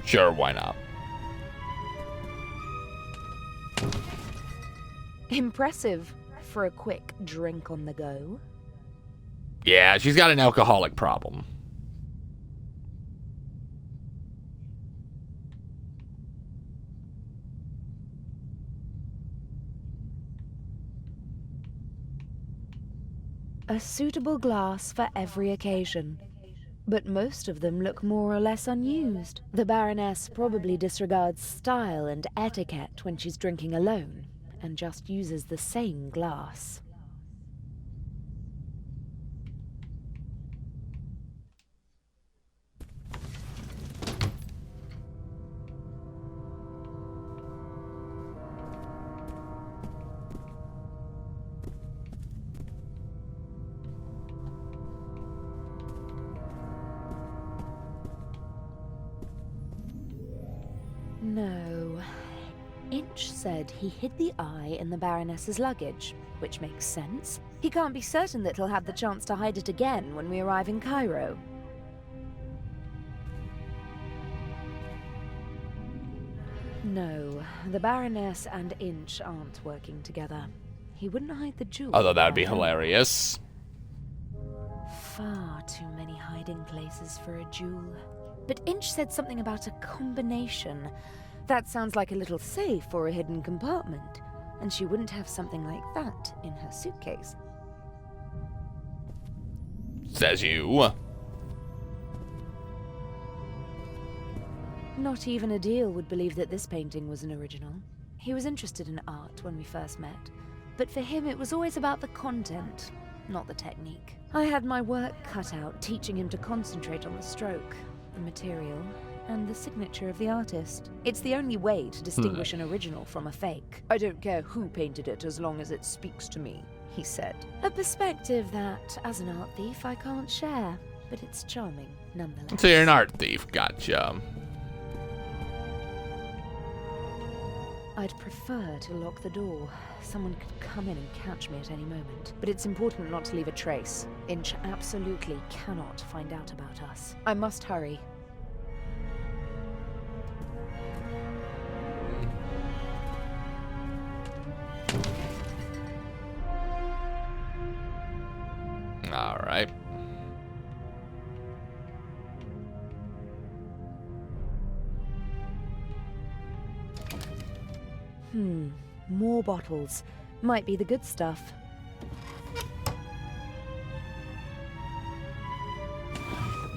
Sure, why not? Impressive for a quick drink on the go. Yeah, she's got an alcoholic problem. A suitable glass for every occasion. But most of them look more or less unused. The Baroness probably disregards style and etiquette when she's drinking alone, and just uses the same glass. No. Inch said he hid the eye in the Baroness's luggage, which makes sense. He can't be certain that he'll have the chance to hide it again when we arrive in Cairo. No, the Baroness and Inch aren't working together. He wouldn't hide the jewel. Although that'd be there. hilarious. Far too many hiding places for a jewel. But Inch said something about a combination. That sounds like a little safe or a hidden compartment, and she wouldn't have something like that in her suitcase. Says you. Not even Adil would believe that this painting was an original. He was interested in art when we first met, but for him it was always about the content, not the technique. I had my work cut out teaching him to concentrate on the stroke, the material, and the signature of the artist. It's the only way to distinguish an original from a fake. I don't care who painted it as long as it speaks to me, he said. A perspective that, as an art thief, I can't share, but it's charming nonetheless. So you're an art thief, gotcha. I'd prefer to lock the door. Someone could come in and catch me at any moment. But it's important not to leave a trace. Inch absolutely cannot find out about us. I must hurry. All right. More bottles. Might be the good stuff.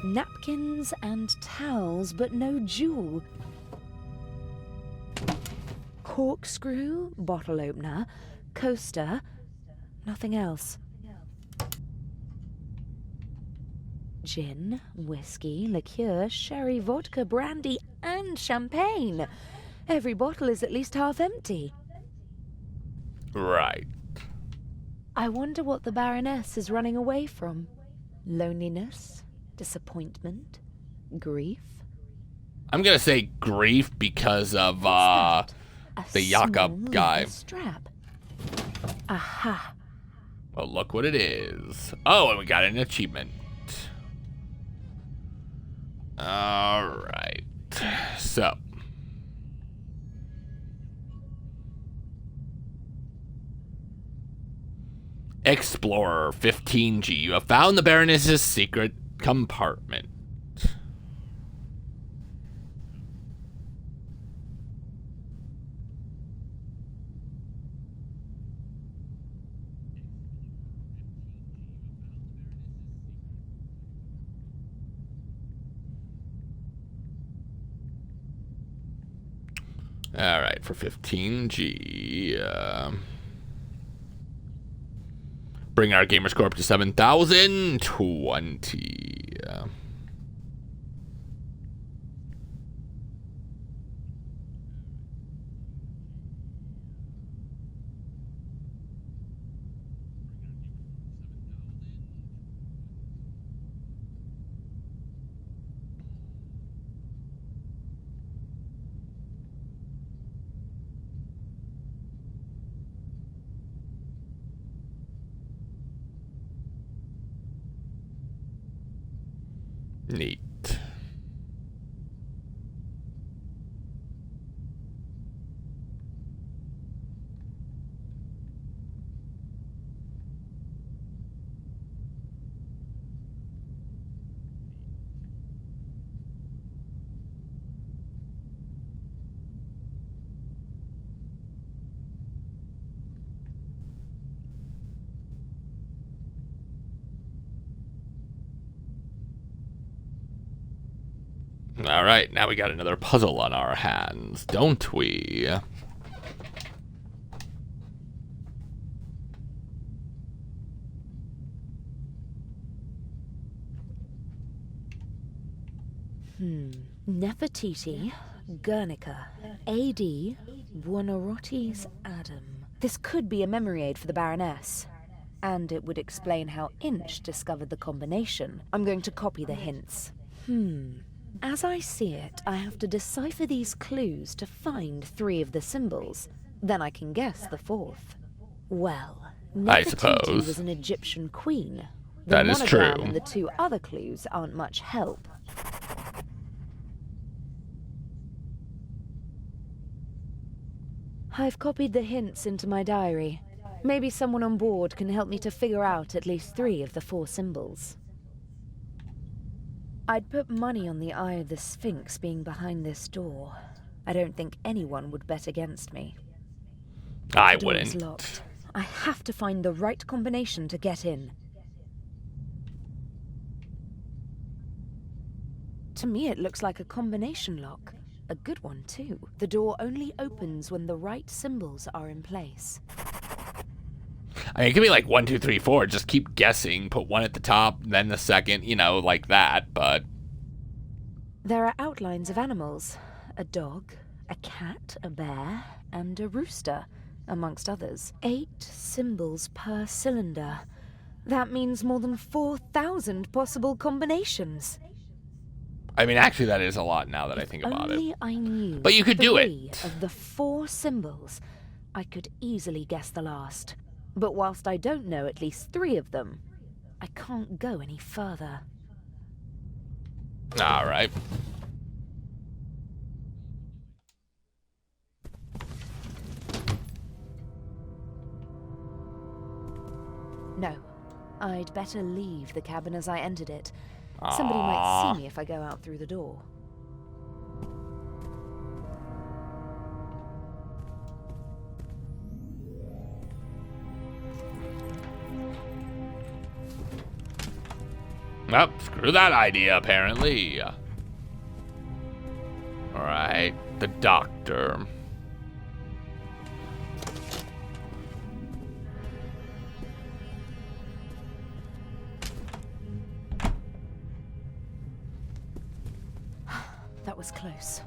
Napkins and towels, but no jewel. Corkscrew, bottle opener, coaster, nothing else. gin, whiskey, liqueur, sherry, vodka, brandy, and champagne. Every bottle is at least half empty. Right. I wonder what the Baroness is running away from. Loneliness? Disappointment? Grief? I'm gonna say grief because of the Jakob guy. Strap. Aha. Well, look what it is. Oh, and we got an achievement. Alright. So. Explorer 15G. You have found the Baroness's secret compartment. All right, for 15G, bring our gamer score up to 7,020. Neat. All right, now we got another puzzle on our hands, don't we? Nefertiti, Guernica, A.D., Buonarroti's Adam. This could be a memory aid for the Baroness. And it would explain how Inch discovered the combination. I'm going to copy the hints. As I see it, I have to decipher these clues to find 3 of the symbols. Then I can guess the 4th. Well, I Nefertiti suppose was an Egyptian queen. that is true. monogram and the 2 other clues aren't much help. I've copied the hints into my diary. Maybe someone on board can help me to figure out at least 3 of the 4 symbols. I'd put money on the Eye of the Sphinx being behind this door. I don't think anyone would bet against me. I The door is wouldn't. locked. I have to find the right combination to get in. To me, it looks like a combination lock. A good one, too. The door only opens when the right symbols are in place. I mean, it could be like 1, 2, 3, 4. Just keep guessing. Put 1 at the top, then the second, you know, like that, but... There are outlines of animals. A dog, a cat, a bear, and a rooster, amongst others. 8 symbols per cylinder. That means more than 4,000 possible combinations. I mean, actually, that is a lot now that I think about it. Only I knew But you could do 3 it. of the 4 symbols, I could easily guess the last. But whilst I don't know at least 3 of them, I can't go any further. All right. No, I'd better leave the cabin as I entered it. Somebody might see me if I go out through the door. Well, screw that idea, apparently. Alright, the doctor. was close.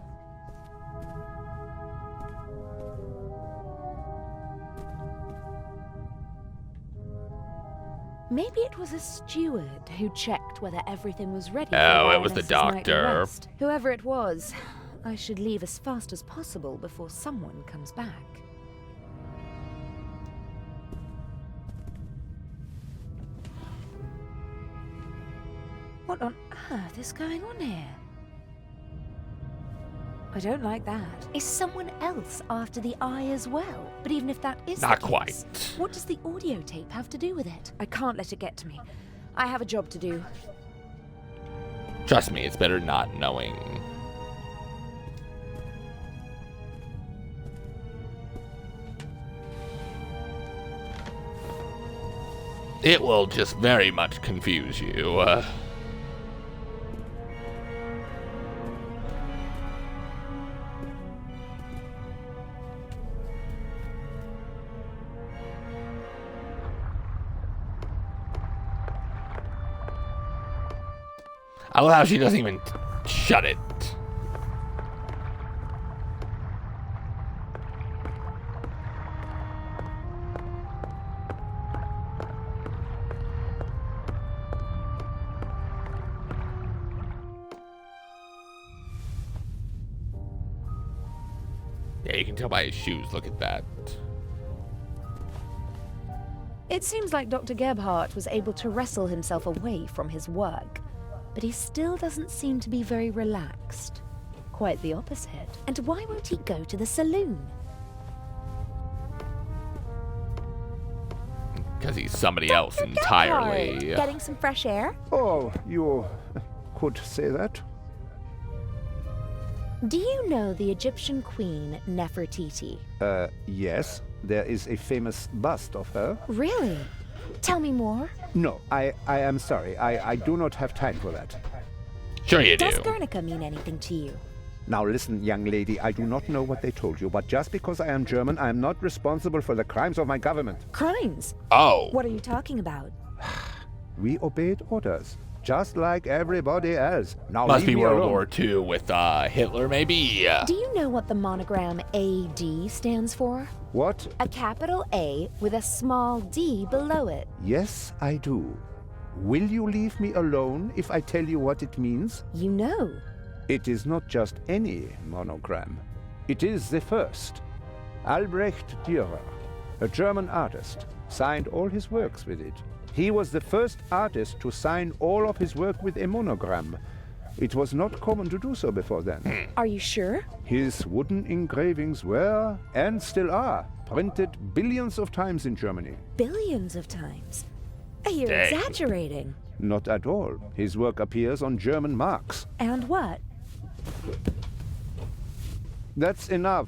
Maybe it was a steward who checked whether everything was ready for Oh, it was the Lioness's nightly doctor. rest. Whoever it was, I should leave as fast as possible before someone comes back. What on earth is going on here? I don't like that. Is someone else after the eye as well? But even if that is Not the case, quite. what does the audio tape have to do with it? I can't let it get to me. I have a job to do. Trust me, it's better not knowing. It will just very much confuse you. I love how she doesn't even shut it. Yeah, you can tell by his shoes. Look at that. It seems like Dr. Gebhardt was able to wrestle himself away from his work, but he still doesn't seem to be very relaxed. Quite the opposite. And why won't he go to the saloon? Because he's somebody else entirely. Getting some fresh air? Oh, you could say that. Do you know the Egyptian queen Nefertiti? Yes. There is a famous bust of her. Really? Tell me more. No, I am sorry. I do not have time for that. Sure you do. Does Guernica mean anything to you? Now listen, young lady, I do not know what they told you, but just because I am German, I am not responsible for the crimes of my government. Crimes? Oh. What are you talking about? We obeyed orders, just like everybody else. Now Must leave be me World alone. War II with Hitler, maybe. Do you know what the monogram AD stands for? What? A capital A with a small d below it. Yes, I do. Will you leave me alone if I tell you what it means? You know. It is not just any monogram. It is the first. Albrecht Dürer, a German artist, signed all his works with it. He was the first artist to sign all of his work with a monogram. It was not common to do so before then. Are you sure? His wooden engravings were, and still are, printed billions of times in Germany. Billions of times? You're Dang. exaggerating. Not at all. His work appears on German marks. And what? That's enough.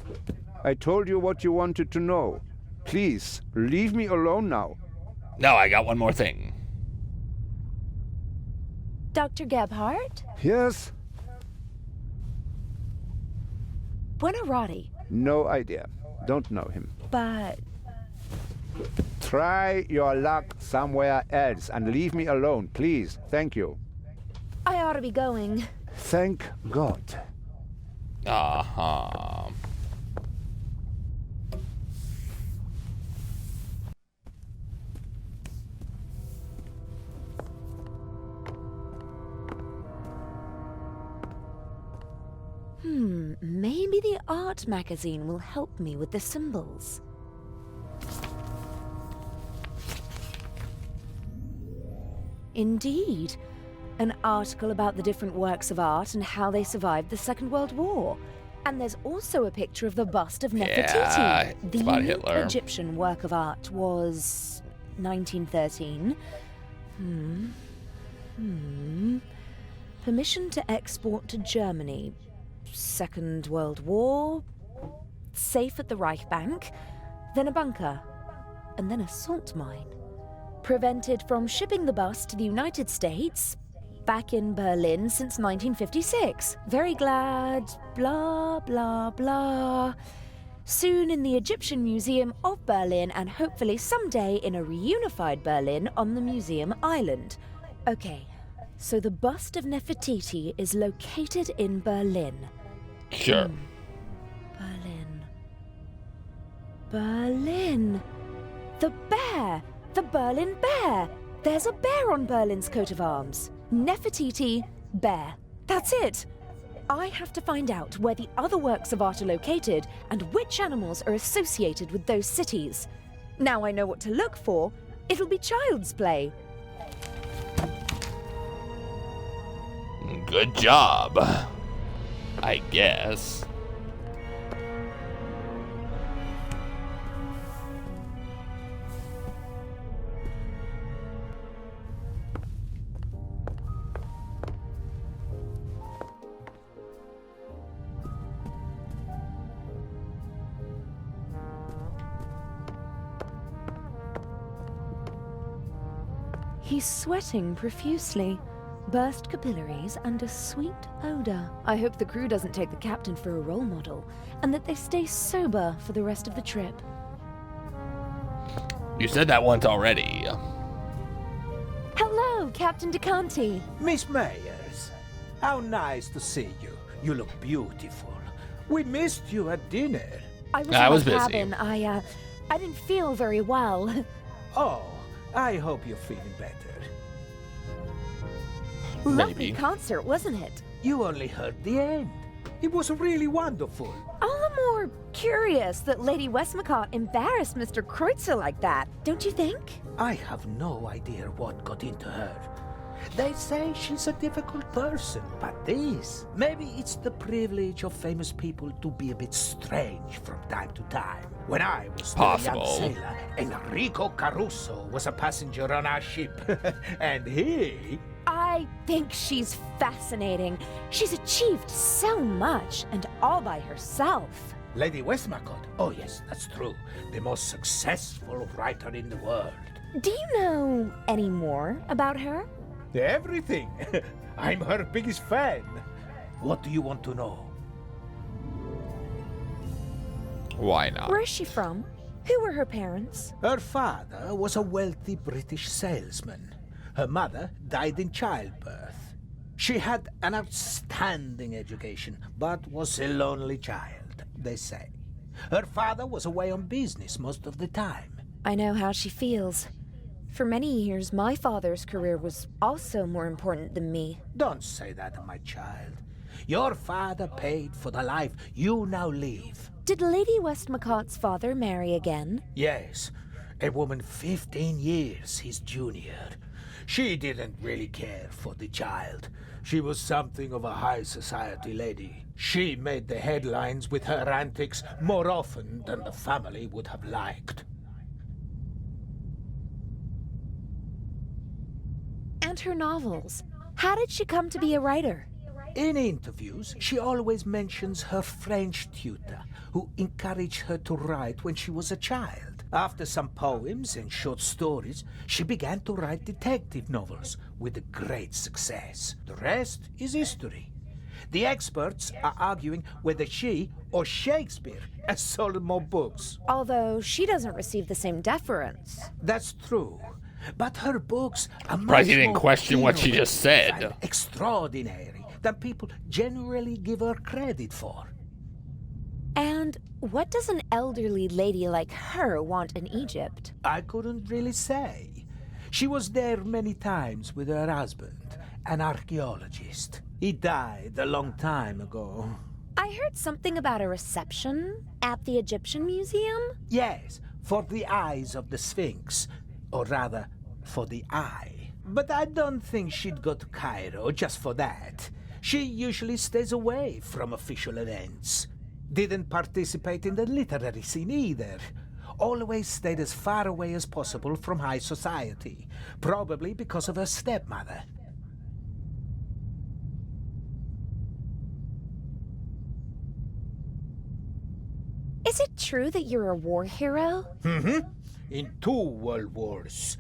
I told you what you wanted to know. Please, leave me alone now. No, I got one more thing. Dr. Gebhardt? Yes? Buonarroti. No idea. Don't know him. But Try your luck somewhere else and leave me alone, please. Thank you. I ought to be going. Thank God. Uh-huh. Maybe the art magazine will help me with the symbols. Indeed. An article about the different works of art and how they survived the Second World War. And there's also a picture of the bust of Nefertiti. Yeah, it's the about unique Hitler. Egyptian work of art was 1913. Permission to export to Germany. Second World War. Safe at the Reich Bank. Then a bunker. And then a salt mine. Prevented from shipping the bust to the United States. Back in Berlin since 1956. Very glad, blah, blah, blah. Soon in the Egyptian Museum of Berlin and hopefully someday in a reunified Berlin on the Museum Island. Okay, so the bust of Nefertiti is located in Berlin. Sure. Berlin. The bear! The Berlin bear! There's a bear on Berlin's coat of arms. Nefertiti, bear. That's it. I have to find out where the other works of art are located and which animals are associated with those cities. Now I know what to look for. It'll be child's play. Good job. I guess. He's sweating profusely. Burst capillaries and a sweet odor. I hope the crew doesn't take the captain for a role model, and that they stay sober for the rest of the trip. You said that once already. Hello, Captain DeCanti. Miss Meyers, how nice to see you. You look beautiful. We missed you at dinner. I was in my cabin. I didn't feel very well. Oh, I hope you're feeling better. Lovely concert, wasn't it? You only heard the end. It was really wonderful. All the more curious that Lady Westmacott embarrassed Mr. Kreutzer like that, don't you think? I have no idea what got into her. They say she's a difficult person, but maybe it's the privilege of famous people to be a bit strange from time to time. When I was still a young sailor, Enrico Caruso was a passenger on our ship, and he... I think she's fascinating. She's achieved so much, and all by herself. Lady Westmacott? Oh yes, that's true. The most successful writer in the world. Do you know any more about her? Everything. I'm her biggest fan. What do you want to know? Why not? Where is she from? Who were her parents? Her father was a wealthy British salesman. Her mother died in childbirth. She had an outstanding education, but was a lonely child, they say. Her father was away on business most of the time. I know how she feels. For many years, my father's career was also more important than me. Don't say that, my child. Your father paid for the life you now live. Did Lady Westmacott's father marry again? Yes, a woman 15 years his junior. She didn't really care for the child. She was something of a high society lady. She made the headlines with her antics more often than the family would have liked. And her novels. How did she come to be a writer? In interviews, she always mentions her French tutor, who encouraged her to write when she was a child. After some poems and short stories, she began to write detective novels with great success. The rest is history. The experts are arguing whether she or Shakespeare has sold more books. Although she doesn't receive the same deference. That's true. But her books are much didn't question what she just said. Extraordinary than people generally give her credit for. And what does an elderly lady like her want in Egypt? I couldn't really say. She was there many times with her husband, an archaeologist. He died a long time ago. I heard something about a reception at the Egyptian Museum? Yes, for the eyes of the Sphinx. Or rather, for the eye. But I don't think she'd go to Cairo just for that. She usually stays away from official events. Didn't participate in the literary scene either. Always stayed as far away as possible from high society. Probably because of her stepmother. Is it true that you're a war hero? Mm-hmm. In 2 world wars.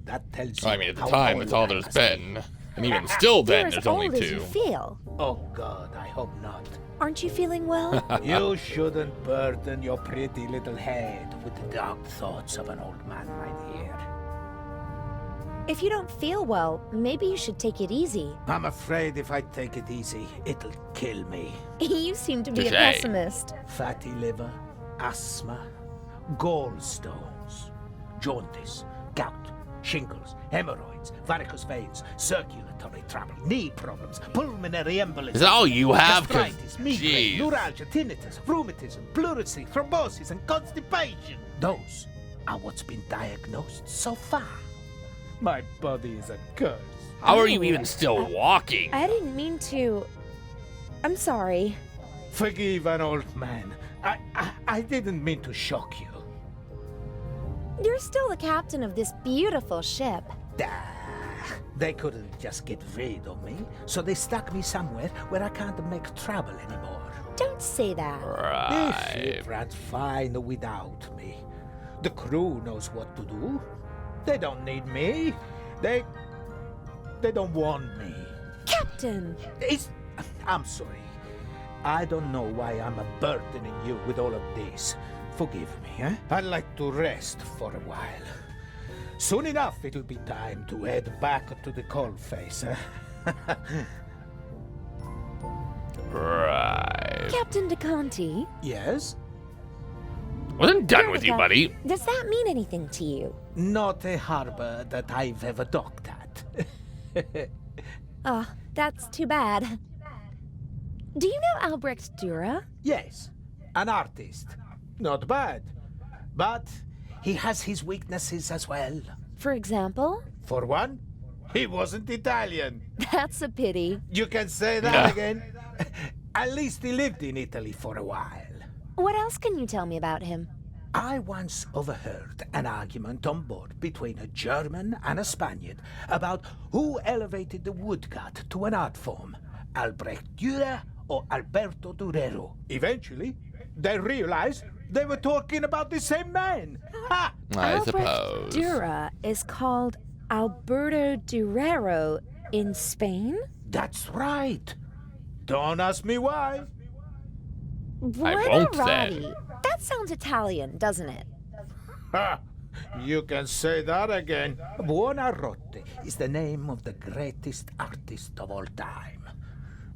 That tells you. I mean, at the time, it's all there's been. And even still then, there's only 2. You feel? Oh, God, I hope not. Aren't you feeling well? You shouldn't burden your pretty little head with the dark thoughts of an old man, my dear. If you don't feel well, maybe you should take it easy. I'm afraid if I take it easy, it'll kill me. You seem to be a Touché. pessimist. Fatty liver, asthma, gallstones, jaundice, gout, shingles, hemorrhoids, varicose veins, circulatory trouble, knee problems, pulmonary embolism. Is that all you have? 'Cause, gastritis, migraine, jeez. neuralgia, tinnitus, rheumatism, pleurisy, thrombosis, and constipation. Those are what's been diagnosed so far. My body is a curse. How are you even still walking? I didn't mean to. I'm sorry. Forgive an old man. I didn't mean to shock you. You're still the captain of this beautiful ship. They couldn't just get rid of me, so they stuck me somewhere where I can't make trouble anymore. Don't say that. The ship runs fine without me. The crew knows what to do. They don't need me. They don't want me. Captain! I'm sorry. I don't know why I'm burdening you with all of this. Forgive me, eh? I'd like to rest for a while. Soon enough, it'll be time to head back to the coalface. Right. Captain DeConti? Yes? Wasn't done with you, Veronica, buddy. Does that mean anything to you? Not a harbor that I've ever docked at. Oh, that's too bad. Do you know Albrecht Dürer? Yes, an artist. Not bad. But he has his weaknesses as well. For example? For one, he wasn't Italian. That's a pity. You can say that again. At least he lived in Italy for a while. What else can you tell me about him? I once overheard an argument on board between a German and a Spaniard about who elevated the woodcut to an art form, Albrecht Dürer or Alberto Durero. Eventually, they realized they were talking about the same man. Ha! I Albrecht suppose. Dürer is called Alberto Durero in Spain? That's right. Don't ask me why. won't say. Buonarroti. That sounds Italian, doesn't it? Ha! You can say that again. Buonarroti is the name of the greatest artist of all time,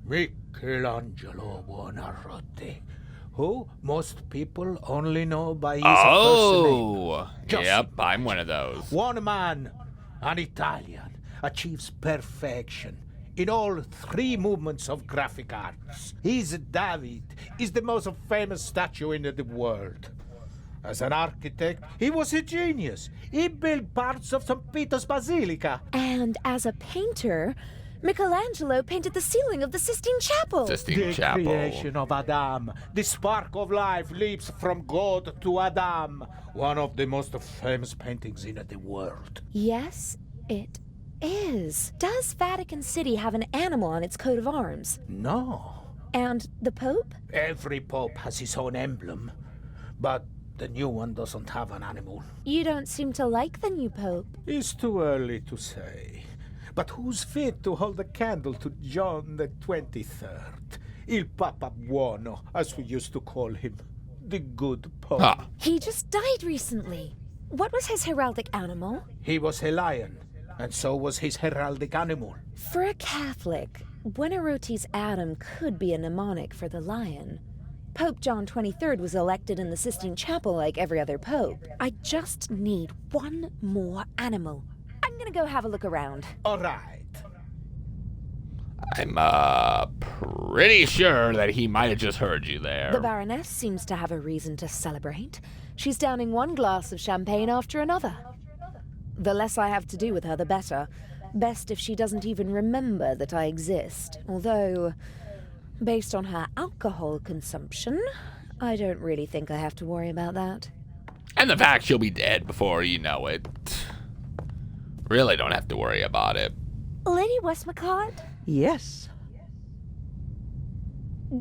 Michelangelo Buonarroti, who most people only know by his first name. Yep, I'm one of those. One man, an Italian, achieves perfection in all three movements of graphic arts. His David is the most famous statue in the world. As an architect, he was a genius. He built parts of St. Peter's Basilica. And as a painter, Michelangelo painted the ceiling of the Sistine Chapel. The creation of Adam. The spark of life leaps from God to Adam. One of the most famous paintings in the world. Yes, it is. Does Vatican City have an animal on its coat of arms? No. And the Pope? Every pope has his own emblem, but the new one doesn't have an animal. You don't seem to like the new Pope. It's too early to say. But who's fit to hold a candle to John the 23rd? Il Papa Buono, as we used to call him. The good Pope. He just died recently. What was his heraldic animal? He was a lion, and so was his heraldic animal. For a Catholic, Buonarroti's Adam could be a mnemonic for the lion. Pope John XXIII was elected in the Sistine Chapel like every other pope. I just need one more animal. I'm gonna go have a look around. All right. I'm pretty sure that he might have just heard you there. The Baroness seems to have a reason to celebrate. She's downing one glass of champagne after another. The less I have to do with her, the better. Best if she doesn't even remember that I exist. Although, based on her alcohol consumption, I don't really think I have to worry about that. And the fact she'll be dead before you know it. Really don't have to worry about it. Lady Westmacott? Yes.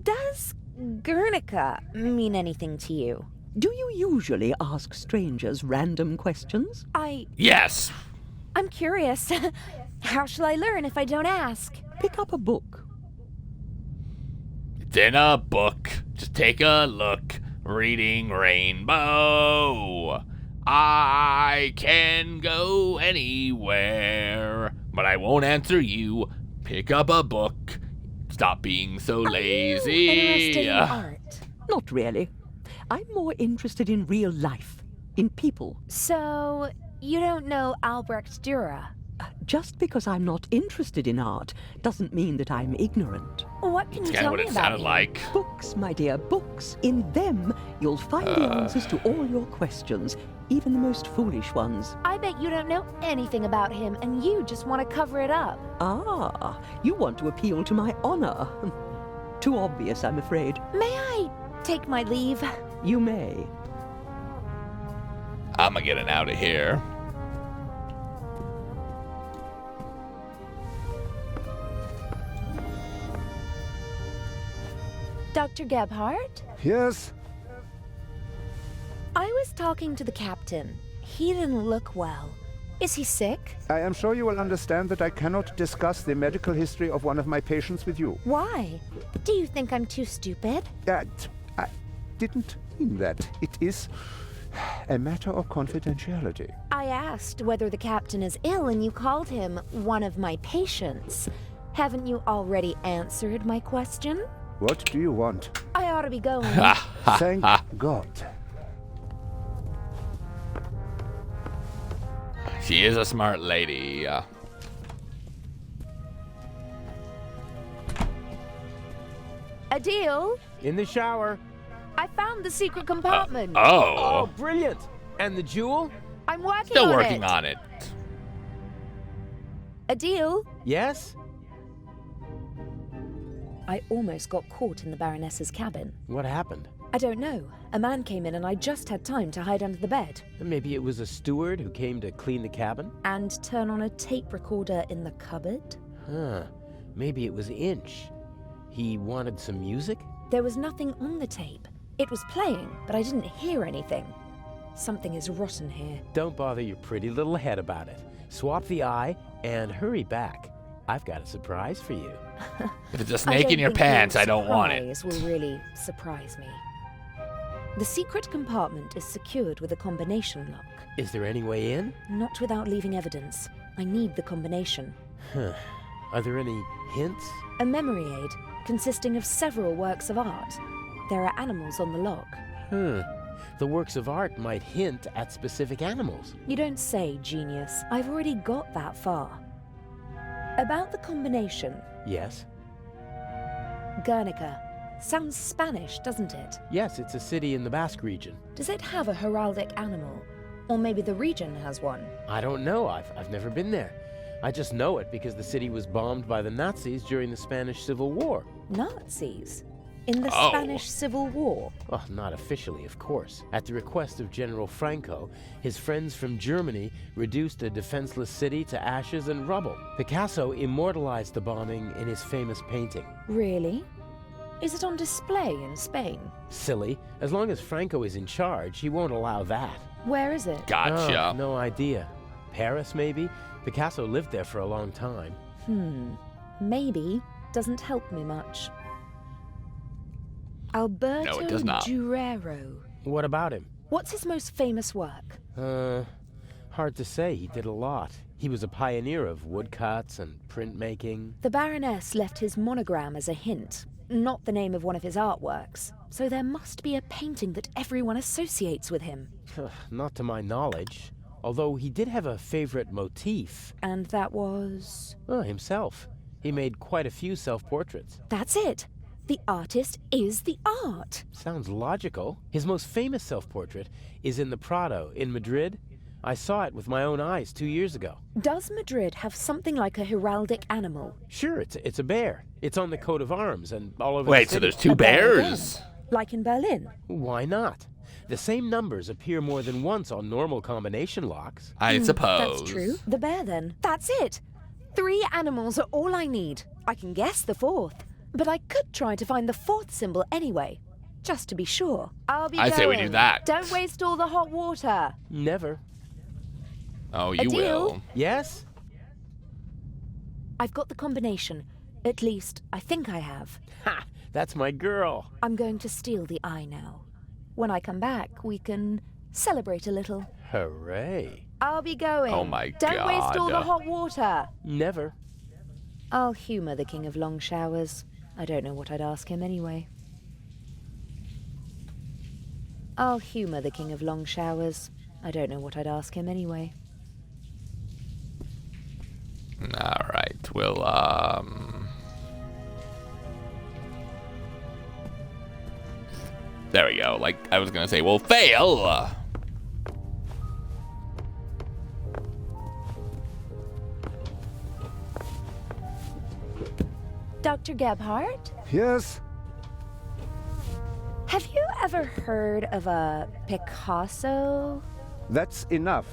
Does Guernica mean anything to you? Do you usually ask strangers random questions? Yes. I'm curious. How shall I learn if I don't ask? Pick up a book. It's in a book. Just take a look. Reading Rainbow. I can go anywhere, but I won't answer you. Pick up a book. Stop being so lazy. Interested in art? Not really. I'm more interested in real life, in people. So, you don't know Albrecht Dürer? Just because I'm not interested in art doesn't mean that I'm ignorant. What can you That's tell what me it about sounded him? like. Books, my dear, books. In them, you'll find the answers to all your questions, even the most foolish ones. I bet you don't know anything about him, and you just want to cover it up. Ah, you want to appeal to my honor. Too obvious, I'm afraid. May I take my leave? You may. I'm getting out of here. Dr. Gebhardt? Yes? I was talking to the captain. He didn't look well. Is he sick? I am sure you will understand that I cannot discuss the medical history of one of my patients with you. Why? Do you think I'm too stupid? I didn't mean that. It is a matter of confidentiality. I asked whether the captain is ill and you called him one of my patients. Haven't you already answered my question? What do you want? I ought to be going. Thank God. She is a smart lady. Adil, In the shower. I found the secret compartment. Oh, brilliant. And the jewel? I'm working Still on working it. on it. Adil, Yes? I almost got caught in the Baroness's cabin. What happened? I don't know. A man came in and I just had time to hide under the bed. Maybe it was a steward who came to clean the cabin? And turn on a tape recorder in the cupboard. Huh. Maybe it was Inch. He wanted some music? There was nothing on the tape. It was playing, but I didn't hear anything. Something is rotten here. Don't bother your pretty little head about it. Swap the eye and hurry back. I've got a surprise for you. If it's a snake in your pants, I don't want it. Surprise will really surprise me. The secret compartment is secured with a combination lock. Is there any way in? Not without leaving evidence. I need the combination. Huh. Are there any hints? A memory aid consisting of several works of art. There are animals on the lock. The works of art might hint at specific animals. You don't say, genius. I've already got that far. About the combination. Yes? Guernica. Sounds Spanish, doesn't it? Yes, it's a city in the Basque region. Does it have a heraldic animal? Or maybe the region has one? I don't know. I've never been there. I just know it because the city was bombed by the Nazis during the Spanish Civil War. Nazis? In the Oh. Spanish Civil War? Well, not officially, of course. At the request of General Franco, his friends from Germany reduced a defenseless city to ashes and rubble. Picasso immortalized the bombing in his famous painting. Really? Is it on display in Spain? Silly. As long as Franco is in charge, he won't allow that. Where is it? Gotcha. Oh, no idea. Paris, maybe? Picasso lived there for a long time. Maybe doesn't help me much. Alberto No, it does not. Durero. What about him? What's his most famous work? Hard to say. He did a lot. He was a pioneer of woodcuts and printmaking. The Baroness left his monogram as a hint, not the name of one of his artworks. So there must be a painting that everyone associates with him. Not to my knowledge. Although he did have a favorite motif. And that was? Himself. He made quite a few self-portraits. That's it. The artist is the art. Sounds logical. His most famous self-portrait is in the Prado in Madrid. I saw it with my own eyes 2 years ago. Does Madrid have something like a heraldic animal? Sure, it's a bear. It's on the coat of arms and all over the Wait, city. so there's two A bear bears? again? Like in Berlin? Why not? The same numbers appear more than once on normal combination locks. I suppose. That's true. The bear, then. That's it. 3 animals are all I need. I can guess the 4th. But I could try to find the 4th symbol anyway, just to be sure. I'll be I going. say we do that. Don't waste all the hot water. Never. Oh, you A deal? will. Yes? I've got the combination. At least, I think I have. Ha! That's my girl. I'm going to steal the eye now. When I come back, we can celebrate a little. Hooray. I'll be going. Oh my Don't waste all the God. hot water. Never. I'll humour the King of Long Showers. I don't know what I'd ask him anyway. I'll humour the King of Long Showers. I don't know what I'd ask him anyway. Alright, we'll, there we go. Like, I was gonna say, we'll fail. Dr. Gebhardt? Yes? Have you ever heard of a Picasso? That's enough.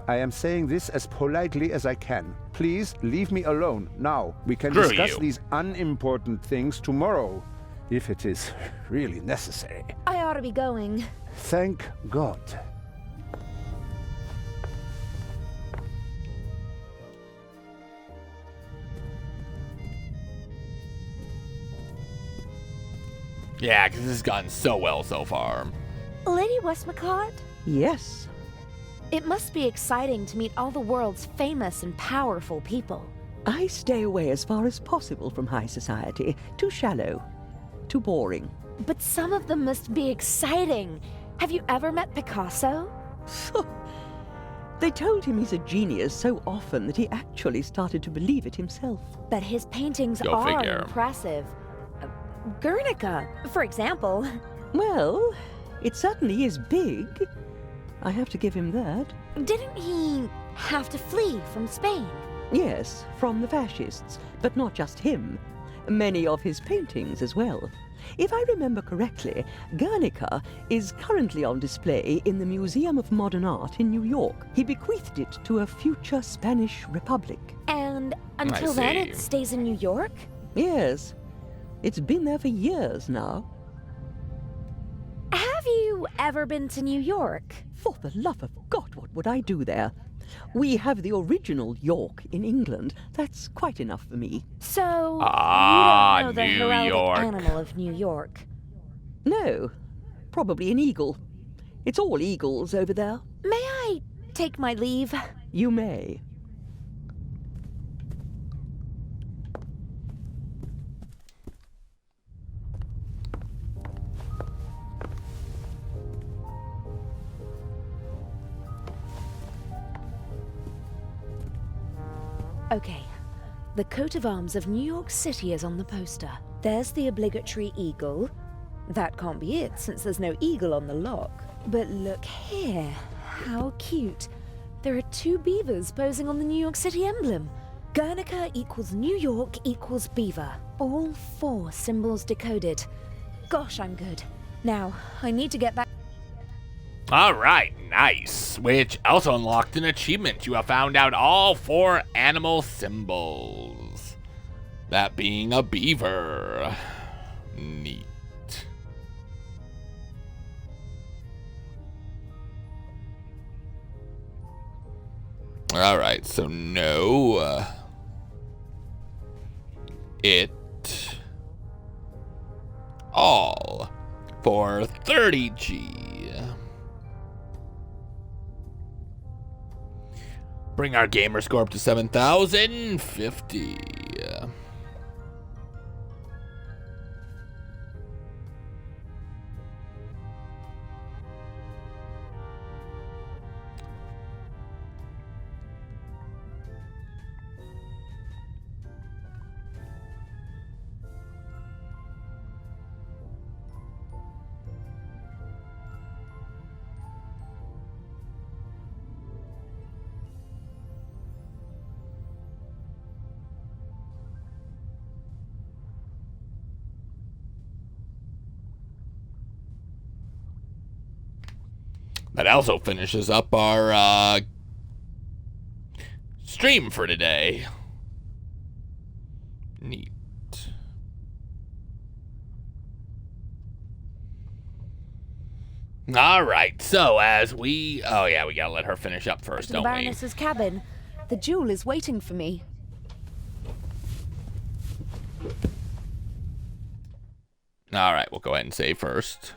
I am saying this as politely as I can. Please leave me alone now. We can Screw discuss you. these unimportant things tomorrow, if it is really necessary. I ought to be going. Thank God. Yeah, because this has gone so well so far. Lady Westmacott? Yes. It must be exciting to meet all the world's famous and powerful people. I stay away as far as possible from high society. Too shallow. Too boring. But some of them must be exciting. Have you ever met Picasso? They told him he's a genius so often that he actually started to believe it himself. But his paintings Go are figure. impressive. Guernica, for example. Well, it certainly is big. I have to give him that. Didn't he have to flee from Spain? Yes, from the fascists, but not just him. Many of his paintings as well. If I remember correctly, Guernica is currently on display in the Museum of Modern Art in New York. He bequeathed it to a future Spanish republic. And until then it stays in New York? Yes. It's been there for years now. Have you ever been to New York? For the love of God, what would I do there? We have the original York in England. That's quite enough for me. So, Ah, you don't know the New heraldic York. animal of New York? No, probably an eagle. It's all eagles over there. May I take my leave? You may. Okay. The coat of arms of New York City is on the poster. There's the obligatory eagle. That can't be it, since there's no eagle on the lock. But look here. How cute. There are two beavers posing on the New York City emblem. Guernica equals New York equals beaver. All four symbols decoded. Gosh, I'm good. Now, I need to get back. Alright, nice. Which also unlocked an achievement. You have found out all 4 animal symbols. That being a beaver. Neat. Alright, so no. It. All. For 30G. Bring our gamer score up to 7,050. That also finishes up our stream for today. Neat. All right, so as we... Oh, yeah, we gotta let her finish up first, To the don't we? Baroness's cabin. The jewel is waiting for me. All right, we'll go ahead and save first.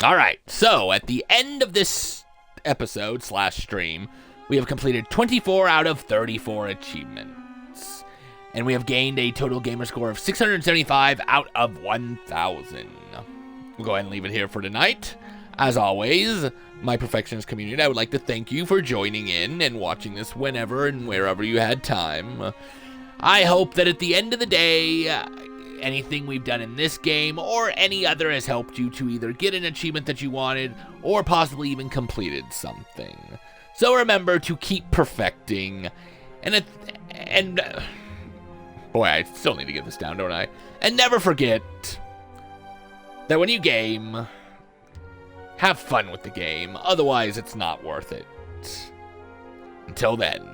All right, so at the end of this episode / stream, we have completed 24 out of 34 achievements. And we have gained a total gamer score of 675 out of 1,000. We'll go ahead and leave it here for tonight. As always, my Perfectionist community, I would like to thank you for joining in and watching this whenever and wherever you had time. I hope that at the end of the day, anything we've done in this game or any other has helped you to either get an achievement that you wanted or possibly even completed something. So remember to keep perfecting. Boy, I still need to get this down, don't I? And never forget that when you game, have fun with the game. Otherwise, it's not worth it. Until then.